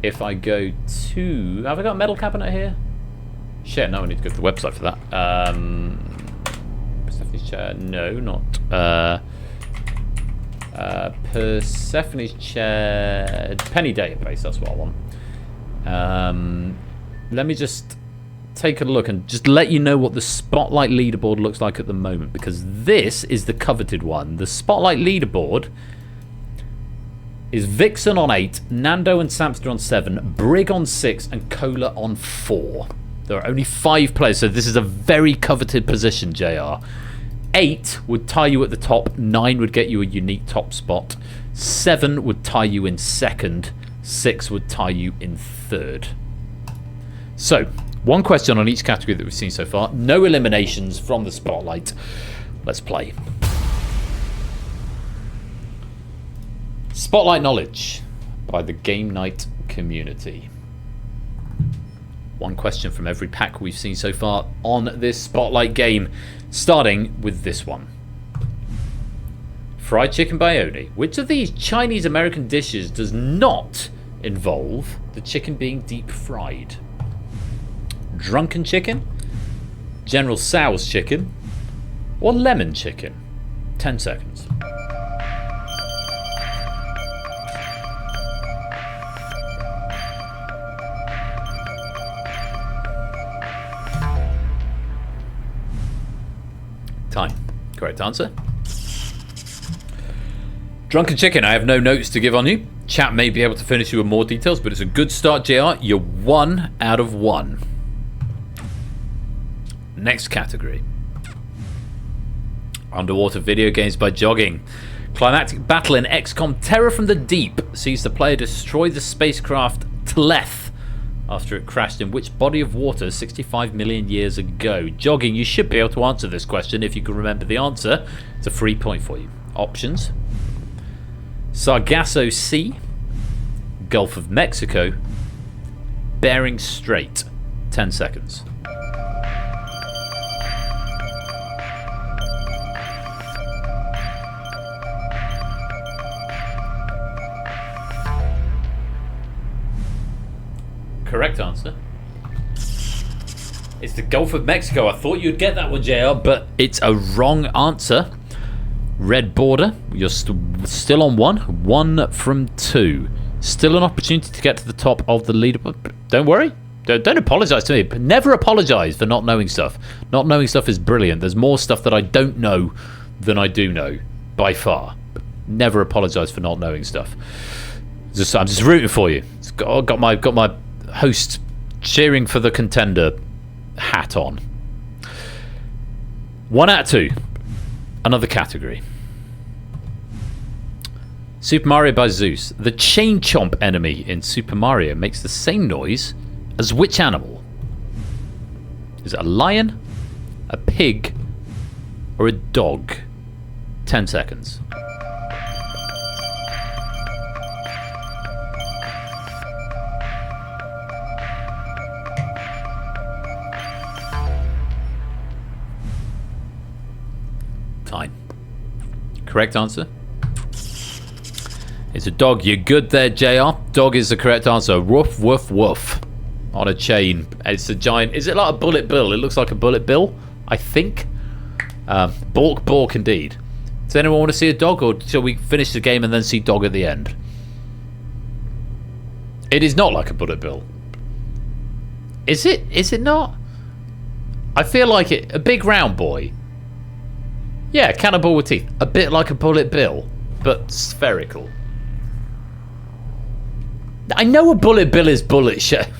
if I go to... have I got a medal cabinet here? Shit, no, I need to go to the website for that. Persephone's chair, no, not... Persephone's chair... Penny database, that's what I want. Let me just take a look and just let you know what the Spotlight leaderboard looks like at the moment, because this is the coveted one. The Spotlight leaderboard is Vixen on 8, Nando and Samster on 7, Brig on 6, and Cola on 4. There are only 5 players, so this is a very coveted position, JR. 8 would tie you at the top, 9 would get you a unique top spot, 7 would tie you in second, 6 would tie you in third. So, one question on each category that we've seen so far. No eliminations from the Spotlight. Let's play. Spotlight knowledge by the Game Night community. One question from every pack we've seen so far on this Spotlight game, starting with this one. Fried chicken bione. Which of these Chinese-American dishes does not involve the chicken being deep fried? Drunken chicken, General Tso's chicken, or lemon chicken? 10 seconds. Time. Correct answer. Drunken chicken, I have no notes to give on you. Chat may be able to finish you with more details, but it's a good start, JR. You're 1 out of 1. Next category. Underwater video games by jogging. Climactic battle in XCOM Terror from the Deep sees the player destroy the spacecraft Tleth after it crashed in which body of water 65 million years ago? Jogging, you should be able to answer this question if you can remember the answer. It's a free point for you. Options: Sargasso Sea, Gulf of Mexico, Bering Strait. 10 seconds. Correct answer. It's the Gulf of Mexico. I thought you'd get that one, JR, but it's a wrong answer. Red border. You're still on 1. 1 from 2. Still an opportunity to get to the top of the leaderboard. Don't worry. Don't apologise to me. Never apologise for not knowing stuff. Not knowing stuff is brilliant. There's more stuff that I don't know than I do know, by far. Never apologise for not knowing stuff. I'm just rooting for you. Got my host cheering for the contender hat on. 1 out of 2. Another category. Super Mario by Zeus. The chain chomp enemy in Super Mario makes the same noise as which animal? Is it a lion, a pig, or a dog? 10 seconds. Time. Correct answer. It's a dog. You're good there, JR. Dog is the correct answer. Woof, woof, woof. On a chain. It's a giant... Is it like a bullet bill? It looks like a bullet bill, I think. Balk, balk indeed. Does anyone want to see a dog, or shall we finish the game and then see dog at the end? It is not like a bullet bill. Is it? Is it not? I feel like it. A big round boy. Yeah, cannonball with teeth. A bit like a bullet bill, but spherical. I know a bullet bill is bullet shaped.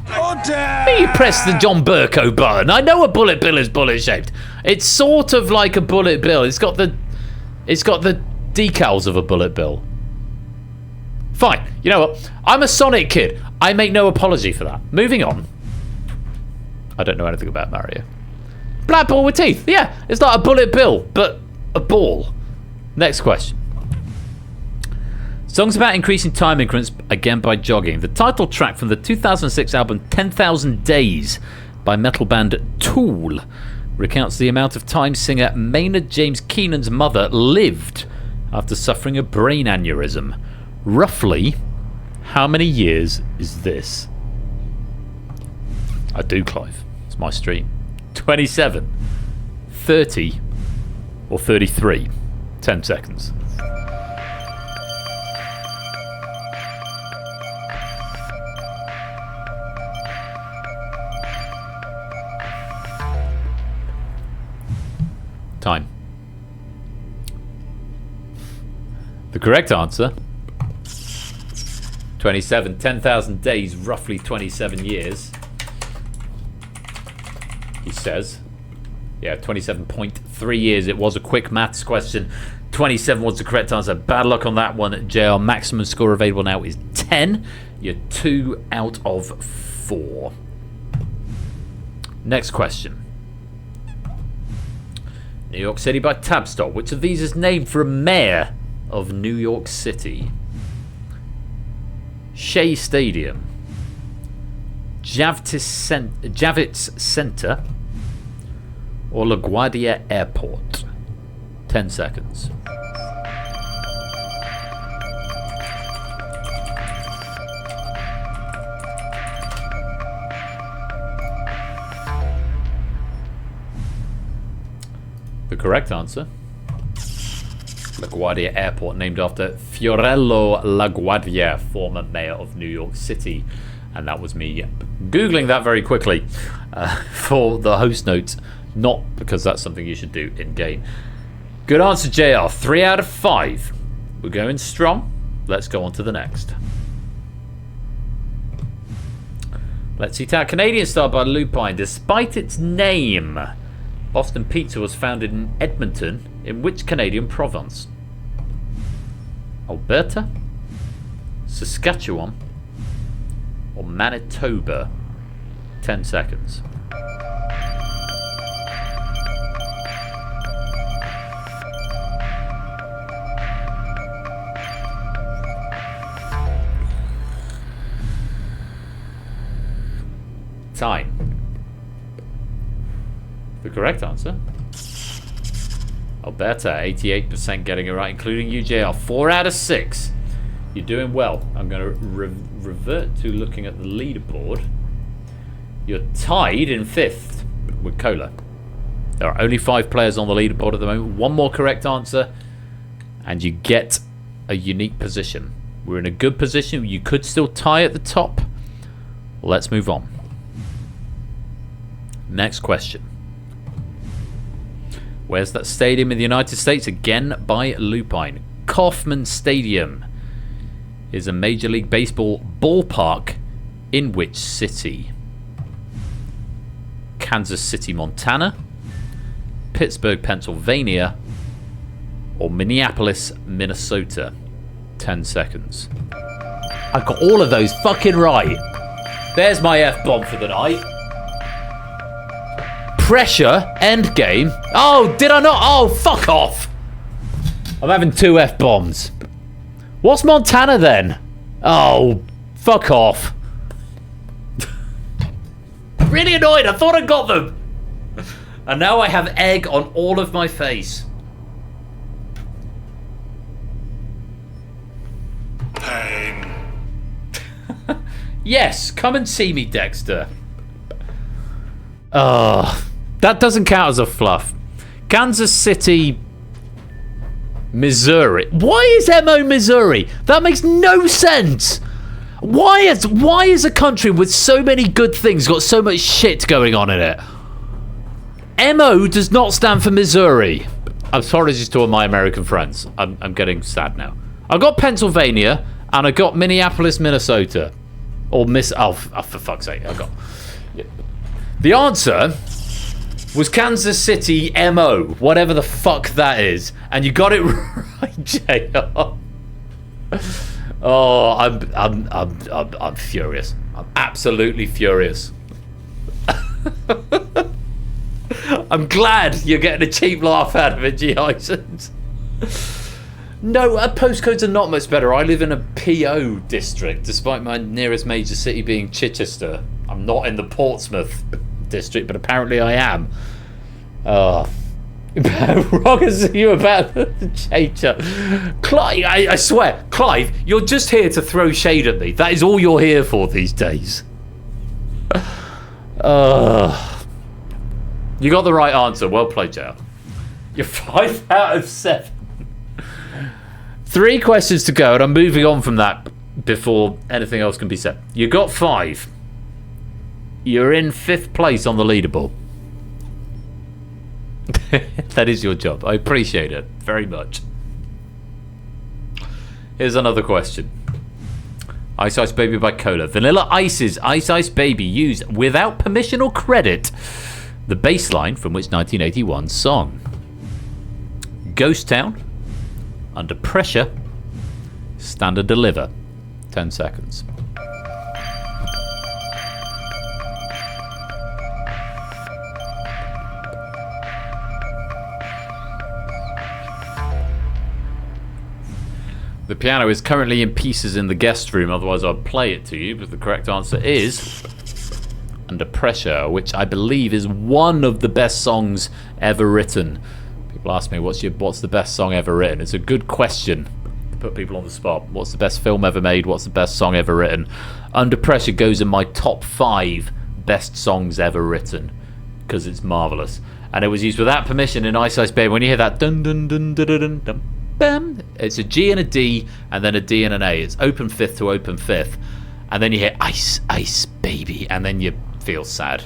You press the John Burko button. I know a bullet bill is bullet shaped. It's sort of like a bullet bill. It's got the decals of a bullet bill. Fine. You know what? I'm a Sonic kid. I make no apology for that. Moving on. I don't know anything about Mario. Black ball with teeth. Yeah, it's like a bullet bill, but a ball. Next question. Songs about increasing time increments, again by jogging. The title track from the 2006 album 10,000 Days by metal band Tool recounts the amount of time singer Maynard James Keenan's mother lived after suffering a brain aneurysm. Roughly, how many years is this? I do, Clive. It's my stream. 27, 30, or 33. 10 seconds. Time. The correct answer, 27. 10,000 days, roughly 27 years. He says. Yeah, 27.3 years. It was a quick maths question. 27 was the correct answer. Bad luck on that one, JR. Maximum score available now is 10. You're 2 out of 4. Next question. New York City by Tabstock. Which of these is named for a mayor of New York City? Shea Stadium, Javits Center, or LaGuardia Airport? 10 seconds. The correct answer. LaGuardia Airport, named after Fiorello LaGuardia, former mayor of New York City. And that was me Googling that very quickly for the host notes, not because that's something you should do in-game. Good answer, JR. 3 out of 5. We're going strong. Let's go on to the next. Let's eat out. Canadian style by Lupine. Despite its name, Boston Pizza was founded in Edmonton. In which Canadian province? Alberta, Saskatchewan, or Manitoba? 10 seconds. Time. The correct answer. Alberta, 88% getting it right, including UJR. 4 out of 6. You're doing well. I'm going to revert to looking at the leaderboard. You're tied in 5th with Cola. There are only 5 players on the leaderboard at the moment. 1 more correct answer, and you get a unique position. We're in a good position. You could still tie at the top. Let's move on. Next question. Where's that stadium in the United States? Again by Lupine. Kauffman Stadium is a Major League Baseball ballpark in which city? Kansas City, Montana, Pittsburgh, Pennsylvania, or Minneapolis, Minnesota? 10 seconds. I got all of those fucking right. There's my F-bomb for the night. Pressure, end game. Oh, did I not? Oh, fuck off. I'm having 2 F-bombs. What's Montana then? Oh, fuck off. Really annoyed. I thought I got them. And now I have egg on all of my face. Pain. Yes, come and see me, Dexter. That doesn't count as a fluff. Kansas City, Missouri. Why is MO Missouri? That makes no sense. Why is a country with so many good things got so much shit going on in it? MO does not stand for Missouri. I'm sorry to all my American friends. I'm getting sad now. I got Pennsylvania and I got Minneapolis, Minnesota. Or oh, for fuck's sake. I got... The answer was Kansas City MO, whatever the fuck that is, and you got it right, JR. Oh, I'm furious. I'm absolutely furious. I'm glad you're getting a cheap laugh out of it, G. Isons. No, postcodes are not much better. I live in a PO district, despite my nearest major city being Chichester. I'm not in the Portsmouth district, but apparently I am. Oh. Roggers, you about to change up. Clive, I swear, Clive, you're just here to throw shade at me. That is all you're here for these days. You got the right answer. Well played, JR. You're 5 out of 7. 3 questions to go, and I'm moving on from that before anything else can be said. You got 5. You're in 5th place on the leaderboard. That is your job. I appreciate it very much. Here's another question. Ice Ice Baby by Cola. Vanilla Ice's Ice Ice Baby used without permission or credit the bass line from which 1981 song? Ghost Town, Under Pressure, Stand and Deliver. 10 seconds. The piano is currently in pieces in the guest room, otherwise I'd play it to you, but the correct answer is Under Pressure, which I believe is one of the best songs ever written. People ask me, what's the best song ever written? It's a good question to put people on the spot. What's the best film ever made? What's the best song ever written? Under Pressure goes in my top 5 best songs ever written, because it's marvellous. And it was used without permission in Ice Ice Baby. When you hear that dun dun dun dun dun dun, dun bam, it's a G and a D, and then a D and an A. It's open fifth to open fifth. And then you hear Ice Ice Baby, and then you feel sad.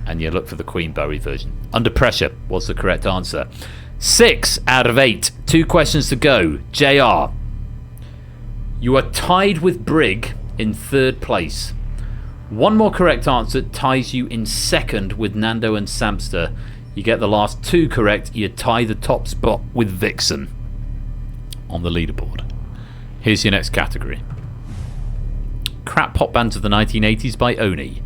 And you look for the Queen Bowie version. Under Pressure was the correct answer. 6 out of 8. 2 questions to go. JR. You are tied with Brig in 3rd place. 1 more correct answer ties you in 2nd with Nando and Samster. You get the last 2 correct, you tie the top spot with Vixen on the leaderboard. Here's your next category. Crap pop bands of the 1980s by Oni.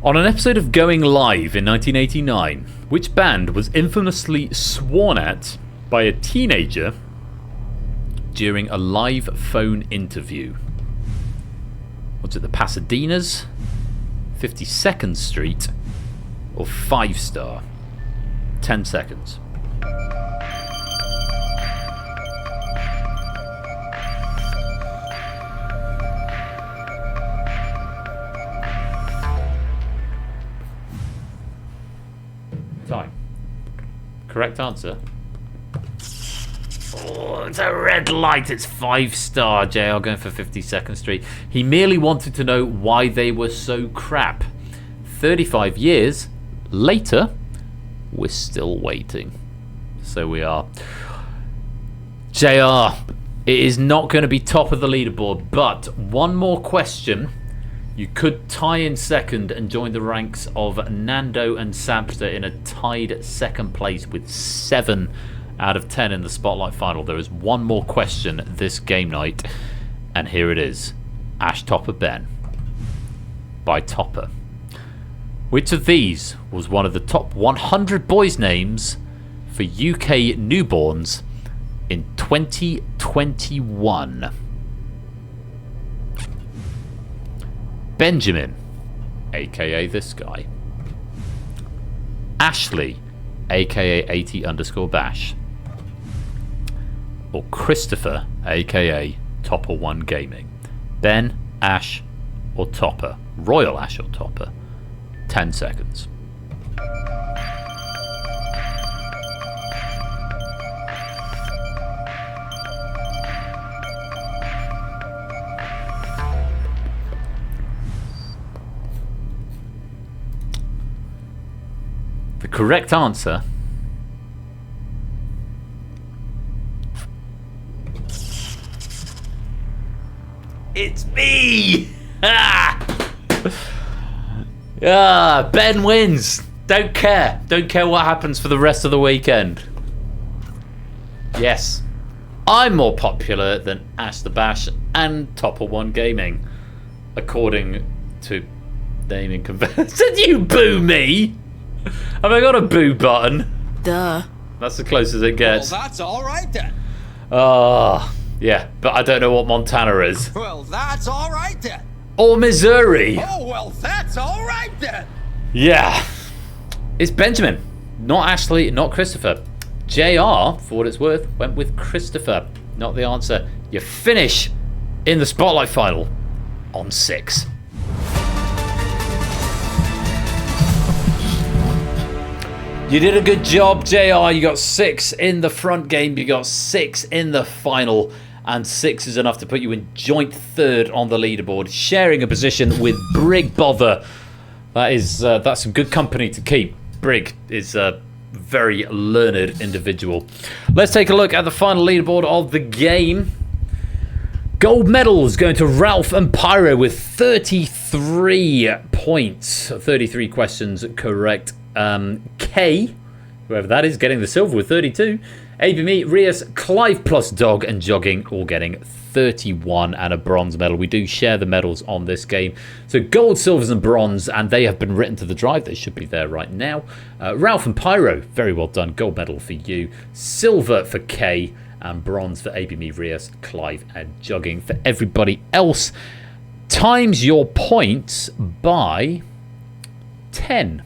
On an episode of Going Live in 1989, which band was infamously sworn at by a teenager during a live phone interview? Was it the Pasadenas, 52nd Street, or 5 Star? 10 seconds. Time. Correct answer. Oh, it's a red light. It's 5 Star. JR going for 52nd Street. He merely wanted to know why they were so crap. 35 years later, we're still waiting. So we are. JR, it is not going to be top of the leaderboard, but 1 more question. You could tie in 2nd and join the ranks of Nando and Samster in a tied 2nd place with 7 out of 10 in the Spotlight final. There is 1 more question this game night, and here it is. Ash Topper Ben by Topper. Which of these was one of the top 100 boys' names for UK newborns in 2021? Benjamin, aka this guy. Ashley, aka 80_bash. Or Christopher, aka Topper1 Gaming. Ben, Ash, or Topper. Royal Ash or Topper. 10 seconds. The correct answer it's me. Ben wins. Don't care what happens for the rest of the weekend. Yes, I'm more popular than Ash the Bash and Topper1 Gaming, according to naming convention. Did you boo me? Have I got a boo button? Duh. That's the closest it gets. Well, that's all right then. Yeah, but I don't know what Montana is. Well, that's all right then. Or Missouri. Oh, well, that's all right then. Yeah. It's Benjamin, not Ashley, not Christopher. JR, for what it's worth, went with Christopher. Not the answer. You finish in the Spotlight final on 6. You did a good job, JR. You got 6 in the front game. You got 6 in the final. And 6 is enough to put you in joint 3rd on the leaderboard, sharing a position with Brig Bother. That's some good company to keep. Brig is a very learned individual. Let's take a look at the final leaderboard of the game. Gold medals going to Ralph and Pyro with 33 points. 33 questions correct. K, whoever that is, getting the silver with 32. ABME, Rias, Clive plus Dog and Jogging all getting 31 and a bronze medal. We do share the medals on this game. So gold, silvers and bronze, and they have been written to the drive. They should be there right now. Ralph and Pyro, very well done. Gold medal for you. Silver for K and bronze for ABME, Rias, Clive and Jogging. For everybody else, times your points by 10.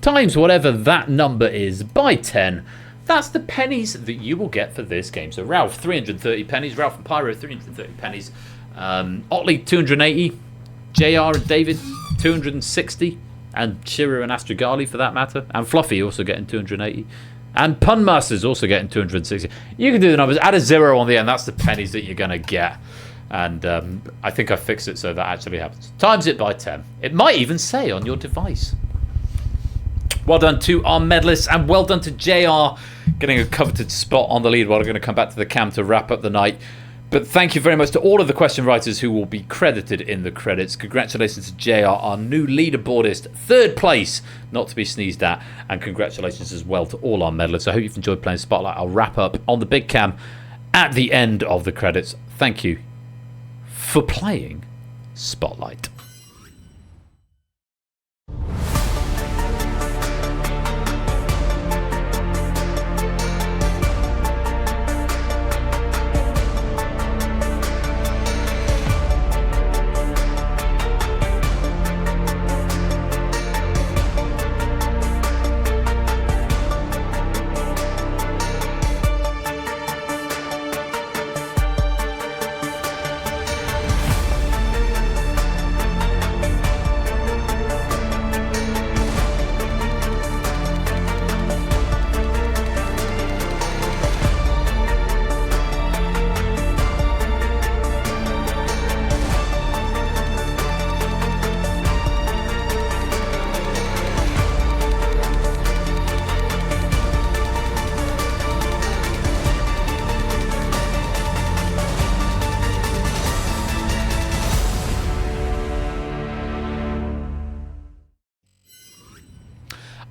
Times whatever that number is by 10. That's the pennies that you will get for this game. So Ralph, 330 pennies. Ralph and Pyro, 330 pennies. Otley, 280. JR and David, 260. and Chiru and Astrogali for that matter, and Fluffy also getting 280, and Punmaster's also getting 260. You can do the numbers, add a 0 on the end, that's the pennies that you're going to get. And I think I fixed it so that actually happens. Times it by 10. It might even say on your device. Well done to our medalists, and well done to JR getting a coveted spot on the lead. We're going to come back to the cam to wrap up the night. But thank you very much to all of the question writers who will be credited in the credits. Congratulations to JR, our new leaderboardist, 3rd place, not to be sneezed at. And congratulations as well to all our medalists. I hope you've enjoyed playing Spotlight. I'll wrap up on the big cam at the end of the credits. Thank you for playing Spotlight.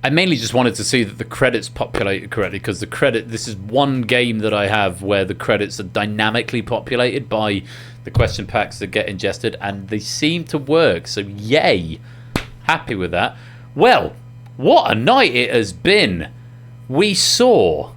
I mainly just wanted to see that the credits populated correctly, because this is one game that I have where the credits are dynamically populated by the question packs that get ingested, and they seem to work, so yay, happy with that. Well, what a night it has been. We saw,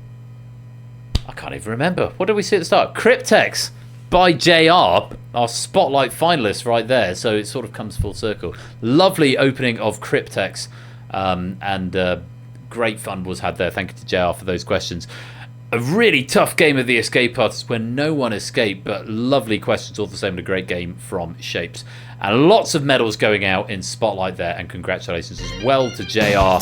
I can't even remember, what did we see at the start? Cryptex by JR, our Spotlight finalist right there, so it sort of comes full circle. Lovely opening of Cryptex. And great fun was had there. Thank you to JR for those questions. A really tough game of the escape artists where no one escaped, but lovely questions all the same, and a great game from Shapes. And lots of medals going out in Spotlight there, and congratulations as well to JR,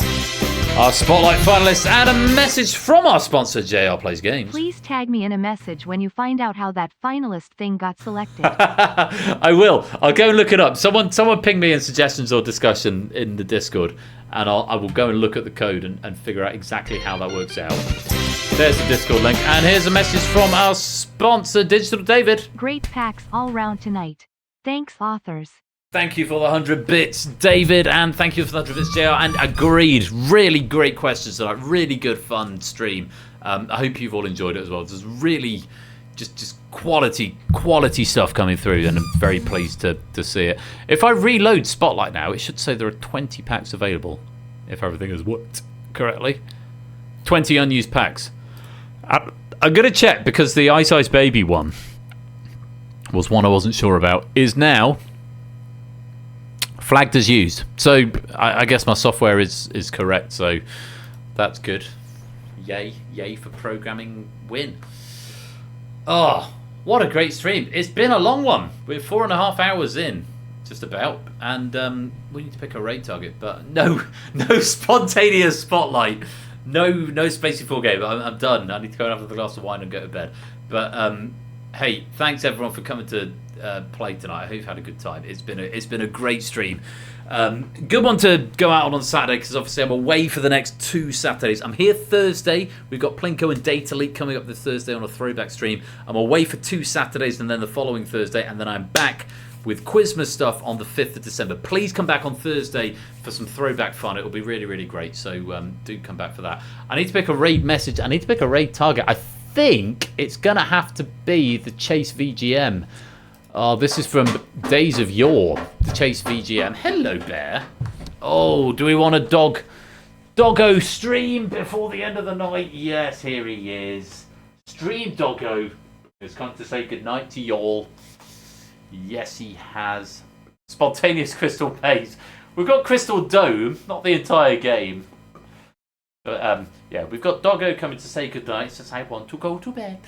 our Spotlight finalist, and a message from our sponsor, JR Plays Games. Please tag me in a message when you find out how that finalist thing got selected. I will. I'll go and look it up. Someone ping me in suggestions or discussion in the Discord, and I will go and look at the code and figure out exactly how that works out. There's the Discord link, and here's a message from our sponsor, Digital David. Great packs all round tonight. Thanks, authors. Thank you for the 100 bits, David, and thank you for the 100 bits, JR, and agreed. Really great questions tonight. Really good fun stream. I hope you've all enjoyed it as well. There's really just quality stuff coming through, and I'm very pleased to see it. If I reload Spotlight now, it should say there are 20 packs available, if everything has worked correctly. 20 unused packs. I'm going to check, because the Ice Ice Baby one was one I wasn't sure about, is now flagged as used. So I guess my software is correct, so that's good. Yay for programming win. Oh, what a great stream. It's been a long one. We're 4.5 hours in, just about, and we need to pick a raid target, but no spontaneous Spotlight. No Spacey 4 game. I'm done. I need to go and have a glass of wine and go to bed. But hey, thanks everyone for coming to play tonight. I hope you've had a good time. It's been a great stream. Good one to go out on Saturday, because obviously I'm away for the next 2 Saturdays. I'm here Thursday. We've got Plinko and Data Leak coming up this Thursday on a throwback stream. I'm away for 2 Saturdays, and then the following Thursday, and then I'm back with Quizmas stuff on the 5th of December. Please come back on Thursday for some throwback fun. It'll be really, really great. So do come back for that. I need to pick a raid message. I need to pick a raid target. I think it's going to have to be the Chase VGM. Oh, this is from Days of Yore. The Chase VGM. Hello, Bear. Oh, do we want a Doggo stream before the end of the night? Yes, here he is. Stream Doggo has come to say goodnight to y'all. Yes, he has. Spontaneous Crystal Maze. We've got Crystal Dome, not the entire game. But yeah, we've got Doggo coming to say goodnight. Says, I want to go to bed.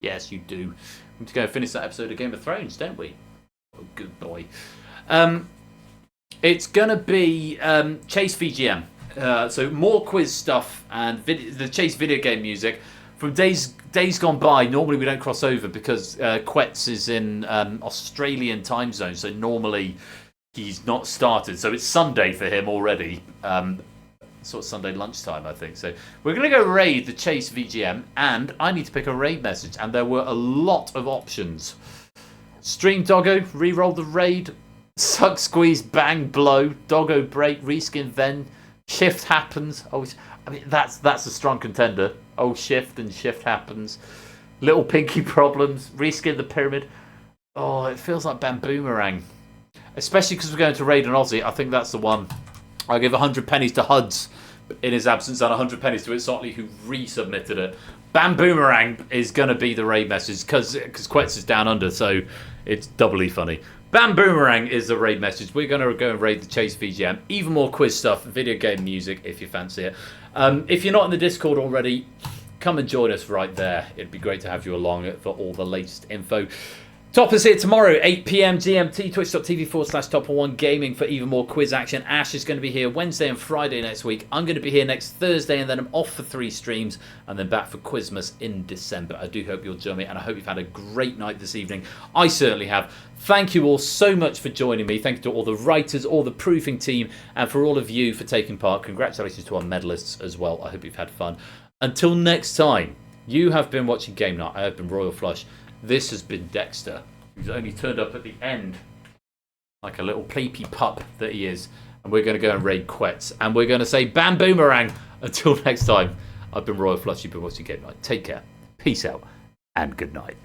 Yes, you do. We need to go finish that episode of Game of Thrones, don't we? Oh, good boy. It's going to be Chase VGM. So more quiz stuff and the Chase video game music. From days gone by, normally we don't cross over because Quetz is in Australian time zone. So normally he's not started. So it's Sunday for him already. Sort of Sunday lunchtime, I think. So we're going to go raid the Chase VGM. And I need to pick a raid message. And there were a lot of options. Stream Doggo, reroll the raid. Suck, squeeze, bang, blow. Doggo break, reskin, then. Shift happens. Oh, I mean that's a strong contender. Oh, shift and shift happens. Little pinky problems. Reskin the pyramid. Oh, it feels like Bamboomerang. Especially because we're going to raid an Aussie. I think that's the one. I'll give 100 pennies to Huds in his absence and 100 pennies to Itsotley who resubmitted it. Bamboomerang is going to be the raid message because Quetz is down under, so it's doubly funny. Bamboomerang is the raid message. We're going to go and raid the Chase VGM. Even more quiz stuff, video game music if you fancy it. If you're not in the Discord already, come and join us right there. It'd be great to have you along for all the latest info. Toppers here tomorrow, 8 p.m. GMT, twitch.tv/Topper1 Gaming for even more quiz action. Ash is going to be here Wednesday and Friday next week. I'm going to be here next Thursday, and then I'm off for 3 streams, and then back for Quizmas in December. I do hope you'll join me, and I hope you've had a great night this evening. I certainly have. Thank you all so much for joining me. Thank you to all the writers, all the proofing team, and for all of you for taking part. Congratulations to our medalists as well. I hope you've had fun. Until next time, you have been watching Game Night. I have been Royal Flush. This has been Dexter, who's only turned up at the end like a little pleepy pup that he is. And we're going to go and raid Quetz. And we're going to say Bamboomerang. Until next time, I've been Royal Flush. You've been watching Game Night. Take care. Peace out. And good night.